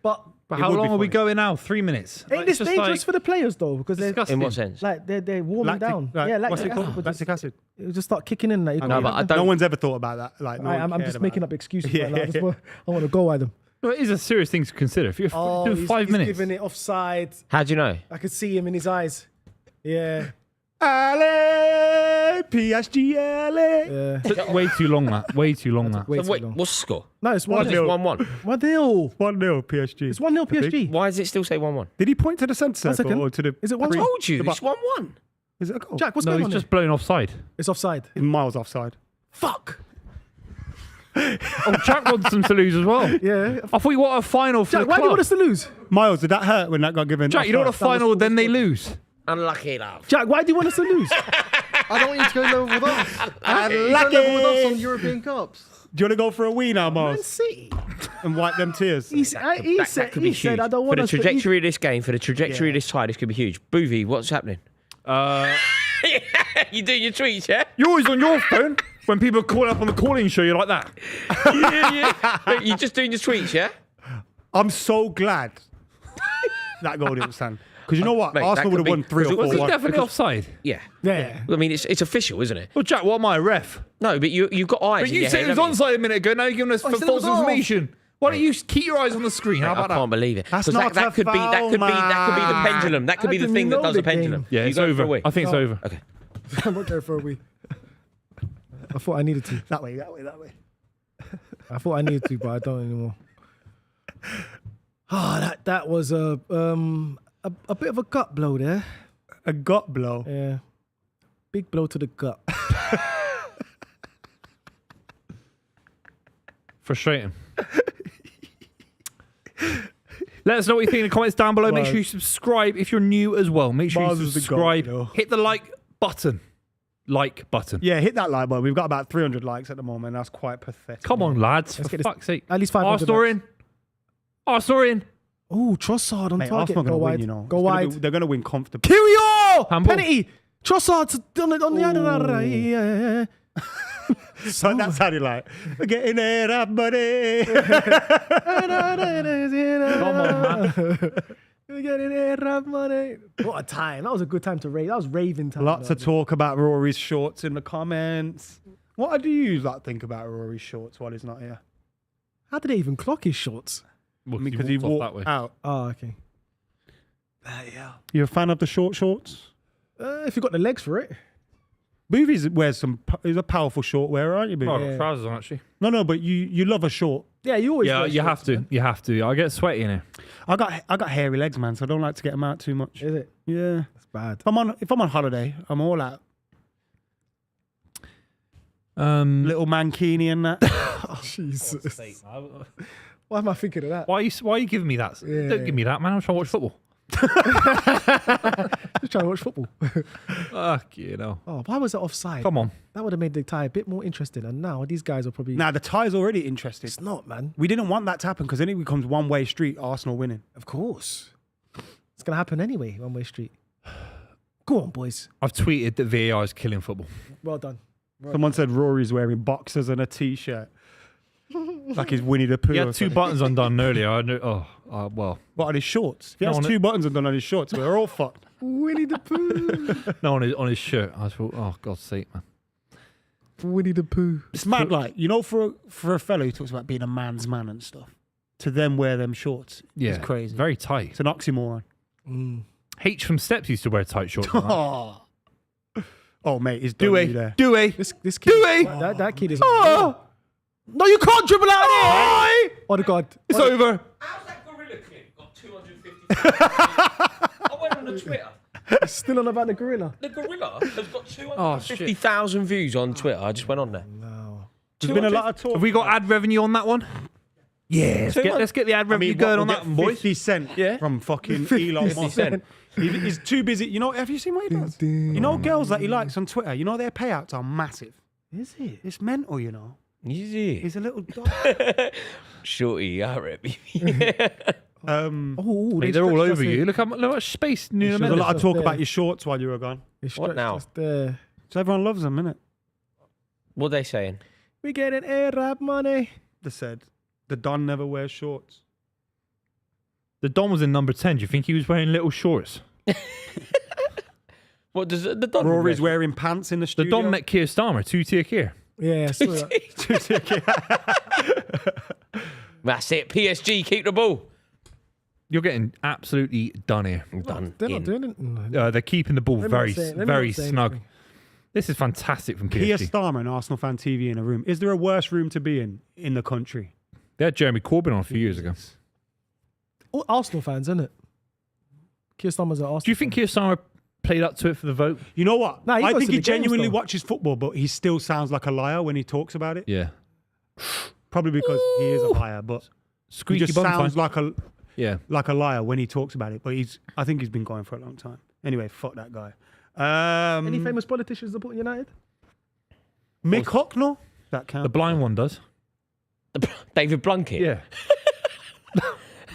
But But It how would be long are we funny. going now? 3 minutes. ain't this dangerous for the players though? Because they're Disgusting. In what sense? like they're warming down. Yeah, what's lactic it called? acid would Lactic acid. it would just start kicking in. Like, No, but I don't. No one's ever thought about that. Like, no one I'm cared just about making it. up excuses Yeah, right now. yeah. I want to go at them. Well, it is a serious thing to consider. If you're doing he's 5 minutes, giving it offside. How do you know? I could see him in his eyes. Yeah. Allez, PSG, allez. Yeah. way too long. That way too long. That Way So too wait, long. what's the score? No, it's Why 1-0. is it 1-1? 1-0. 1-0 PSG. It's 1-0 PSG. Why does it still say 1-1? Did he point to the centre One circle second. or to the? Is it I 1-1? told you, The it's back. 1-1. Is it a goal? Jack, what's No, going he's on just there? blown offside. It's offside. He's miles offside. Fuck. Oh, Jack wants them to lose as well. Yeah. I thought you want a final for Jack, the why do you club. want us to lose? Miles, did that hurt when that got given? Jack, you don't want a offside? final, then they lose. Unlucky enough. Jack, why do you want us to lose? I don't want you to go level with us. You go Unlucky. level with us on European Cups. Do you want to go for a wee now, Man Miles, City. and wipe them tears? He said, That could be he said huge. I don't For want the us to trajectory of this game, for the trajectory of this tie, this could be huge. Buvey, what's happening? You do your tweets, yeah? You're always on your phone. When people call up on the calling show, you're like that. Yeah. You're just doing your tweets, yeah? I'm so glad that goal didn't stand. Because you know what? Mate, that Arsenal could would have be- won 3 or Was Was he 4. definitely offside? Yeah. Yeah. I mean, it's official, isn't it? Well, Jack, what am I, a ref? No, but you've got eyes. But in you your said head, it was haven't you? onside a minute ago. Now you're giving us said it false was off. information. Why don't you keep your eyes on the screen? How I about can't that? believe it. That's 'Cause not that a could be that could be the foul, pendulum. That could be How the can thing we that know does the a pendulum. game? Yeah, You it's go for over. a wee? I think it's over. Okay. I'm not going for a wee. I thought I needed to. That way. I thought I needed to, but I don't anymore. That was a bit of a gut blow there. A gut blow. Yeah. Big blow to the gut. Frustrating. Let us know what you think in the comments down below. Make Well, sure you subscribe if you're new as well. Make sure Mars you is the goat, subscribe. you know. Hit the like button. Like button. Yeah, hit that like button. We've got about 300 likes at the moment. That's quite pathetic. Come on, lads. Let's For get this- fuck's sake. At least 500 Arsenal likes. in. Arsenal in. Oh, Trossard on Mate, target. Arsenal Go going to wide. win, you know. Go It's gonna wide. be- they're going to win comfortably. Kyrgios! Handball. Penalty! Trossard on the other. Yeah. So that sounded like, we're getting it up, buddy. Come on, man. We're getting it up, money. What a time. That was a good time to rave. That was raving time. Lots though. of talk about Rory's shorts in the comments. What do you think about Rory's shorts while he's not here? How did they even clock his shorts? Well, Because he off that walked way. out. Oh, okay. You a fan of the short shorts? If you got the legs for it. Buvey wears he's a powerful short wearer, aren't you, Buvey? Oh, I've Yeah. got trousers on actually. No, but you love a short. Yeah, you always. Yeah, wear you have shorts, to. man. You have to. I get sweaty in here. I got hairy legs, man, so I don't like to get them out too much. Is it? Yeah. That's bad. If I'm on holiday, I'm all out. Little mankini and that. Oh, Jesus. Why am I thinking of that? Why are you giving me that? Yeah. Don't give me that, man. I'm trying to watch football. Just trying to watch football. Fuck you know. Oh, why was it offside? Come on. That would have made the tie a bit more interesting. And now these guys are probably. Nah, the tie's already interested. It's not, man. We didn't want that to happen because then it becomes one-way street, Arsenal winning. Of course. It's going to happen anyway, one way street. Go on, boys. I've tweeted that VAR is killing football. Well done. Someone said Rory's wearing boxers and a t-shirt. Like he's Winnie the Pooh. He or had two something. buttons undone earlier. I know. Well, What, on his shorts? If he No, has on 2 buttons undone on his shorts, we're all fucked. Winnie the Pooh. no, on his shirt. I thought, oh God's sake, man. Winnie the Pooh. It's mad, like, you know, for a fellow who talks about being a man's man and stuff, to then wear them shorts Yeah, is crazy. Very tight. It's an oxymoron. H from Steps used to wear tight shorts. like that. Oh, mate, he's done you there. Dewey. This kid, that kid is. Oh, No, you can't dribble out oh, there. Oh, the God. it's over. How's that gorilla clip got 250,000? I went on the Twitter. It's still on about the gorilla. The gorilla has got 250,000 views on Twitter. I just went on there. No. There's been a lot of talk. Have we got ad revenue on that one? Yeah. Let's get the ad revenue going on that one, boys. 50 Cent Yeah. from fucking Elon 50 Musk. Cent. He's too busy. You know, have you seen what he does? You know, girls that he likes on Twitter, you know, their payouts are massive. Is it? It's mental, you know. Easy. He's a little dog. Shorty, I reckon. Oh, Mate, they're all over you. Look how much space near There's the a middle. lot of talk about your shorts while you were gone. What now? So everyone loves them, innit? What are they saying? We getting Arab money. They said the Don never wears shorts. The Don was in number 10. Do you think he was wearing little shorts? What does the Don? Rory's wearing pants in the The studio. Don met Keir Starmer, 2-tier Keir. Yeah, I saw that. That's it. PSG, keep the ball. You're getting absolutely done here. I'm done. They're not in. doing it. No. They're keeping the ball Let me very, not say- let me very not say snug. anything. This is fantastic from Keir PSG. Starmer and Arsenal Fan TV in a room. Is there a worse room to be in the country? They had Jeremy Corbyn on a few years ago. All Arsenal fans, isn't it? Keir Starmer's an Arsenal. Do you think Keir Starmer played up to it for the vote? You know what? Nah, he I goes think to he the games, genuinely though. watches football, but he still sounds like a liar when he talks about it. Yeah. Probably because he is a liar, but he Squeaky just bum sounds fine. Yeah. like a liar when he talks about it. But I think he's been going for a long time. Anyway, fuck that guy. Any famous politicians support United? Mick Hucknall? That The counts. blind one does. David Blunkett. Yeah.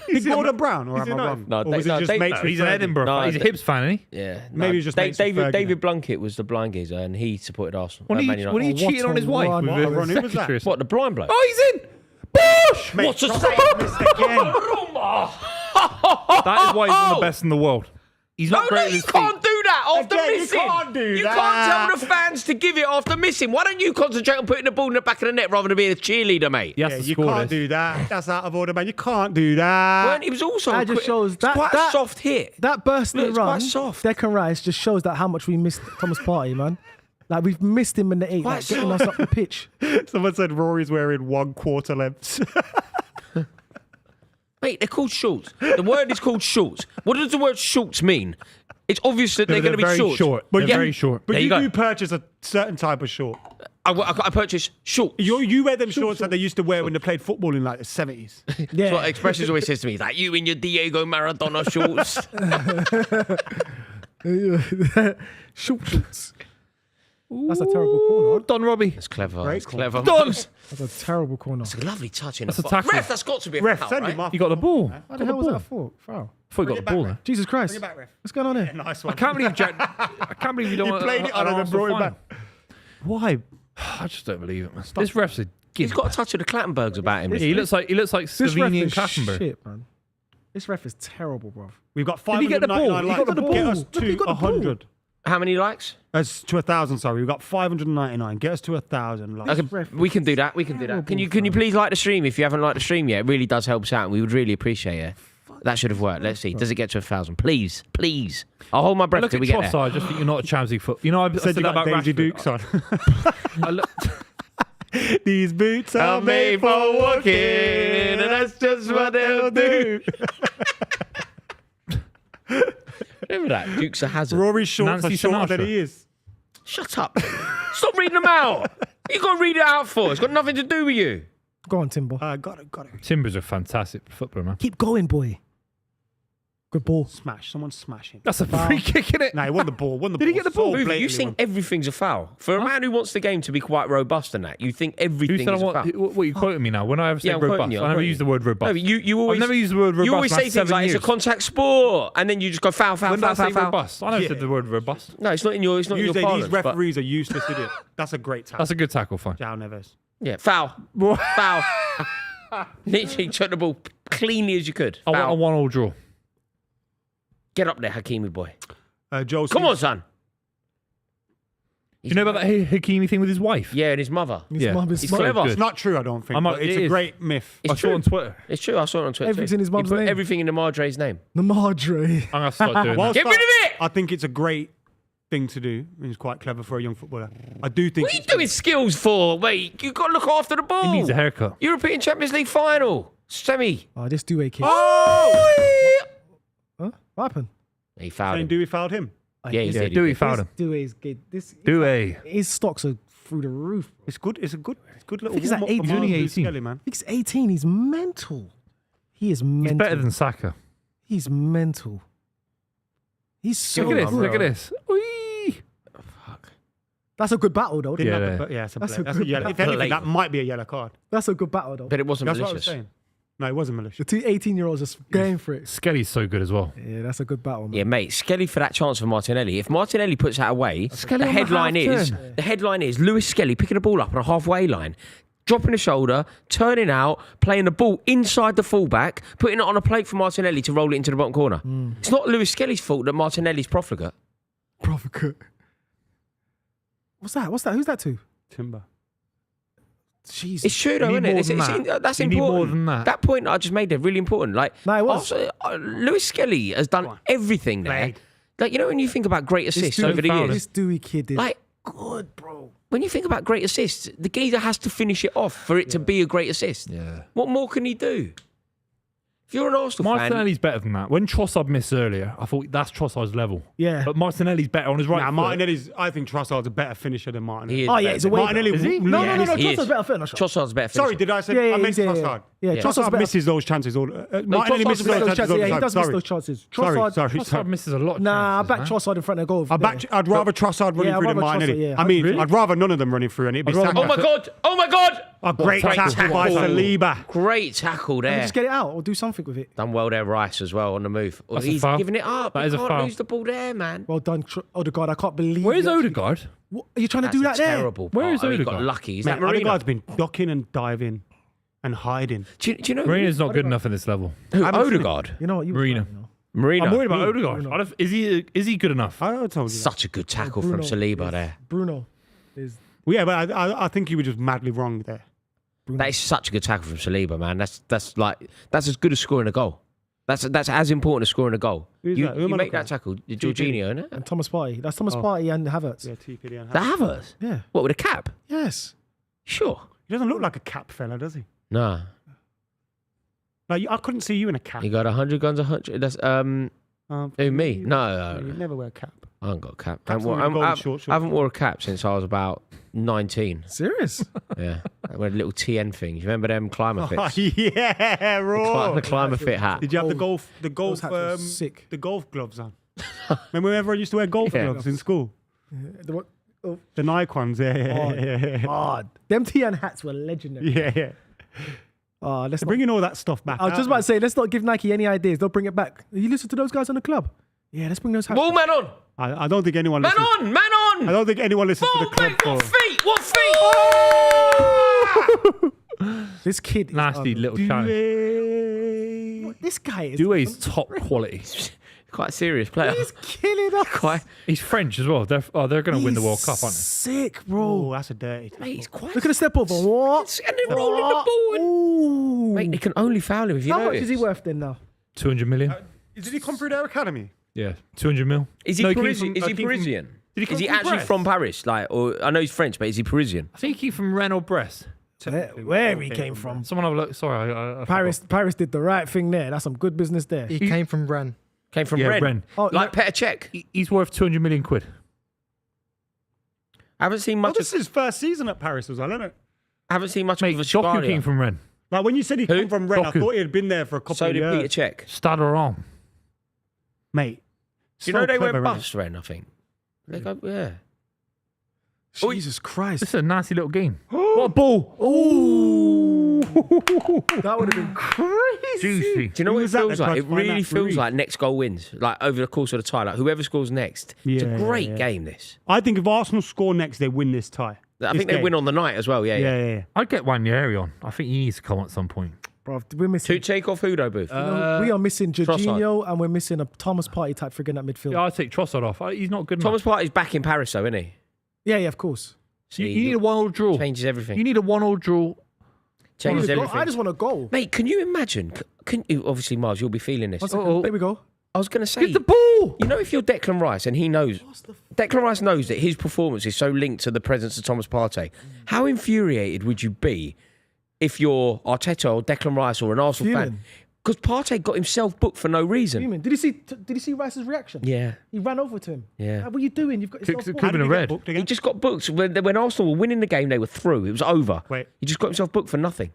Is he Gordon Brown, or he's am I in wrong? No, or was no, he just Dave- mates no, with He's an Fergie? Edinburgh No, fan. He's a they- Hibs fan, isn't he? Yeah. Maybe he's just mates with Fergie David Blunkett was the blind geezer, and he supported Arsenal. When Man he United. cheated on his wife run. with What a a run. Who was that? secretary. What, the blind bloke? Oh, he's in! Bosh! Mate, What's a stop say? saying this again. That is why he's one of the best in the world. He's No, not great no, with you his feet. can't do that after Again, you missing. can't do You that. can't tell the fans to give it after missing. Why don't you concentrate on putting the ball in the back of the net rather than being a cheerleader, mate? He has Yeah, to you score can't this. do that. That's out of order, man. You can't do that. Well, it was also That just shows it's quite a soft hit. That bursting Look, it's run, quite soft. Declan Rice, just shows that how much we missed Thomas Partey, man. Like we've missed him in the eight, Quite like, getting us up the pitch. Someone said Rory's wearing 1/4 lengths. Mate, they're called shorts. The word is called shorts. What does the word shorts mean? It's obvious that they're going to be very shorts. short. But They're yeah, very short. But There you you go. do purchase a certain type of short. I purchased shorts. You wear them shorts that they used to wear when they played football in like the 70s. That's what Expressions always says to me. He's like, you in your Diego Maradona shorts. Shorts. That's a terrible corner. Don Robbie. It's clever. Great It's call. clever. Don! That's a terrible corner. It's a lovely touch in That's the a box. tackle. Ref, that's got to be a Ref, foul, send right? him off. He got the ball. What the hell was that for? Foul. Before he got the ball there. Jesus Christ. Bring it back, ref. What's going on here? Nice I one. can't believe I can't believe you don't He want played it on an and then Arsenal brought it final. back. Why? I just don't believe it, man. This ref's a He's gimp. got a touch of the Clattenburgs about him. Yeah, he looks like This ref Slovenian is Klassenberg. shit, man. This ref is terrible, bro. We've got Did he get the ball? 599 He likes. got the Get ball. us Look, he to got the ball. 100. How many likes? Us to 1,000, sorry. We've got 599. Get us to 1,000 likes. Okay, ref we can do that. We can do that. Can you please like the stream if you haven't liked the stream yet? It really does help us out, and we would really appreciate it. That should have worked. Let's see. Does it get to 1,000? Please, please. I'll hold my breath Look till at we get there. Trossard. I just think you're not a Champions League foot. You know, I Said said you that got about Daisy Rashford. Dukes on. I look- These boots are made for walking, and that's just what they'll do. Remember that? Dukes of Hazzard. Rory's shorts Nancy are shorter than Sinatra. he is. Shut up. Stop reading them out. You got to read it out for. It's got nothing to do with you. Go on, Timbo. Got it. Timbers are fantastic footballer, man. Keep going, boy. Good ball. Smash. Someone smash him. That's a free kick, in it? Nah, he won the ball. Did he get the ball? Buvey, you blatantly think won. everything's a foul. For a man who wants the game to be quite robust and that, you think Who everything said I is a foul. want? What are you quoting me now? When I ever say Yeah, I'm quoting robust, you, I'm I never quoting use the you. word robust. No, but you always, I've never used the word robust. you always in say like things 7 like years. it's a contact sport, and then you just go foul, When did I say foul. robust? I never Yeah. said the word robust. No, it's not in your. It's not in your Usually these parlance. but- referees are useless idiots. That's a great tackle. That's a good tackle, fine. Jao Neves. Yeah, foul, foul. Literally took the ball cleanly as you could. I want Foul. a 1-1 draw. Get up there, Hakimi boy. Joe Come on, son. Do you know about that Hakimi thing with his wife? Yeah, and his mother. His Yeah. mum is He's smart. clever. It's not true, I don't think. I might- But it's it a is. great myth. It's I saw it true. on Twitter. It's true. I saw it on Twitter. Everything's too. in his mum's He put name. everything in the Madre's name. The Madre. I'm gonna start doing Whilst that. Get rid of it! I think it's a great thing to do. It's quite clever for a young footballer. I do think. What are you doing skills for, mate? You've got to look after the ball. He needs a haircut. European Champions League final. Semi. Oh, this Dewey kid. Oh! Huh? What happened? He fouled Saying him. Dewey fouled him. Yeah, he did. Dewey fouled him. Dewey's good. Dewey. His stocks are through the roof. It's good. It's a good little. think he's like warm-up for 18. Martin Only Skelly, 18. man. He's 18. He's mental. He is mental. He's better than Saka. He's mental. He's so Look at this. good. Look at this. Whee! That's a good battle, though. Didn't Yeah, have yeah. but yeah, it's a That's black. a That's a good yellow. If battle. anything, that might be a yellow card. That's a good battle, though. But it wasn't That's what I was malicious. saying. No, it wasn't The malicious. two 18-year-olds are going for it. Skelly's so good as well. Yeah, that's a good battle, man. Yeah, mate, Skelly for that chance for Martinelli. If Martinelli puts that away, Skelly the on the headline is Lewis Skelly picking the ball up on a halfway line, dropping the shoulder, turning out, playing the ball inside the fullback, putting it on a plate for Martinelli to roll it into the bottom corner. It's not Lewis Skelly's fault that Martinelli's profligate. Profligate. What's that? Who's that to? Timber. Jesus. It's true though, You isn't need it? more It's, than it's- that. that's You need important. more than that. That point I just made there really important. Like, No, it was. Lewis Skelly has done everything there. Played. Like, you know, when you think about great assists dude over the fouled years, This Dewey kid is like, good, bro. when you think about great assists, the geezer has to finish it off for it to be a great assist. Yeah. What more can he do? If you're an Arsenal fan, Martinelli's better than that. When Trossard missed earlier, I thought that's Trossard's level. Yeah. But Martinelli's better on his right Nah, foot. Martinelli's. I think Trossard's a better finisher than Martinelli. he is Oh, yeah, better he's a than- way Martinelli. Is he? No, Yeah, no, he is. Trossard's better finisher. Trossard's better. Sorry, finisher. did I say? Yeah, I meant yeah, Trossard. Yeah, Yeah. Trossard's Trossard better. misses those chances. Martinelli Trossard's misses better. those chances all the Yeah, he time. does miss Sorry. those chances. Sorry, Trossard, sorry. Trossard misses a lot of Nah, I chances, back man. Trossard in front of goal. I'd rather Trossard running Yeah, I'd through than rather Martinelli. Trossard, yeah. I mean, Really? I'd rather none of them running through, and it'd be I'd rather Saka. Oh my god! Oh my god! A great Great tackle by tackle. Saliba. Great tackle there. Just get it out or do something with it. Done well there, Rice as well on the move. Oh, That's a he's foul. giving it up. That He is a can't foul. lose the ball there, man. Well done, Odegaard. I can't believe. Where's you actually- Odegaard? What, are you trying to That's do a that there? terrible. Where is part. He got Odegaard? lucky. Is Mate, that Marino? Odegaard's been ducking and diving and hiding. Do you know Marina's not good enough in this level. who? Odegaard? You know what? You Marino. right, you know. Marino. I'm worried about Odegaard. Bruno. I don't- Is he good enough? I told you. That. Such a good tackle from Bruno Saliba is- there. Bruno is. Well, yeah, but I think you were just madly wrong there. That is such a good tackle from Saliba, man. That's as good as scoring a goal. That's as important as scoring a goal. Who's You, that? Who you am I make looking that tackle, Jorginho, isn't it? And Thomas Partey. That's Thomas Oh. Partey and Havertz. Yeah, TPD and That Havertz? Yeah. What, with a cap? Yes. Sure. He doesn't look like a cap fella, does he? Nah. Like I couldn't see you in a cap. He got 100 guns, 100. That's who, me? No, You never wear a cap. I haven't got a cap. Cap's I only haven't- golden I short, I haven't wore a cap since I was about 19. Serious? Yeah. I wear little TN things. You remember them climber Oh, fits? yeah, raw. The climber fit hat. Did you have the Oh, golf, those hats were sick. the golf gloves on? Remember whenever I used to wear golf Yeah. gloves in school? The what- oh, The Nike ones, yeah. God. Them TN hats were legendary. Yeah. Let's They're not, bringing all that stuff back. I was just about to say, let's not give Nike any ideas. They'll bring it back. You listen to those guys on the club? Yeah, let's bring those hats Wall back. man on! I don't think anyone Man listens. on! Man on! I don't think anyone listens to Oh, the club mate, what for. feet? What feet? This kid is Nasty little challenge. This guy is Doué's top quality. Quite a serious player. He's killing us. Quite. He's French as well. They're going to win the World Cup, aren't they? Sick, bro. Oh, that's a dirty. Mate, he's quite. Look at the step over. What? And they're rolling the ball. Ooh. Mate, they can only foul him if you How much notice. is he worth then now? 200 million. Did he come through their academy? Yeah, 200 mil. Is he No, he came Parisian? from- Is he came from- Parisian? Did he come Is he from actually Brest? from Paris? Like, or I know he's French, but is he Parisian? I think he came from Rennes or Brest. Where he came from? Someone have a look. Sorry, I Paris did the right thing there. That's some good business there. He came from Rennes. Came from Yeah, Rennes. Rennes. Oh, Like Petr Cech. He's worth 200 million quid. I haven't seen Well, much this of. is his first season at Paris as well, isn't it? I haven't seen much Mate, of Doku Vashkalia. came from Rennes. Like when you said he Who? came from Rennes, I Doku. thought he had been there for a couple So of did years. Petr Cech. Stade Oran. Mate, Do you so know they clever, went innit? bust, Rennes, I think. They go, yeah. Jesus Christ. This is a nasty little game. What a ball. Ooh. That would have been crazy. Juicy. Do you know Who what it was that feels that like? tried It to find really that feels free? like next goal wins. Like over the course of the tie, like whoever scores next. It's a Yeah, great yeah. game. This. I think if Arsenal score next, they win this tie. I This think they game. win on the night as well. Yeah, yeah. Yeah. I'd get Wanyeri on. I think he needs to come at some point. Bro, we're missing. To take off Hudo Booth. we are missing Jorginho and we're missing a Thomas Partey type figure in that midfield. Yeah, I'd take Trossard off. He's not good Thomas enough. Partey's back in Paris, though, isn't he? Yeah, of course. See, You need a 1-1 draw. changes everything. You need a 1-1 draw. Changes I everything. just want a goal. Mate, can you imagine? Can you, obviously, Miles, you'll be feeling this. One second. There we go. I was going to say, Get the ball. you know, if you're Declan Rice and he knows, Declan Rice knows that his performance is so linked to the presence of Thomas Partey, how infuriated would you be if you're Arteta or Declan Rice or an Arsenal fan? Because Partey got himself booked for no reason. Fuming. Did you see Rice's reaction? Yeah. He ran over to him. Yeah. What are you doing? You've got yourself Could booked. have been a red. Booked He again? just got booked. When Arsenal were winning the game, they were through. It was over. Wait. He just got himself booked for nothing.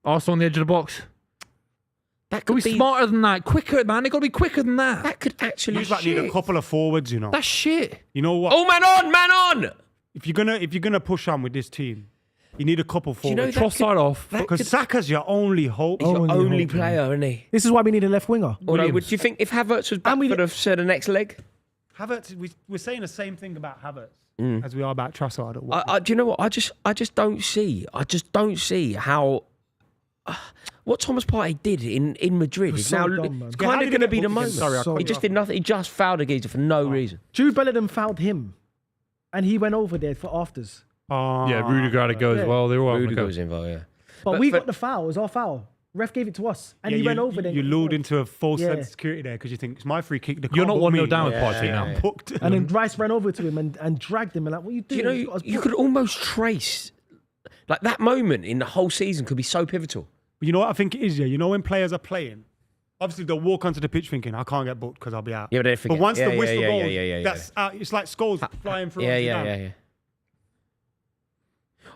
Arsenal on the edge of the box. That Got could to be be smarter than that. Quicker, man. They got to be quicker than that. That could actually You just need a couple of forwards, you know. That's shit. You know what? Oh, man on! If you're gonna push on with this team, you need a couple you know forwards. that Trossard off. Because Saka's your only hope. He's your Only only hope, player, isn't he? This is why we need a left winger. Although, would you think if Havertz was back And we for did- the next leg? Havertz, we're saying the same thing about Havertz as we are about Trossard. Do you know what? I just don't see. I just don't see how what Thomas Partey did in Madrid is so now dumb, man. it's Yeah, how kind did of he going to get be the booked moment. again? Sorry, I So cut He you just off. did nothing. He just fouled a geezer for no reason. Jude Bellingham fouled him, and he went over there for afters. Yeah, Rudiger had to go as Yeah. well. They were all having a Rudiger go. was involved, yeah. But we got the foul. It was our foul. Ref gave it to us, and he went over there. You lured into a false Yeah. sense of security there because you think it's my free kick. They You're can't not book 1-0 me. down with Yeah, Partey now. yeah. Booked. And then Rice ran over to him and dragged him and like, what are you Do doing? you got us know you booked. could almost trace like that moment in the whole season could be so pivotal. You know what I think it is, yeah? You know when players are playing, obviously they'll walk onto the pitch thinking, I can't get booked because I'll be out. Yeah, but they forget. But once Yeah, the yeah, whistle yeah, goes, yeah. that's out. It's like skulls flying through. Yeah.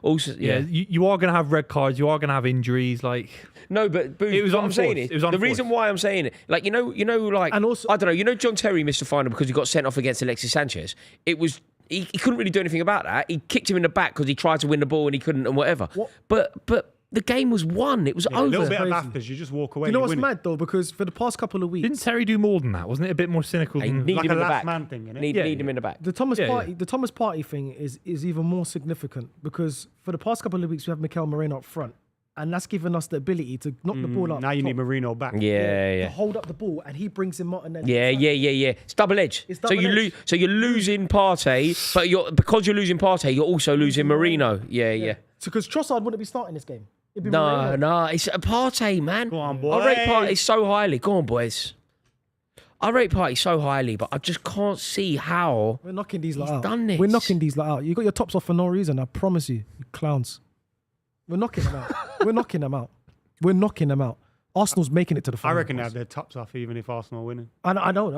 Also, Yeah, you are going to have red cards. You are going to have injuries. Like No, but It was what I'm unforced. saying It is was the reason unforced. why I'm saying it, like you know, like And also- I don't know, you know, John Terry missed the final because he got sent off against Alexis Sanchez. It was he couldn't really do anything about that. He kicked him in the back because he tried to win the ball and he couldn't and whatever. What? But the game was won. It was A little over. bit of Crazy. afters, you just walk away. Do you know you what's win it. mad though? Because for the past couple of weeks, didn't Terry do more than that? Wasn't it a bit more cynical He than need Like him a in the last back. man thing, innit? Need Yeah. him in the back. the Thomas Yeah, Partey, the Thomas Partey thing is even more significant because for the past couple of weeks we have Mikel Moreno up front, and that's given us the ability to knock the ball up. Now you top, need Marino back. to Yeah. hold up the ball, and he brings him out and then Yeah. It's double edge. It's So you double lose. edge. So you're losing Partey, but because you're losing Partey, you're also losing Marino. Yeah. So because Trossard wouldn't be starting this game. It'd be Moreno. No, it's a Partey, man. Go on, boy. I rate Partey so highly. Go on, boys. I rate Partey so highly, but I just can't see how. We're knocking these lot out. done this. We're knocking these lot out. You got your tops off for no reason. I promise you, you clowns. We're knocking them out. We're knocking them out. We're knocking them out. Arsenal's making it to the I final. reckon they have their tops off even if Arsenal are winning. I know.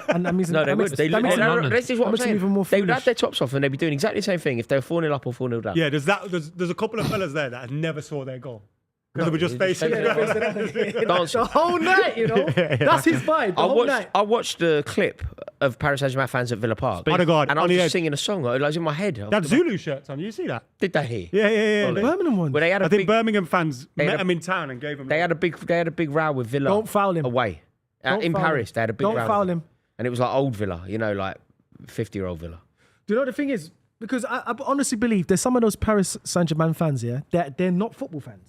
And that means No, they that would. makes, They, that makes, they, London. this is what that I'm makes them saying. even more They would have foolish. their tops off and they'd be doing exactly the same thing if they were 4-0 up or 4-0 down. Yeah, there's a couple of fellas there that never saw their goal. Because they were just they just facing facing it. Dancing. the whole night, you know. That's his vibe. The whole night. I watched the clip of Paris Saint-Germain fans at Villa Park. Odegaard, and I on was the just edge. singing a song. It was in my head. They had Zulu shirts on. You see that? Did they hear? Yeah. Ollie. Birmingham one. Well, they had I a think big. Birmingham fans They had met a- them in town and gave them. They had a big row with Villa. Don't foul him. Away Don't in foul Paris. him. They had a big Don't row. foul him. And it was like old Villa. You know, like 50-year-old Villa. Do you know what the thing is? Because I honestly believe there's some of those Paris Saint-Germain fans, yeah, they're not football fans.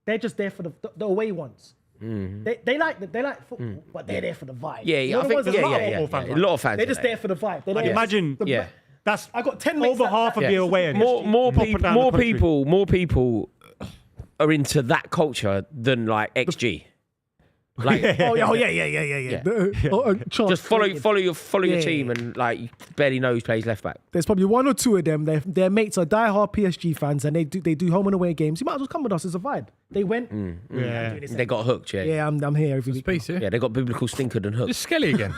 They're just there for the away ones. They like football, but they're there for the vibe. Yeah, You know I the think ones that yeah. love football fans, A right? lot of fans. They're are just there for the vibe. They're Like, there. imagine Yeah. that's I got 10 mates over that- half of Yeah. the away end. More Popping people, down the country. more people are into that culture than like XG. Like Oh yeah. just follow your Yeah. team and like you barely know who plays left back. There's probably one or two of them. Their mates are diehard PSG fans, and they do home and away games. You might as well come with us as a vibe. They went. Yeah. They got hooked, yeah. Yeah, I'm here every week. space here? Yeah, they got biblical stinker and hooked. Just Skelly again.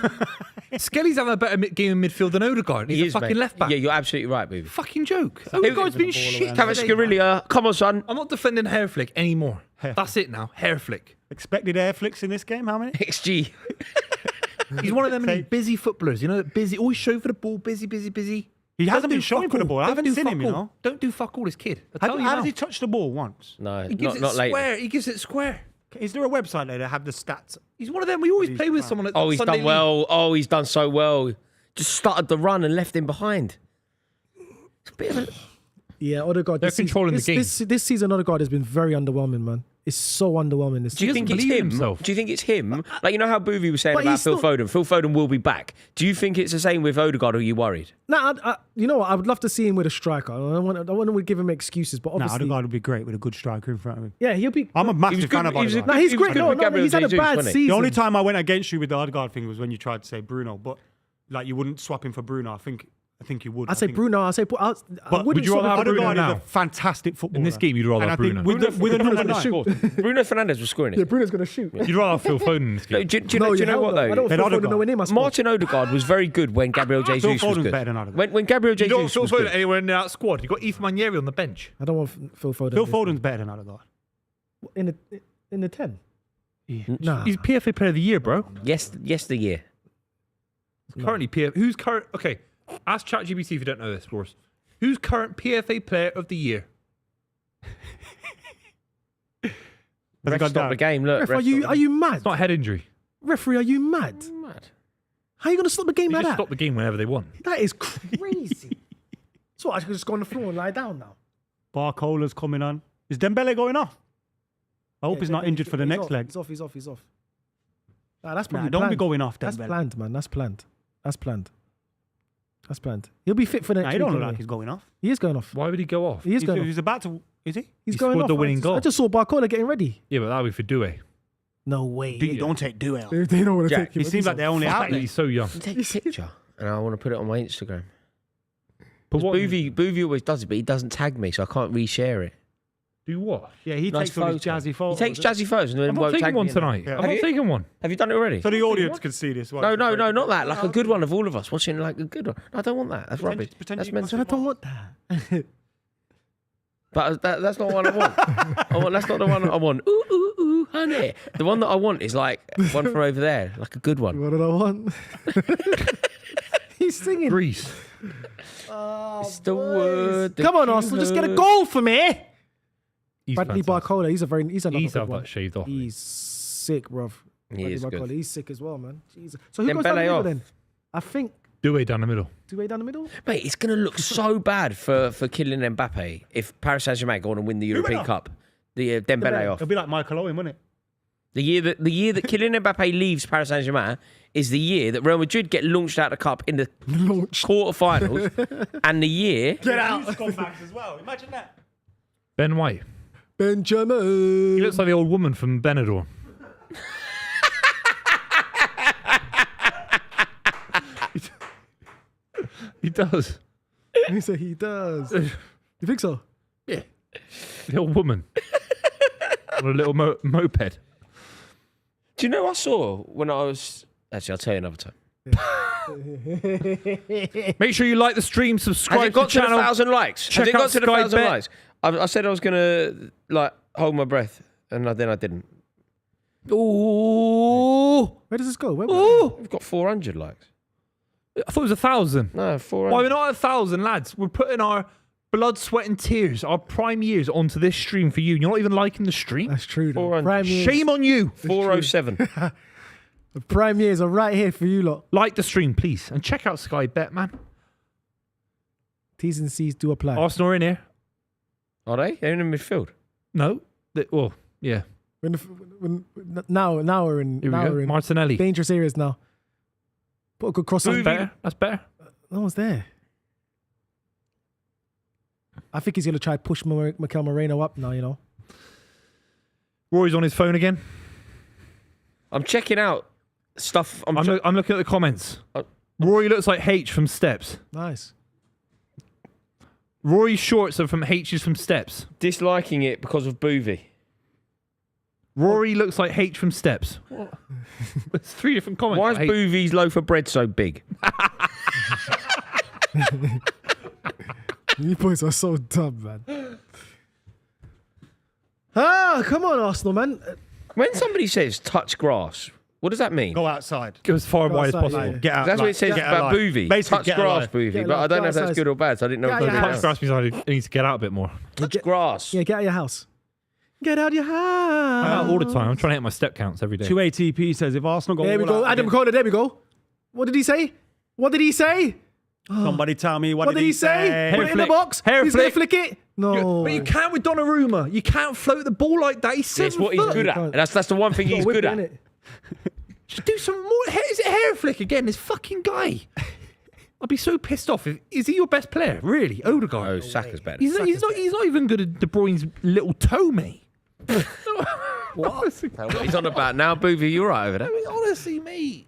Skelly's having a better game in midfield than Odegaard. He's He a is, fucking mate. left back. Yeah, you're absolutely right, baby. Fucking joke. Odegaard's been shit. Kvaratskhelia, come on, son. I'm not defending hair flick anymore. That's it now. Hair flick. Expected air flicks in this game. How many? XG. He's one of them busy footballers, you know, busy, always showing for the ball, busy. He hasn't Don't been do showing fuck for the all. ball. I Don't haven't do seen fuck him, you all. know. Don't do fuck all, this kid. I tell you How now. does he touch the ball once? No, He gives not it late. square. He gives it square. Is there a website there that have the stats? He's one of them. We always play with someone at Oh, he's Sunday done well. Oh, he's done so well. Just started the run and left him behind. It's a bit of a... Yeah, Odegaard. They're controlling the game. This season, Odegaard has been very underwhelming, man. is so underwhelming. Do you think it's believe in him? himself. Do you think it's him? Like, you know how Buvey was saying but about he's Phil still- Foden? Phil Foden will be back. Do you think it's the same with Odegaard, or are you worried? Nah, you know what? I would love to see him with a striker. I want to give him excuses, but Nah, obviously, Odegaard would be great with a good striker in front of him. yeah, he'll be. I'm a He was massive fan good- of he was a Odegaard. good- Nah, he's he was great. good No, with Gabriel he's had a Jesus, bad wasn't he? season. The only time I went against you with the Odegaard thing was when you tried to say Bruno, but like you wouldn't swap him for Bruno. I think you would. I say think- Bruno. I say, I But wouldn't would you swap rather him have for Bruno Odegaard is now? a fantastic footballer. In this game, you'd rather and I have think Bruno. with a Bruno's number gonna 9. shoot. Bruno Fernandes was scoring Yeah, it. Bruno's gonna shoot. You'd rather have Phil Foden in this No, game. do you know what, I though? don't Then Phil Foden Odegaard. nowhere near my squad. Martin Odegaard was very good when Gabriel Phil Jesus was Foden's good. better than Odegaard. When Gabriel You don't Jesus Phil was Foden good. anywhere in that squad. You got Ethan Managerial on the bench. I don't want Phil Foden. Phil Foden's better than Odegaard. in the 10. Yeah. Nah, He's PFA Player of the Year, bro. Yes, the year. Currently PFA. Who's current? Okay, ask ChatGPT if you don't know this, Ross. Who's current PFA Player of the Year? Has he Ref got stopped down? the game. Look, Ref, ref are you stopped mad? It's not a head injury. Referee, are you mad? the game. Mad. How are you gonna stop the game They like just that? stop the game whenever they want. That is crazy. So I should just go on the floor and lie down now. Barcola's coming on. Is Dembele going off? I hope he's not injured for the next leg. He's off. Nah, that's Nah, probably don't be planned. going off, That's Dembele. planned, man. That's planned. He'll be fit for the Nah, next he don't week look anyway. like he's going off. He is going off. Why would he go off? He is going off. He's about to. Is he? He's He going scored off. the winning goal. I just saw Barcola getting ready. Yeah, but that would be for Due. No way. Don't take duel. They don't want to Jack, take him. He seems like they're only out there. He's so young. Take a picture, and I want to put it on my Instagram. But what? Buvey always does it, but he doesn't tag me, so I can't reshare it. Do what? Yeah, he Nice takes all these photo. jazzy photos. He takes jazzy photos and then I'm not won't taking tag one me in them. tonight. Yeah. I'm Have not you? taking one. Have you done it already? So the audience can see this. No, not that. Like a good one of all of us. Watching like a good one. No, I don't want that. That's rubbish. That's potentially- mental. I don't want that. But that's not what I want. That's not the one that I want. Ooh, ooh, ooh, honey. The one that I want is like one from over there, like a good one. What did I want? He's singing. Greece. It's the word. that Come on, you Arsenal, just get a heard. goal for me. He's Bradley fantastic. Barcola, he's another He's good had one. that shaved off. He's sick, bruv. He Bradley is Barcola, good. he's sick as well, man. Jesus. So who goes Dembele down the middle off. then? I think Due down the middle. Duvey down the middle. Mate, it's going to look so bad for Kylian Mbappe if Paris Saint-Germain go on and win the European off? Cup. The Dembele off. It'll be like Michael Owen, wouldn't it? The year that Kylian Mbappe leaves Paris Saint-Germain is the year that Real Madrid get launched out of the cup in the quarterfinals, and the year Get out. Scumbags as well. Imagine that. Ben White. Benjamin. He looks like the old woman from Benidorm. He does. He said he does. You think so? The old woman. On a little moped. Do you know what I saw when I was... Actually, I'll tell you another time. Make sure you like the stream, Has subscribe it got to the to the channel. 1,000 likes? Check Has it out got to the Sky 1,000 Bet. likes? I said I was going to like hold my breath, and then I didn't. Ooh. Where does this go? Where? We've got 400 likes. I thought it was 1,000. No, 400. Why we're not at 1,000, lads? We're putting our blood, sweat, and tears, our prime years, onto this stream for you. You're not even liking the stream. That's true. Though. 400. Prime years, Shame on you. 407. the prime years are right here for you lot. Like the stream, please, and check out Sky Bet, man. T's and C's do apply. Arsenal are in here. Are they? They're in the midfield. No. Well, yeah. Now we're in. Here we Now go. we're in Martinelli. dangerous areas now. Put a good cross That's on. better. That's better. No one's there. I think he's going to try to push Mikel Moreno up now, you know. Rory's on his phone again. I'm checking out stuff. I'm looking at the comments. Rory looks like H from Steps. Nice. Rory's shorts are from H's from Steps. disliking it because of Buvey. Rory looks like H from Steps. What? It's 3 different comments. Why is H. Buvey's loaf of bread so big? You boys are so dumb, man. Come on, Arsenal, man. When somebody says touch grass, what does that mean? Go outside. Go as far Go away as outside, possible. yeah. Get out. That's what it says get about alive. Buvey. Basically, Touch get grass, alive. Buvey. Get But I alive, don't know get if that's outside. good or bad, so I didn't know. Get if out it your Touch was. grass means I need to get out a bit more. Touch grass. Yeah, get out of your house. Get out of your house. I'm out all the time. I'm trying to hit my step counts every day. 2ATP says if Arsenal go There we all go. out Adam again- McKola, there we go. What did he say? What did he say? Somebody tell me What did he say? Put it in the Hair box. flick. Hair He's going to flick. flick it. No. But you can't with Donnarumma. You can't float the ball like that. He's 7 That's what he's foot. good at. And that's the one thing he's good at. Just do some more. Is it hair flick again? This fucking guy. I'd be so pissed off. Is he your best player? Really? Odegaard? Oh, Saka's better. He's not even good at De Bruyne's little toe, mate. What he's on about now, Buvey? You're right over there. I mean, honestly, mate.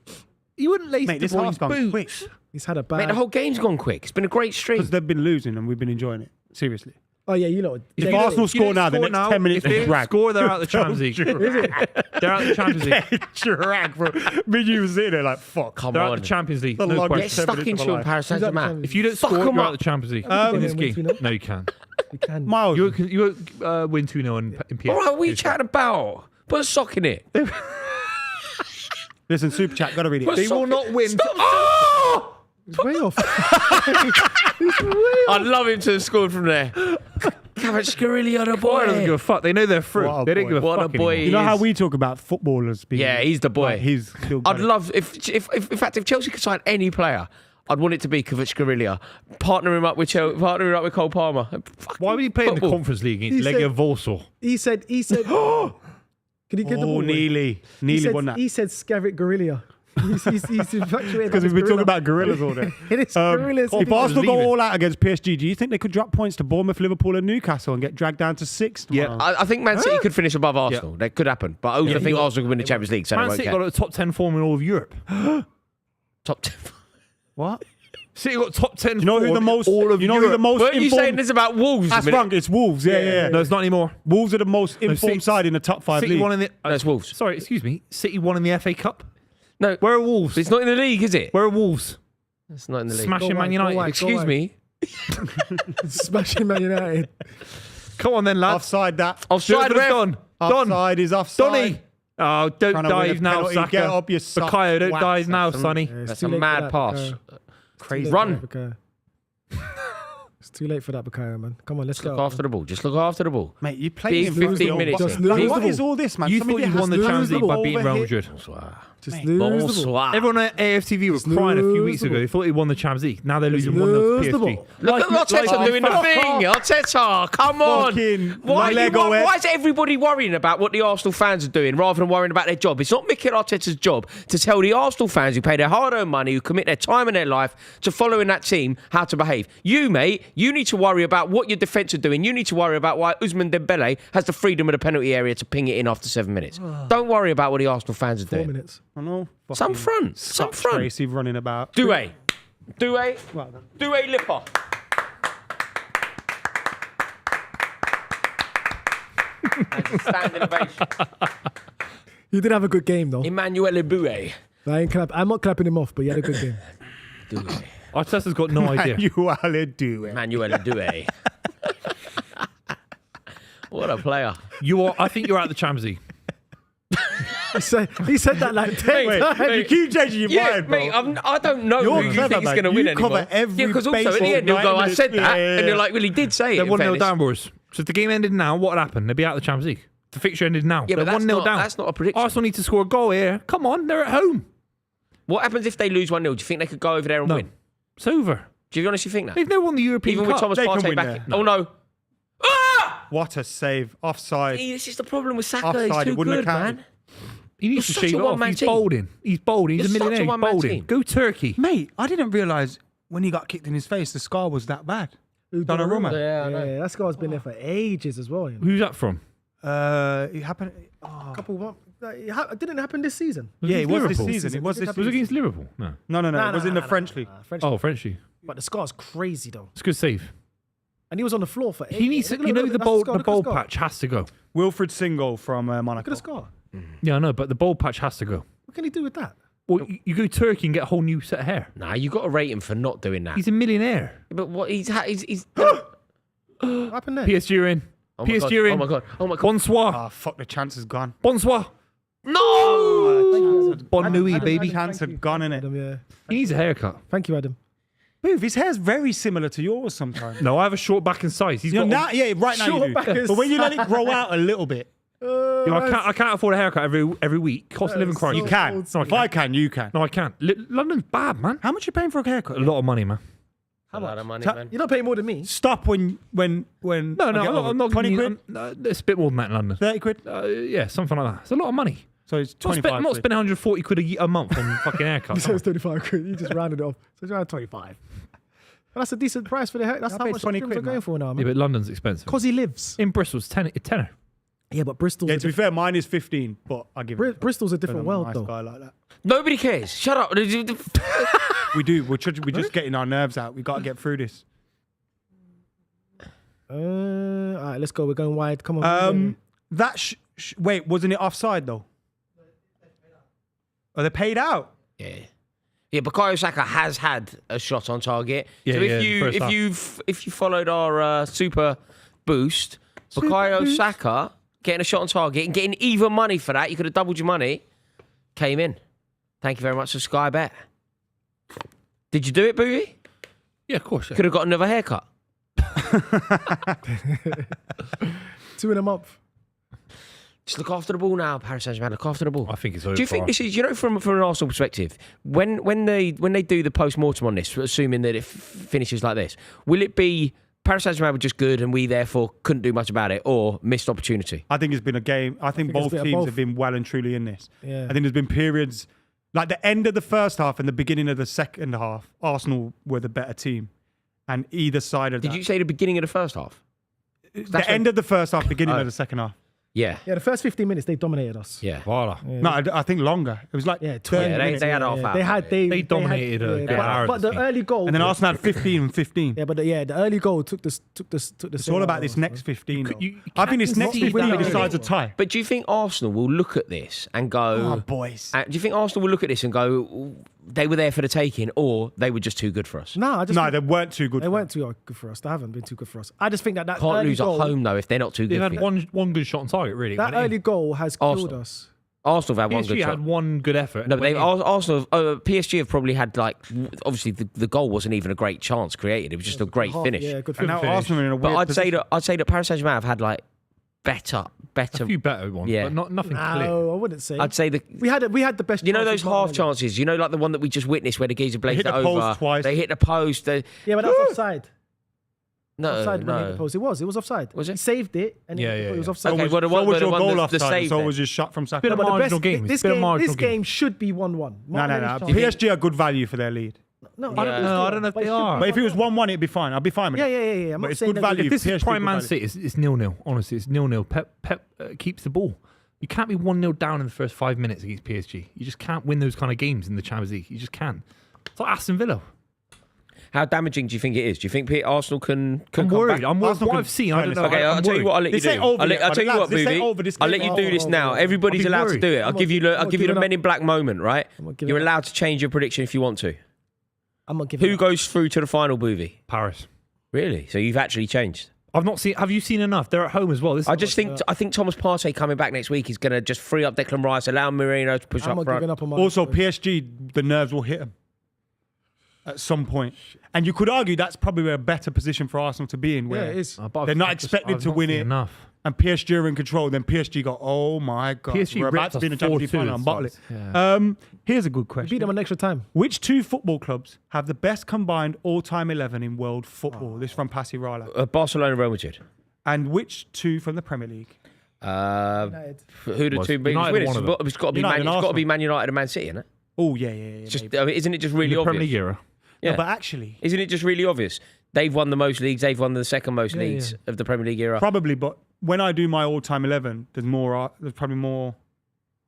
You wouldn't lace Mate, De this half's Bruyne's gone boots. quick. He's had a bad. Mate, the whole game's gone quick. It's been a great stream. Because they've been losing and we've been enjoying it. Seriously. Oh yeah, you know. If yeah, Arsenal You score don't now, the score next 10 minutes if they is don't drag. score, they're out of the Champions League. They're out of the Champions League. Drag, bro. Me and you was sitting there like, fuck. Come They're out on. of the Champions League. The No longest Get question. seven stuck minutes of into my a life. Paris Saint-Germain. If you don't Fuck score, 'em you're up. out of the Champions League Um, in this win game. 2-0. No, you can. we can. Miles. You won't win 2-0 in PSG. All right, what are you chatting about? Put a sock in it. Listen, Super Chat, gotta read it. They will not win. Oh! He's way off. I'd love him to have scored from there. Kvaratskhelia, the Boy doesn't give boy. a fuck. They know they're through. What a They don't boy. give a What a fuck boy. anymore. You know how is- we talk about footballers being... Yeah, he's the boy. Like, he's still I'd got it. love if in fact if Chelsea could sign any player, I'd want it to be Kvaratskhelia. Partner him up with Cole Palmer. Why would he play in the Football. Conference League He against said- Legia Warsaw? He said. Can you give the Oh, ball? Neely. Neely won that. He said Scavic Gorilla. He's infatuated. Because we've been talking about gorillas all day. It is gorillas. If Arsenal go leaving. all out against PSG, do you think they could drop points to Bournemouth, Liverpool and Newcastle and get dragged down to 6th? Yeah. tomorrow? I think Man City could finish above Arsenal. That could happen. But I also think Arsenal could win the Champions League, so Man they won't City care. got a top 10 form in all of Europe. Top 10. What? City got top 10 You know who form the in most... all of you know Europe. who the most Weren't you informed... saying this about Wolves? That's wrong. It's Wolves. Yeah. No, it's not anymore. Wolves are the most informed City- side in the top 5 City league. won in the... That's Wolves. Sorry, excuse me. City won in the FA Cup. No, Where are Wolves? it's not in the league, is it? Where are Wolves? It's not in the league. Smashing Go Man on, United. go on. Excuse me. Smashing Man United. Come on then, lads. Offside that. Offside, Do it for the ref. Don. Offside is offside. Donny. Oh, don't Trying to win dive a now, penalty. Saka. Get up, you soft Bakayo, don't wax. dive now, Sonny. It's That's too a late for mad that, pass. Bakayo. Crazy. Run. Bakayo. It's too late for that, Bakayo, man. Come on, let's Look go. after the ball. Just look after the ball. Mate, you Big played him 15 minutes. Just Like, lose what the is ball. all this, man? You Some thought you idiot won the has to Champions lose League by ball beating over Real here. Madrid. Just Mate, lose the ball. Bonsoir. Everyone at AFTV was crying a few weeks ago. They thought he won the Champions League. Now they're losing 1-0 lose to the PSG. ball. Look at Arteta doing the thing. Arteta, come on. Fucking Why Lego head. is everybody worrying about what the Arsenal fans are doing rather than worrying about their job? It's not Mikel Arteta's job to tell the Arsenal fans who pay their hard-earned money, who commit their time and their life to following that team, how to behave. You, mate, you need to worry about what your defence are doing. You need to worry about why Ousmane Dembele has the freedom of the penalty area to ping it in after 7 minutes. Don't worry about what the Arsenal fans are 4 doing. minutes. I know. Some Fucking front. Some Scott front. Tracy running about. Doué. Doué. Well done. Doué Lipper. That's a standing ovation. He did have a good game, though. Emmanuel Boué. I'm not clapping him off, but he had a good game. Doué. Arteta's got no idea. You all do it. Emmanuel Doué. What a player. I think you're out of the Champions League. He said that like 10 Wait, times. you keep changing your Yeah, mind, bro. mate, I don't know You're who you clever, think is man. going to You win anymore. cover every yeah, because also at the baseball end you'll go, 90 I said minutes. that, Yeah, yeah, and you're yeah. like, well, he did say it. They're in 1-0 fairness. down, boys. So if the game ended now, what would happen? They'd be out of the Champions League. The fixture ended now. Yeah, but they're that's 1-0 not, down. that's not a prediction. Arsenal need to score a goal here. Come on, they're at home. What happens if they lose 1-0? Do you think they could go over there and No. win? It's over. Do you honestly think that? They've never won the European Even Cup. with Thomas They can Partey win back there. in? Oh, no. Ah! What a save. Offside. See, this is the problem with Saka. Offside, He's it too wouldn't good, have counted. man. He needs You're to such shave a it off. one-man He's team. bolding. He's bolding. He's You're a such a millionaire. He's one-man bolding. team. Go Turkey. Mate, I didn't realise when he got kicked in his face, the scar was that bad. Donnarumma. Yeah, I know. Yeah, that scar's been there for ages as well. You know. Who's that from? It happened. Oh. Couple months. It didn't happen this season. Yeah, it was this Liverpool. season. It was this Was it season. against Liverpool? No. No. It was in the French league. French. Oh, Frenchy. But the scar's crazy though, It's a good save. and he was on the floor for. He needs to, Look, you know, look, the that's bowl scar, look at the bowl scar. patch has to go. Wilfred Singo from Look at Monaco. the scar. Yeah, I know, but the bowl patch has to go. What can he do with that? Well, you go Turkey and get a whole new set of hair. Nah, you got to rate him for not doing that. He's a millionaire. But what he's What happened there? PSG are in. Oh my PSG God. are in. Oh my God. Oh my God. Bonsoir. Ah, fuck, the chance is gone. Bonsoir. No. Bon nuit, Adam, baby. Adam, Chance thank had you. gone, innit? Adam, yeah. He needs a haircut. Thank you, Adam. Move, his hair's very similar to yours sometimes. No, I have a short back and size. He's You know, got. now, yeah, right now Short you back do. and But when you let it grow out a little bit, You know, I can't afford a haircut every week. Cost of living crisis. you can. No, I If I can, you can. No, I can't. London's bad, man. How much you paying for a haircut? A lot of money, man. How A lot much? of money, Ta- man. You're not paying more than me. Stop when. No, I'm not 20 giving quid, you, it's a bit more than that in London. 30 quid. Yeah, something like that. It's a lot of money. So it's I'm 25. not spending 140 quid a month on fucking haircuts. So it's 35 quid. You just rounded it off. So it's around 25. But that's a decent price for the hair. That's I how paid much 20 gyms quid, are going man. for now, Yeah, man. but London's expensive. Because he lives. In Bristol, it's tenner. Yeah, but Bristol's Yeah, a to be fair, mine is 15, but I give it. Bristol's a different I'm a world, nice though. guy like that. Nobody cares. Shut up. We do. We're just getting our nerves out. We got to get through this. All right, let's go. We're going wide. Come on. That wait, wasn't it offside though? Are they paid out? Yeah. Yeah, Bukayo Saka has had a shot on target. Yeah, so yeah, the first half. if you followed our super boost, Bukayo Saka getting a shot on target and getting even money for that, you could have doubled your money, came in. Thank you very much to Sky Bet. Did you do it, Buvey? Yeah, of course. Yeah. Could have got another haircut. 2 in a month. Just look after the ball now, Paris Saint-Germain. Look after the ball. I think it's over. Do you think this is, from an Arsenal perspective, when they do the post-mortem on this, assuming that it finishes like this, will it be Paris Saint-Germain were just good and we therefore couldn't do much about it, or missed opportunity? I think it's been a game. I think it's both been a teams both. have been well and truly in this. Yeah. I think there's been periods like the end of the first half and the beginning of the second half. Arsenal were the better team, and either side of Did that. you say the beginning of the first half? The end of the first half, beginning Oh. of the second half. Yeah. Yeah, the first 15 minutes, they dominated us. Yeah. Voila. No, I think longer. It was like Yeah, 30 Yeah, minutes. they had half hour. They dominated had, a good hour but of the this game. early goal. And then Arsenal had 15 and 15. Yeah, but the early goal took the. It's all about this next 15. though. you I think this can't next see 15 that. decides a tie. But do you think Arsenal will look at this and go... Oh, boys. Do you think Arsenal will look at this and go, they were there for the taking, or they were just too good for us? No, I just No, think they weren't too good. they for weren't us. too good for us. They haven't been too good for us. I just think that Can't early lose goal, at home, though, if they're not too They've good had for you. one good shot on target, really. That went in. early goal has killed Arsenal. us. Arsenal have had one PSG good shot. had one good effort. No, but went in. Arsenal, PSG have probably had, like, obviously the goal wasn't even a great chance created. It was just a great Half- finish. Yeah, good And now finish. Arsenal are in a But weird I'd say position. that Paris Saint-Germain have had, like, better. a few better ones, Yeah. but nothing clear. No, I wouldn't say. I'd say we had the best. you know those chances, half Martinelli. chances. You know, like the one that we just witnessed where the geezer blazed hit it the over. post twice. They hit the post. Yeah, but that's offside. No, Offside when he hit the no. post. It was offside. Was it? He saved it, and Yeah, it was yeah. offside. Okay, So well, the one- was the your one goal that's the offside, save so then. was your shot from Saka. Bit of But the marginal best, game. this Bit of game, marginal this game game. should be 1-1. No. Martinelli's chance- PSG are good value for their lead. No, Yeah. No, I don't know if But they it should are. be But if it was 1-1. 1-1, it'd be fine. I'll be fine with Yeah, it. yeah, yeah. I'm But not it's saying good that. value. If this PSG is prime good Man value. City, it's 0-0. Honestly, it's 0-0. Pep keeps the ball. You can't be 1-0 down in the first 5 minutes against PSG. You just can't win those kind of games in the Champions League. You just can't. It's like Aston Villa. How damaging do you think it is? Do you think Arsenal can I'm come worried. back? I'm worried. Arsenal What can- I've seen, I don't know. Okay, I'm I'll tell you worried. what. I'll let you This do. ain't over I'll yet, tell you lads. what, This ain't Buvey. over. This I'll game let you ain't do over. this now. Everybody's I'll be allowed to worried. do it. I'll I'm give you. not I'll give you the giving Men in Black moment, right? I'm not giving You're up. allowed to change your prediction if you want to. I'm not giving Who up. goes through to the final, Buvey? Paris. Really? So you've actually changed? I've not seen. Have you seen enough? They're at home as well. This I think Thomas Partey coming back next week is going to just free up Declan Rice, allow Marino to push I'm up not front. giving up on my. Also, PSG, the nerves will hit them at some point. And you could argue that's probably a better position for Arsenal to be in, Yeah, where it is. they're not expected to win it. Enough. And PSG are in control. Then PSG go, oh my God, PSG we're about ripped to be in the us Champions League 4-2 final and bottle it. Yeah. Here's a good Beat question. them an extra time. Which two football clubs have the best combined all-time 11 in world football? This from Pasi Rala. Barcelona, Real Madrid. And which two from the Premier League? United. Who the Well, two biggest United winners? one of them. It's got to be United Man. and It's got to be Arsenal. Man United and Man City, isn't it? Oh, yeah. It's just, I mean, isn't it just really In the obvious? Premier League era. Yeah. No, but actually, Isn't it just really obvious? They've won the most leagues. They've won the second most leagues of the Premier League era. probably, but when I do my all-time 11, there's probably more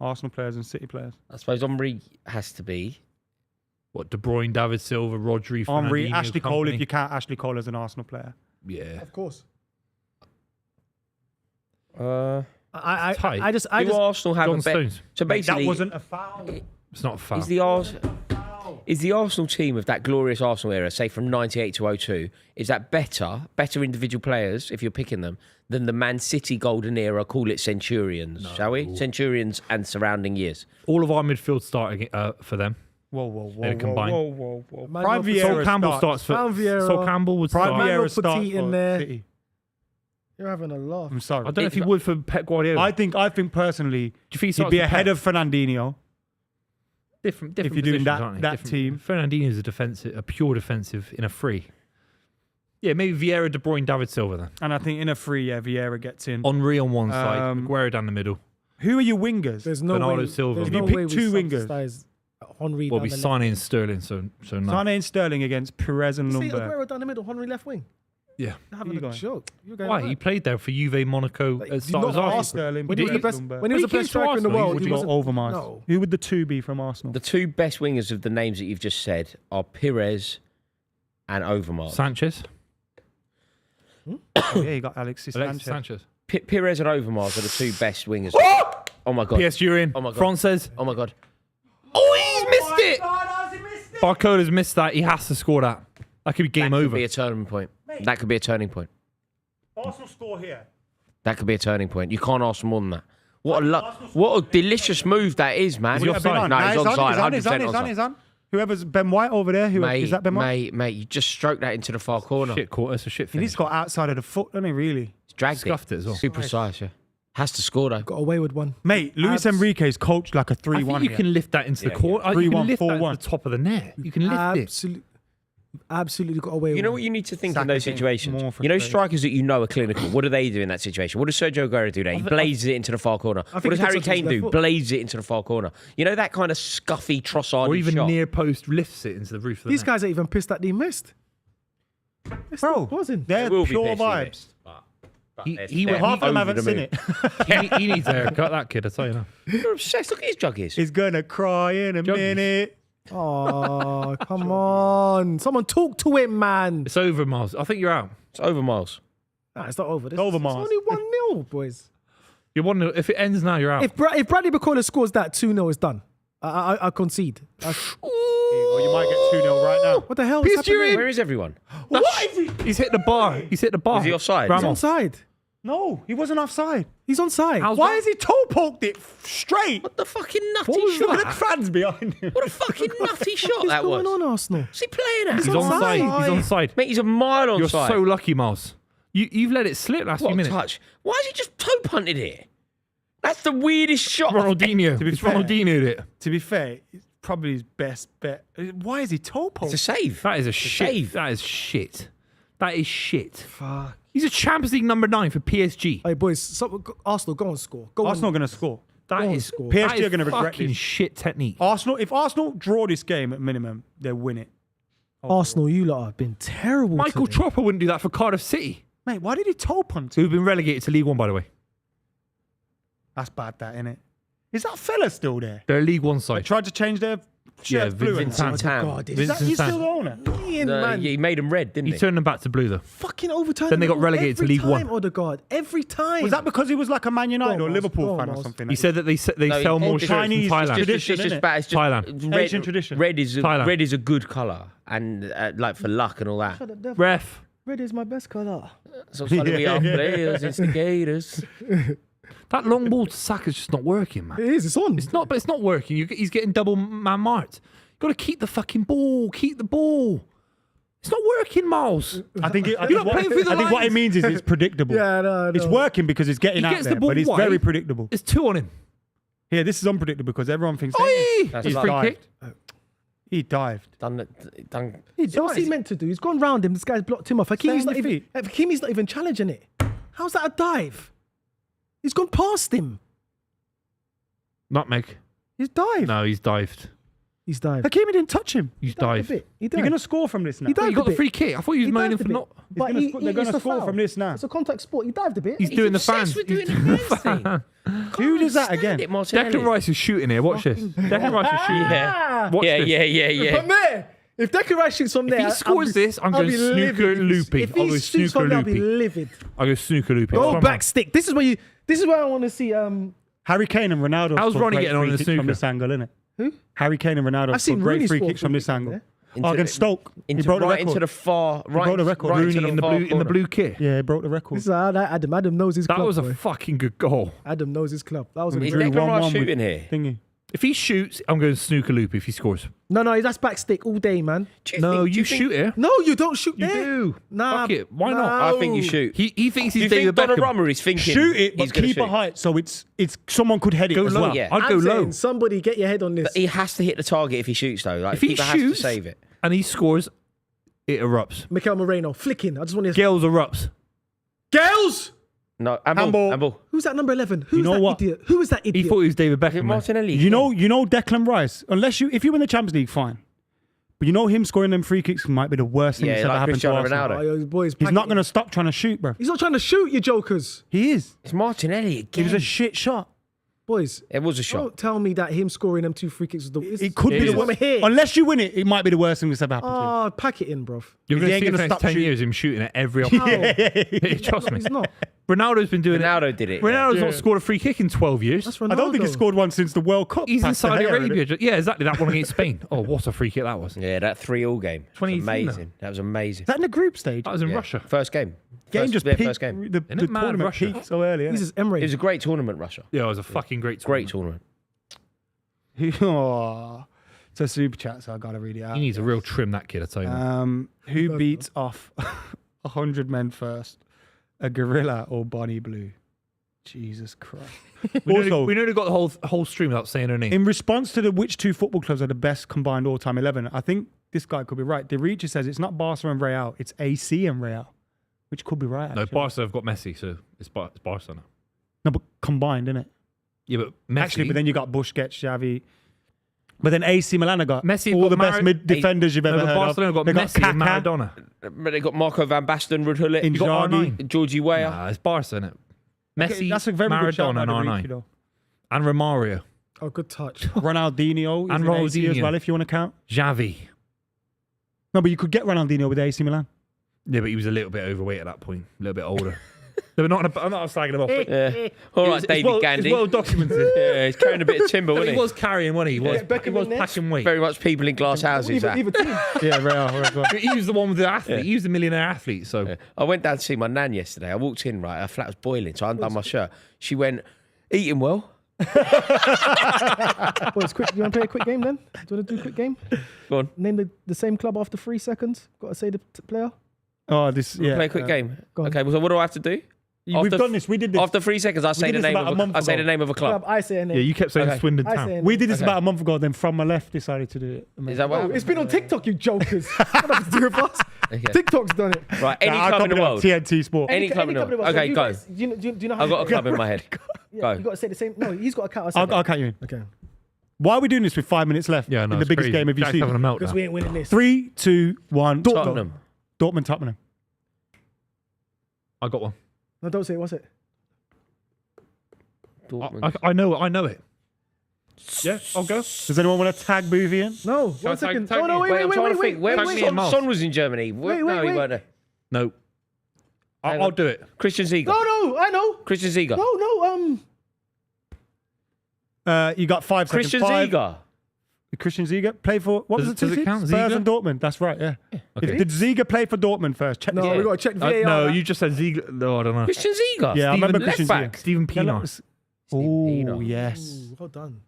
Arsenal players than City players. I suppose Omri has to be. What, De Bruyne, David Silva, Rodri, Henry, Fernandinho, Ashley Cole, company. if you count Ashley Cole as an Arsenal player. Yeah. Of course. Do Tight. I just Arsenal have John a bet? Stones. So basically, that wasn't a foul. It's not a foul. is the Arsenal team of that glorious Arsenal era, say from 98 to 02, is that better individual players, if you're picking them, than the Man City golden era, call it Centurions, shall we? Centurions and surrounding years. All of our midfield starting for them. Whoa. They're combined. Prime Manuel Vieira Sol Campbell starts for. Van Vieira. Sol Campbell would Prime start. Vieira. Vieira starts Petit in for there. City. You're having a laugh. I'm sorry. I don't know if he would for Pep Guardiola. I think personally, Do you think he he'd starts be with ahead Pep? of Fernandinho. different if you're doing positions, that- aren't they? that Different. team. Fernandinho is a pure defensive in a free. Yeah, maybe Vieira, De Bruyne, David Silva then. And I think in a 3, Vieira gets in. Henry on one side, Aguero down the middle. Who are your wingers? There's no Bernardo way. Silva. There's You no pick way we two wingers. subsidize Henry We'll down be the Sane and Sterling, so no. Sane and Sterling against Perez and left. See Lundberg. Aguero down the middle, Henry left wing. Yeah. You're having You a going. joke. You're going Why? mad. He played there for Juve, Monaco Like, at do start not of his ask Arsenal. Sterling, When he was the Perez, best, Lundberg. when he was the But he best came to striker in the Arsenal, world, Would he you wasn't. go over Mars? No. Who would the 2 be from Arsenal? The 2 best wingers of the names that you've just said are Perez and Overmars. Sanchez. Yeah, you got Alexis Alexis Sanchez. Sanchez. Perez and Overmars are the 2 best wingers. Oh my god! PSG are in. Oh my God. Frances. Oh my god! Oh, he's missed it. Barcola's missed that. He has to score that. That could be game That could over. be a turning point. That could be a turning point. Arsenal score here. That could be a turning point. You can't ask for more than that. What a delicious move that is, man. Is he offside? No, he's onside. 100% He's onside. on. Whoever's Ben White over there, Mate, is that Ben White? mate, you just stroked that into the far corner. Shit quarter. It's a shit He finish. needs to go outside of the foot, doesn't he, really? He's dragged Scuffed it as well. Super precise, yeah. Has to score though. Got away with one. Mate, Luis Abs- Enrique's coached like a I 3-1 think you here. can lift that into the corner. You 3-1, can lift that 4-1. to the top of the net. You can lift it. Absolutely got away with You know one. what you need to think Saka in those getting situations? more You know frustrated. strikers that you know are clinical. What do they do in that situation? What does Sergio Aguero do there? He blazes it into the far corner. What think does he Harry puts it onto Kane his do? left foot. Blazes it into the far corner. You know that kind of scuffy, trossard Or even shot? near post lifts it into the roof of the These net. guys are even pissed that they missed. Bro, wasn't. they're They will be pure pissed he vibes. missed, but He- they're- he they're would- Half of them over haven't the seen moon. it. he needs a haircut, that kid, I tell you now. You're obsessed. Look at his juggies. He's gonna cry in a Juggies. minute. Oh, come on. Someone talk to him, man. It's over, Miles. I think you're out. It's over, Miles. Nah, it's not over. This Over, it's Mars. only 1-0, boys. You're 1-0. If it ends now, you're out. If Bradley McKola scores that, 2-0 is done. I concede. Or you might get 2-0 right now. What the hell is PSG happening? Where is everyone? He's hit the bar. He's hit the bar. Is he offside? He's Ramos. onside. No, he wasn't offside. He's onside. How's Why that? has he toe poked it straight? What the fucking nutty What was shot? Look at the fans behind him. What a fucking nutty shot What's that going was. on, Arsenal? What's he playing at? He's He's onside. onside. He's onside. Mate, he's a mile onside. You're so lucky, Miles. You've let it slip last What few a minutes. touch. Why has he just toe punted it? That's the weirdest shot. Ronaldinho. To be It's fair. Ronaldinho it. To be fair, it's probably his best bet. Why is he toe It's poked? a save. That is a shit. save. That is shit. That is shit. Fuck. He's a Champions League number 9 for PSG. Hey, boys, Arsenal, go and score. Go Arsenal on. going to score. That Go on, is score. PSG that is are gonna regret fucking this. shit technique. Arsenal, if Arsenal draw this game at minimum, they'll win it. Arsenal, you lot have been terrible Michael today. Chopper wouldn't do that for Cardiff City, Mate, why did he toe punt it? who've been relegated to League One, by the way. That's bad, that, innit? Is that fella still there? They're a League One They side. tried to change their shirts blue. and Vincent that. Tam. God, Is is that, Vincent he's still Tan. the owner? Ian, man. He made him red, didn't He he? turned them back to blue, though. Fucking overtime. Then they got relegated to every League One. time, Odegaard. Every time. Was that because he was like a Man United Go on, or Liverpool Miles. Go on, fan or Miles. something? He said that they No, sell more it's shirts in Chinese, Thailand. it's It's Tradition, just innit? bad. It's just Thailand. Red, Asian tradition. Red is Thailand. a good colour, and like for luck and all that. Shut up, Dev. Ref. Red is my best colour. So funny we are players, instigators. That long ball to Saka's just not working, man. It is. It's on. It's not, but it's not working. He's getting double man marked. You got to keep the fucking ball. Keep the ball. It's not working, Miles. I think, You're not playing through the I think what it lines. means is it's predictable. Yeah, no. It's working because it's getting He out gets the there, ball but it's wide. very predictable. There's 2 on him. Yeah, this is unpredictable because everyone thinks Oi! That's He's like- free dived. kick. He dived. Done. What's he meant to do? He's gone round him. This guy's blocked him off. Hakimi's on not, your even, Hakimi's not even challenging it. How's that a dive? He's gone past him. Nutmeg. He's dived. No, he's dived. He's dived. Hakimi didn't touch him. He's Dived a dived. bit. He You're dived. going to score from this now. He Well, dived you got a the bit. free kick. I thought you was He moaning dived a for bit. not. But gonna score- they're it's gonna a score foul. from this now. It's a contact sport. He dived a bit. He's doing the fans. We're doing the fans thing. Who does that again? Declan Rice is shooting here. Watch this. Declan Rice is shooting. Yeah, Watch yeah, this. yeah. From there, if Declan Rice shoots from there, he scores this, I'm I'll going be snooker livid. loopy. If I'll he go shoots snooker from there, I'll be loopy. livid. I'll go snooker loopy. Go Come back on. stick. This is where I want to see. Harry Kane and Ronaldo. How's scored Ronnie great getting on free in the kicks from snooker? this angle, innit? Who? Harry Kane and Ronaldo I've seen scored great Rooney free score kicks from free this kick angle. there. Oh, against Stoke. He broke the right into record. the far. Right, broke the record. Right Rooney into in the far blue in the corner. blue kit. Yeah, he broke the record. This is Adam. Adam knows his That club. was a boy. fucking good goal. Adam knows his club. That was a Is Drew Declan Rice 1-1 with shooting here? Thingy. If he shoots, I'm going snooker loopy if he scores. no. That's back stick all day, man. Do you No, think- do you think- shoot here. No, you don't shoot You there. do. Nah, Fuck it. Why not? I think you shoot. He thinks Do he's you David think Beckham. Donnarumma is thinking Shoot it, he's but gonna keep shoot? a height so it's someone could head it Go as low. well. Yeah. I'd I'm go low. saying somebody get your head on this. He has to hit the target if he shoots, though. Like, If he keeper has to shoots save it. and he scores, It erupts. Mikel Moreno flicking. I just want to. Gales erupts. Girls. No, Handball. handball. Who's that number 11? Who's know that what? idiot? Who is that He idiot? thought he was David Is it Beckham. man. Martinelli? You know Declan Rice. If you win the Champions League, fine. But you know him scoring them free kicks might be the worst thing Yeah, that's ever like happened to Cristiano Arsenal. Ronaldo. Oh, yo, boys, He's pack not it going in. to stop trying to shoot, bro. He's not trying to shoot you, jokers. He is. It's Martinelli It again. was a shit shot. Boys, It was a shot. don't tell me that him scoring them 2 free kicks was the. It could It be is. the What worst. I'm here. Unless you win it, it might be the worst thing that's ever happened to him. Oh, pack it in, bruv. You're He going to ain't see in the gonna next stop 10 shooting. years him shooting at every How? opportunity. Trust me. He's not. Ronaldo's been doing it. Ronaldo did it. Ronaldo's Yeah. not scored a free kick in 12 years. That's Ronaldo. I don't think he scored one since the World Cup. He's in Past the Saudi hair, innit? Arabia. Yeah, exactly. That one against Spain. Oh, what a free kick that was. Yeah, that 3-3 game. That was 2018 amazing. That was amazing. Is that in the group stage? That was in Yeah. Russia. First game. Game just their peaked. first game. The Isn't it mad, tournament Russia? peaked so early. He's innit? his Emre. It was a great tournament, Russia. Yeah, it was a fucking great Great tournament. tournament. Oh, it's a super chat, so I gotta read it out. He needs a real trim, that kid, I tell you. Who beats off 100 men first? A gorilla or Bonnie Blue? Jesus Christ. We Also, nearly got the whole stream without saying her name. in response to the which two football clubs are the best combined all-time 11, I think this guy could be right. De Ricci says it's not Barca and Real, it's AC and Real, which could be right. No, actually. Barca have got Messi, so it's Barca now. No, but combined, isn't it? Yeah, but Messi. Actually, but then you got Busquets, Xavi. But then AC Milan have got Messi have all got the best Mara- mid defenders you've no, ever but heard Barcelona of. got They Messi and Kaká, Maradona. But they got Marco van Basten, Ruud Gullit, You got Inzaghi. R9. Georgie Weah. Nah, it's Barca, innit? Messi, Okay, that's a very good shout Maradona, and by De R9. Ricci, though. And Romario. Oh, good touch. Ronaldinho And is in AC as Ronaldinho. well, if you want to count. Xavi. No, but you could get Ronaldinho with AC Milan. Yeah, but he was a little bit overweight at that point. A little bit older. I'm not slagging him off. But Yeah. All right, David Gandy. It's well documented. Yeah, he's carrying a bit of timber, But wasn't he he? was carrying, wasn't he? He was, Beckham he was in there? packing weight. Very much people in glass houses. that. Either team. Yeah, Real. He was the one with the athlete. He was the millionaire athlete. So Yeah. I went down to see my nan yesterday. I walked in, right, her flat was boiling, so I undone my shirt. She went, eating well. Boys, quick. You want to play a quick game then? Do you want to do a quick game? Go on, Name the same club after 3 seconds. Got to say the player. Oh, this, yeah. play a quick game. go on. Okay, well, so what do I have to do? We've After- done this. We did this. After 3 seconds, I say did the this name about a of month I say ago. the name of a club. I say a yeah, name. you kept saying Okay. Swindon I Town. say a name. We did this Okay. about a month ago. Then from my left decided to do it. Is that what Oh, happened? it's been on TikTok, you jokers. What nothing to do with us. Okay. TikTok's done it. Right, any I'll club in copy the that. world. TNT Sport. Any club in the world. So Okay, you go. guys- Do you know how I've got a club in my head. Yeah, Go. you got to say the same. No, he's got a count. I'll count you in. Okay. Why are we doing this with 5 minutes left? Yeah, no, in the it's biggest crazy. game of your Jack's having a season. meltdown. Because we ain't winning this. 3, 2, 1. Tottenham. Tottenham. I got one. No, don't say it. What's it? Dortmund. I know it. Yeah, I'll go. Does anyone want to tag Buvey in? No. I One tag- second. tag Oh, no, me? Wait, I'm trying to think. Where wait, was wait. Son? Miles. Son was in Germany. Wait, No, he wait. weren't there. No. Hang I'll on. do it. Christian Ziege. No, I know. Christian Ziege. No. You got 5 seconds. Christian 5. Ziege. Christian Ziege played for what Does was the it two teams? count? Spurs Ziege? and Dortmund. That's right. Yeah. Okay. Did Ziege play for Dortmund first? Check No, this out. we got to check VAR. No, that. you just said Ziegler. No, I don't know. Christian Ziege. Yeah, I remember left Christian back. Ziege. Stephen Yeah, Pienaar. that was- Pienaar. Oh yes, Ooh, well done.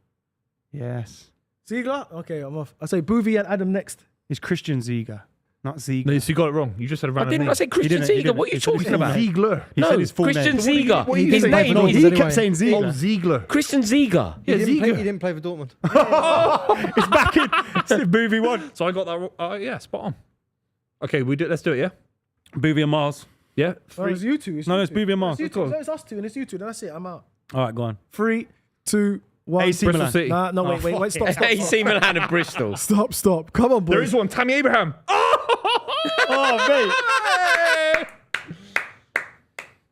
yes. Ziegler? Okay, I'm off. I say Buvey and Adam next. It's Christian Ziege, not Ziege. No, so you got it wrong. You just said a I random didn't. name. I said Christian didn't, he Ziege. didn't. What are you He said talking his about? Ziegler. He No, said his full Christian name. Ziege. what are you His saying? name No, is He anyway. kept saying Oh, Ziege. Ziegler. Christian Ziege. Yeah, He Ziegler. didn't play for Dortmund. It's back in. It's Buvey won. So I got that wrong. Yeah, spot on. Okay, let's do it, yeah? Buvey and Miles. Yeah. No, it's you two. No, you it's two. Buvey and Miles. It's you two. No, it's us two and it's you two. Then that's it. I'm out. All right, go on. 3, 2, 1. AC Bristol Milan. City. Nah, no, wait. Stop. AC Milan and Bristol. Stop. Come on, boys. There is one. Tammy Abraham. Oh, mate.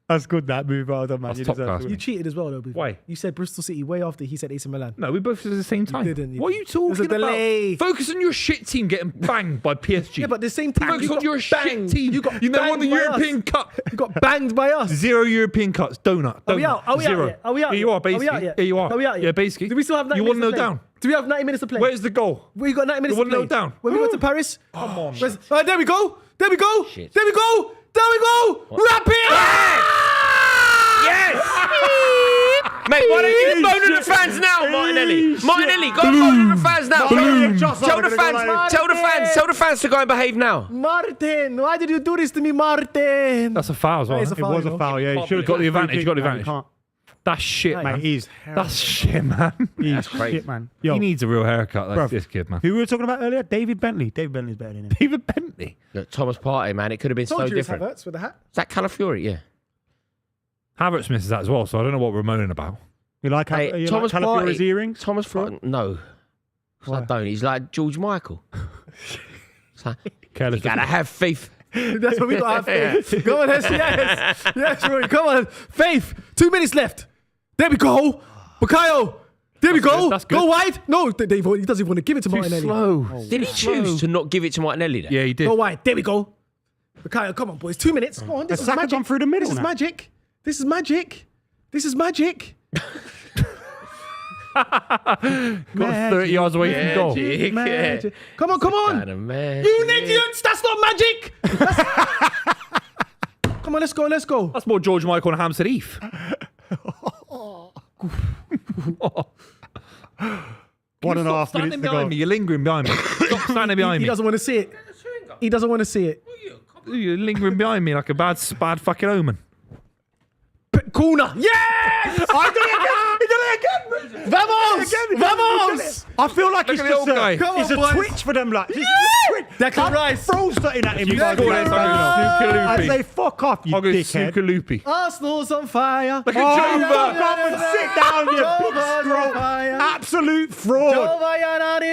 That's good, that move. Well done, man. That's You top deserve class. to You win. cheated as well, though. Buvey. Why? You said Bristol City way after he said AC Milan. No, we both said at the same time. didn't, you What are you didn't. There's talking a delay. about? Focus on your shit team getting banged by PSG. Yeah, but the same team. Focus you on got your shit banged. team. You got You never won the banged by European us. Cup. You got banged by us. 0 European Cups. Donut. Are we out? Are we out Zero. yet? Are we out Yeah, you yet? are, basically. Are we out yet? Yeah, you are. Are we out yet? Yeah, basically. Do we still have 90 You minutes want to to play? know down? Do we have 90 minutes to play? Where's the goal? We got 90 minutes You to want play. to know down? When we go to Paris? Come on. There we go. There we go. Shit. There we go. There we go. Wrap it. Yes! Mate, why don't you phone to the fans now, Martinelli? Martinelli, go phone to the fans now. Tell the fans to go and behave now. Martin, why did you do this to me, Martin? That's a foul as well. That is a isn't it? It was a foul, yeah. He should have Got the advantage, got the advantage. That's shit, Mate, man. he's That's shit, man. That's crazy. shit, man. Yo, He needs a real haircut, like Bruv. this kid, man. who we were talking about earlier? David Bentley. David Bentley's better than him. David Bentley. Look, Thomas Partey, man, it could have been Told so you it's different. Havertz with the hat. Is that Calafiori? Yeah. Havertz misses that as well, so I don't know what we're moaning about. You like how Hey, you Thomas like Calafiori's Partey- earrings? Thomas Partey? No. Why? I don't. He's like George Michael. It's like, you Careless. gotta have faith. That's what we got to have faith. Go on, yes. Yes, Rory, come on. Faith. 2 minutes left. There we go. Bukayo. There we go. good, that's good. Go wide. No, he doesn't even want to give it to Martinelli. slow. Did he choose to not give it to Martinelli then? Yeah, he did. Go wide. There we go. Bukayo, come on, boys. 2 minutes. Come on, this Has is Saka magic. gone through the middle This is now? magic. This is magic. This is magic. Got 30 yards away from goal. Magic, Magic. Come on, come on. Kinda magic. You idiots. That's not magic. Come on, let's go. Let's go. That's more George Michael and Hampstead Heath. 1.5 Standing minutes to go. behind me. You're lingering behind me. Stop standing behind He me. doesn't want to see it. He doesn't want to see it. You're lingering behind me like a bad fucking omen. Corner. Yes! I did it again! He did it again! Vamos! Again, Vamos! I feel like Look it's at the just old guy. Come it's on, a boys. twitch for them. Like, it's a twitch. Declan Rice. Throw something at him. You guys. score this, I'm going to I Snooker say, Loopy. fuck off, you I'll go dickhead. Snooker Loopy. Arsenal's on fire. Look Oh, at fuck Jova. off and sit down, you big Jova's on scroll. fire. Absolute fraud.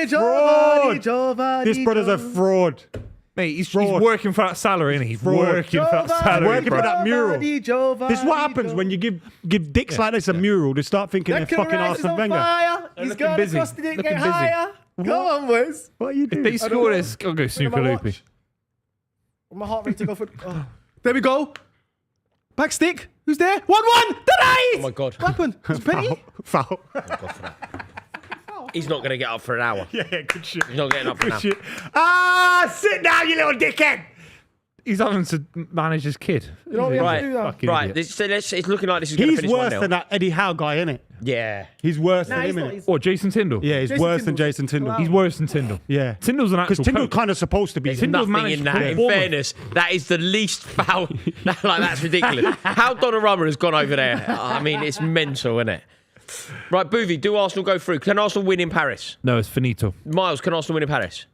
Giovanni, Giovanni. This brother's a fraud. Mate, he's Fraud. working for that salary, isn't he? He's Fraud. working for that salary. Working for bro. that mural. This is what happens when you give dicks like this a mural. They start thinking they're fucking Arsene Wenger. He's looking going busy. across the dick, Looking get busy. higher. Come on, boys. What are you If doing? they score this, I'll go Snooker my Loopy. watch. My heart rate to go for. Oh. There we go. Back stick. Who's there? 1-1. Denied. Oh my God. What happened? It's Penny. Foul. He's not going to get up for an hour. Yeah, good shit. He's not getting up for an Good hour. shit. Ah, sit down, you little dickhead. He's having to manage his kid. You know what we have to do now? Fucking Right, idiot. it's looking like this is going to He's finish worse 1-0. than that Eddie Howe guy, isn't it? Yeah. He's worse Nah, than he's him, not. innit? He's- What, Jason Tyndall? Yeah, he's Jason worse than Tyndall's Jason Tyndall. allowed. He's worse than Tyndall. Yeah. Tyndall's an Because actual Tyndall coach. kind of supposed to be. There's Tyndall's nothing managed in that. In Bournemouth. fairness, that is the least foul. Like, that's ridiculous. How Donnarumma has gone over there. I mean, it's mental, isn't it? Right, Buvey, do Arsenal go through? Can Arsenal win in Paris? No, it's finito. Miles, can Arsenal win in Paris?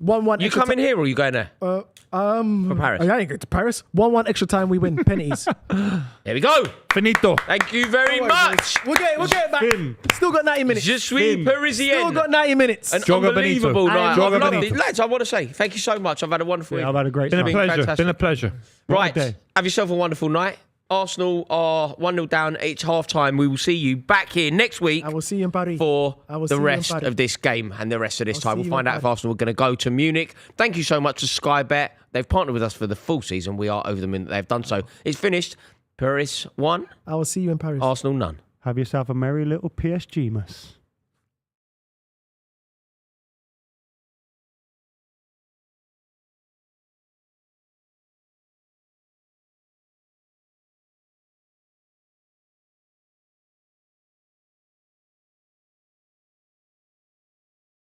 1-1. You extra coming here or are you going there? For Paris. I ain't going to Paris. 1-1 extra time. We win pennies. There we go. Finito. Thank you very much. We'll get it back. Finn. Still got 90 minutes. Je suis Finn. Parisien. Still got 90 minutes. An Joga unbelievable Benito. night. Joga I've loved Benito. it. Lads, I want to say thank you so much. I've had a wonderful Yeah, evening. I've had a great Been a time. pleasure. fantastic. Been a pleasure. Right, day. have yourself a wonderful night. Arsenal are 1-0 down. It's half time. We will see you back here next week I will see you in Paris. for I will the see you in rest Paris. of this game and the rest of this I'll time. see We'll you find in out if Paris. Arsenal are going to go to Munich. Thank you so much to Sky Bet. They've partnered with us for the full season. We are over the moon that they've done so. It's finished. Paris 1, I will see you in Paris. Arsenal none. Have yourself a merry little PSG, miss.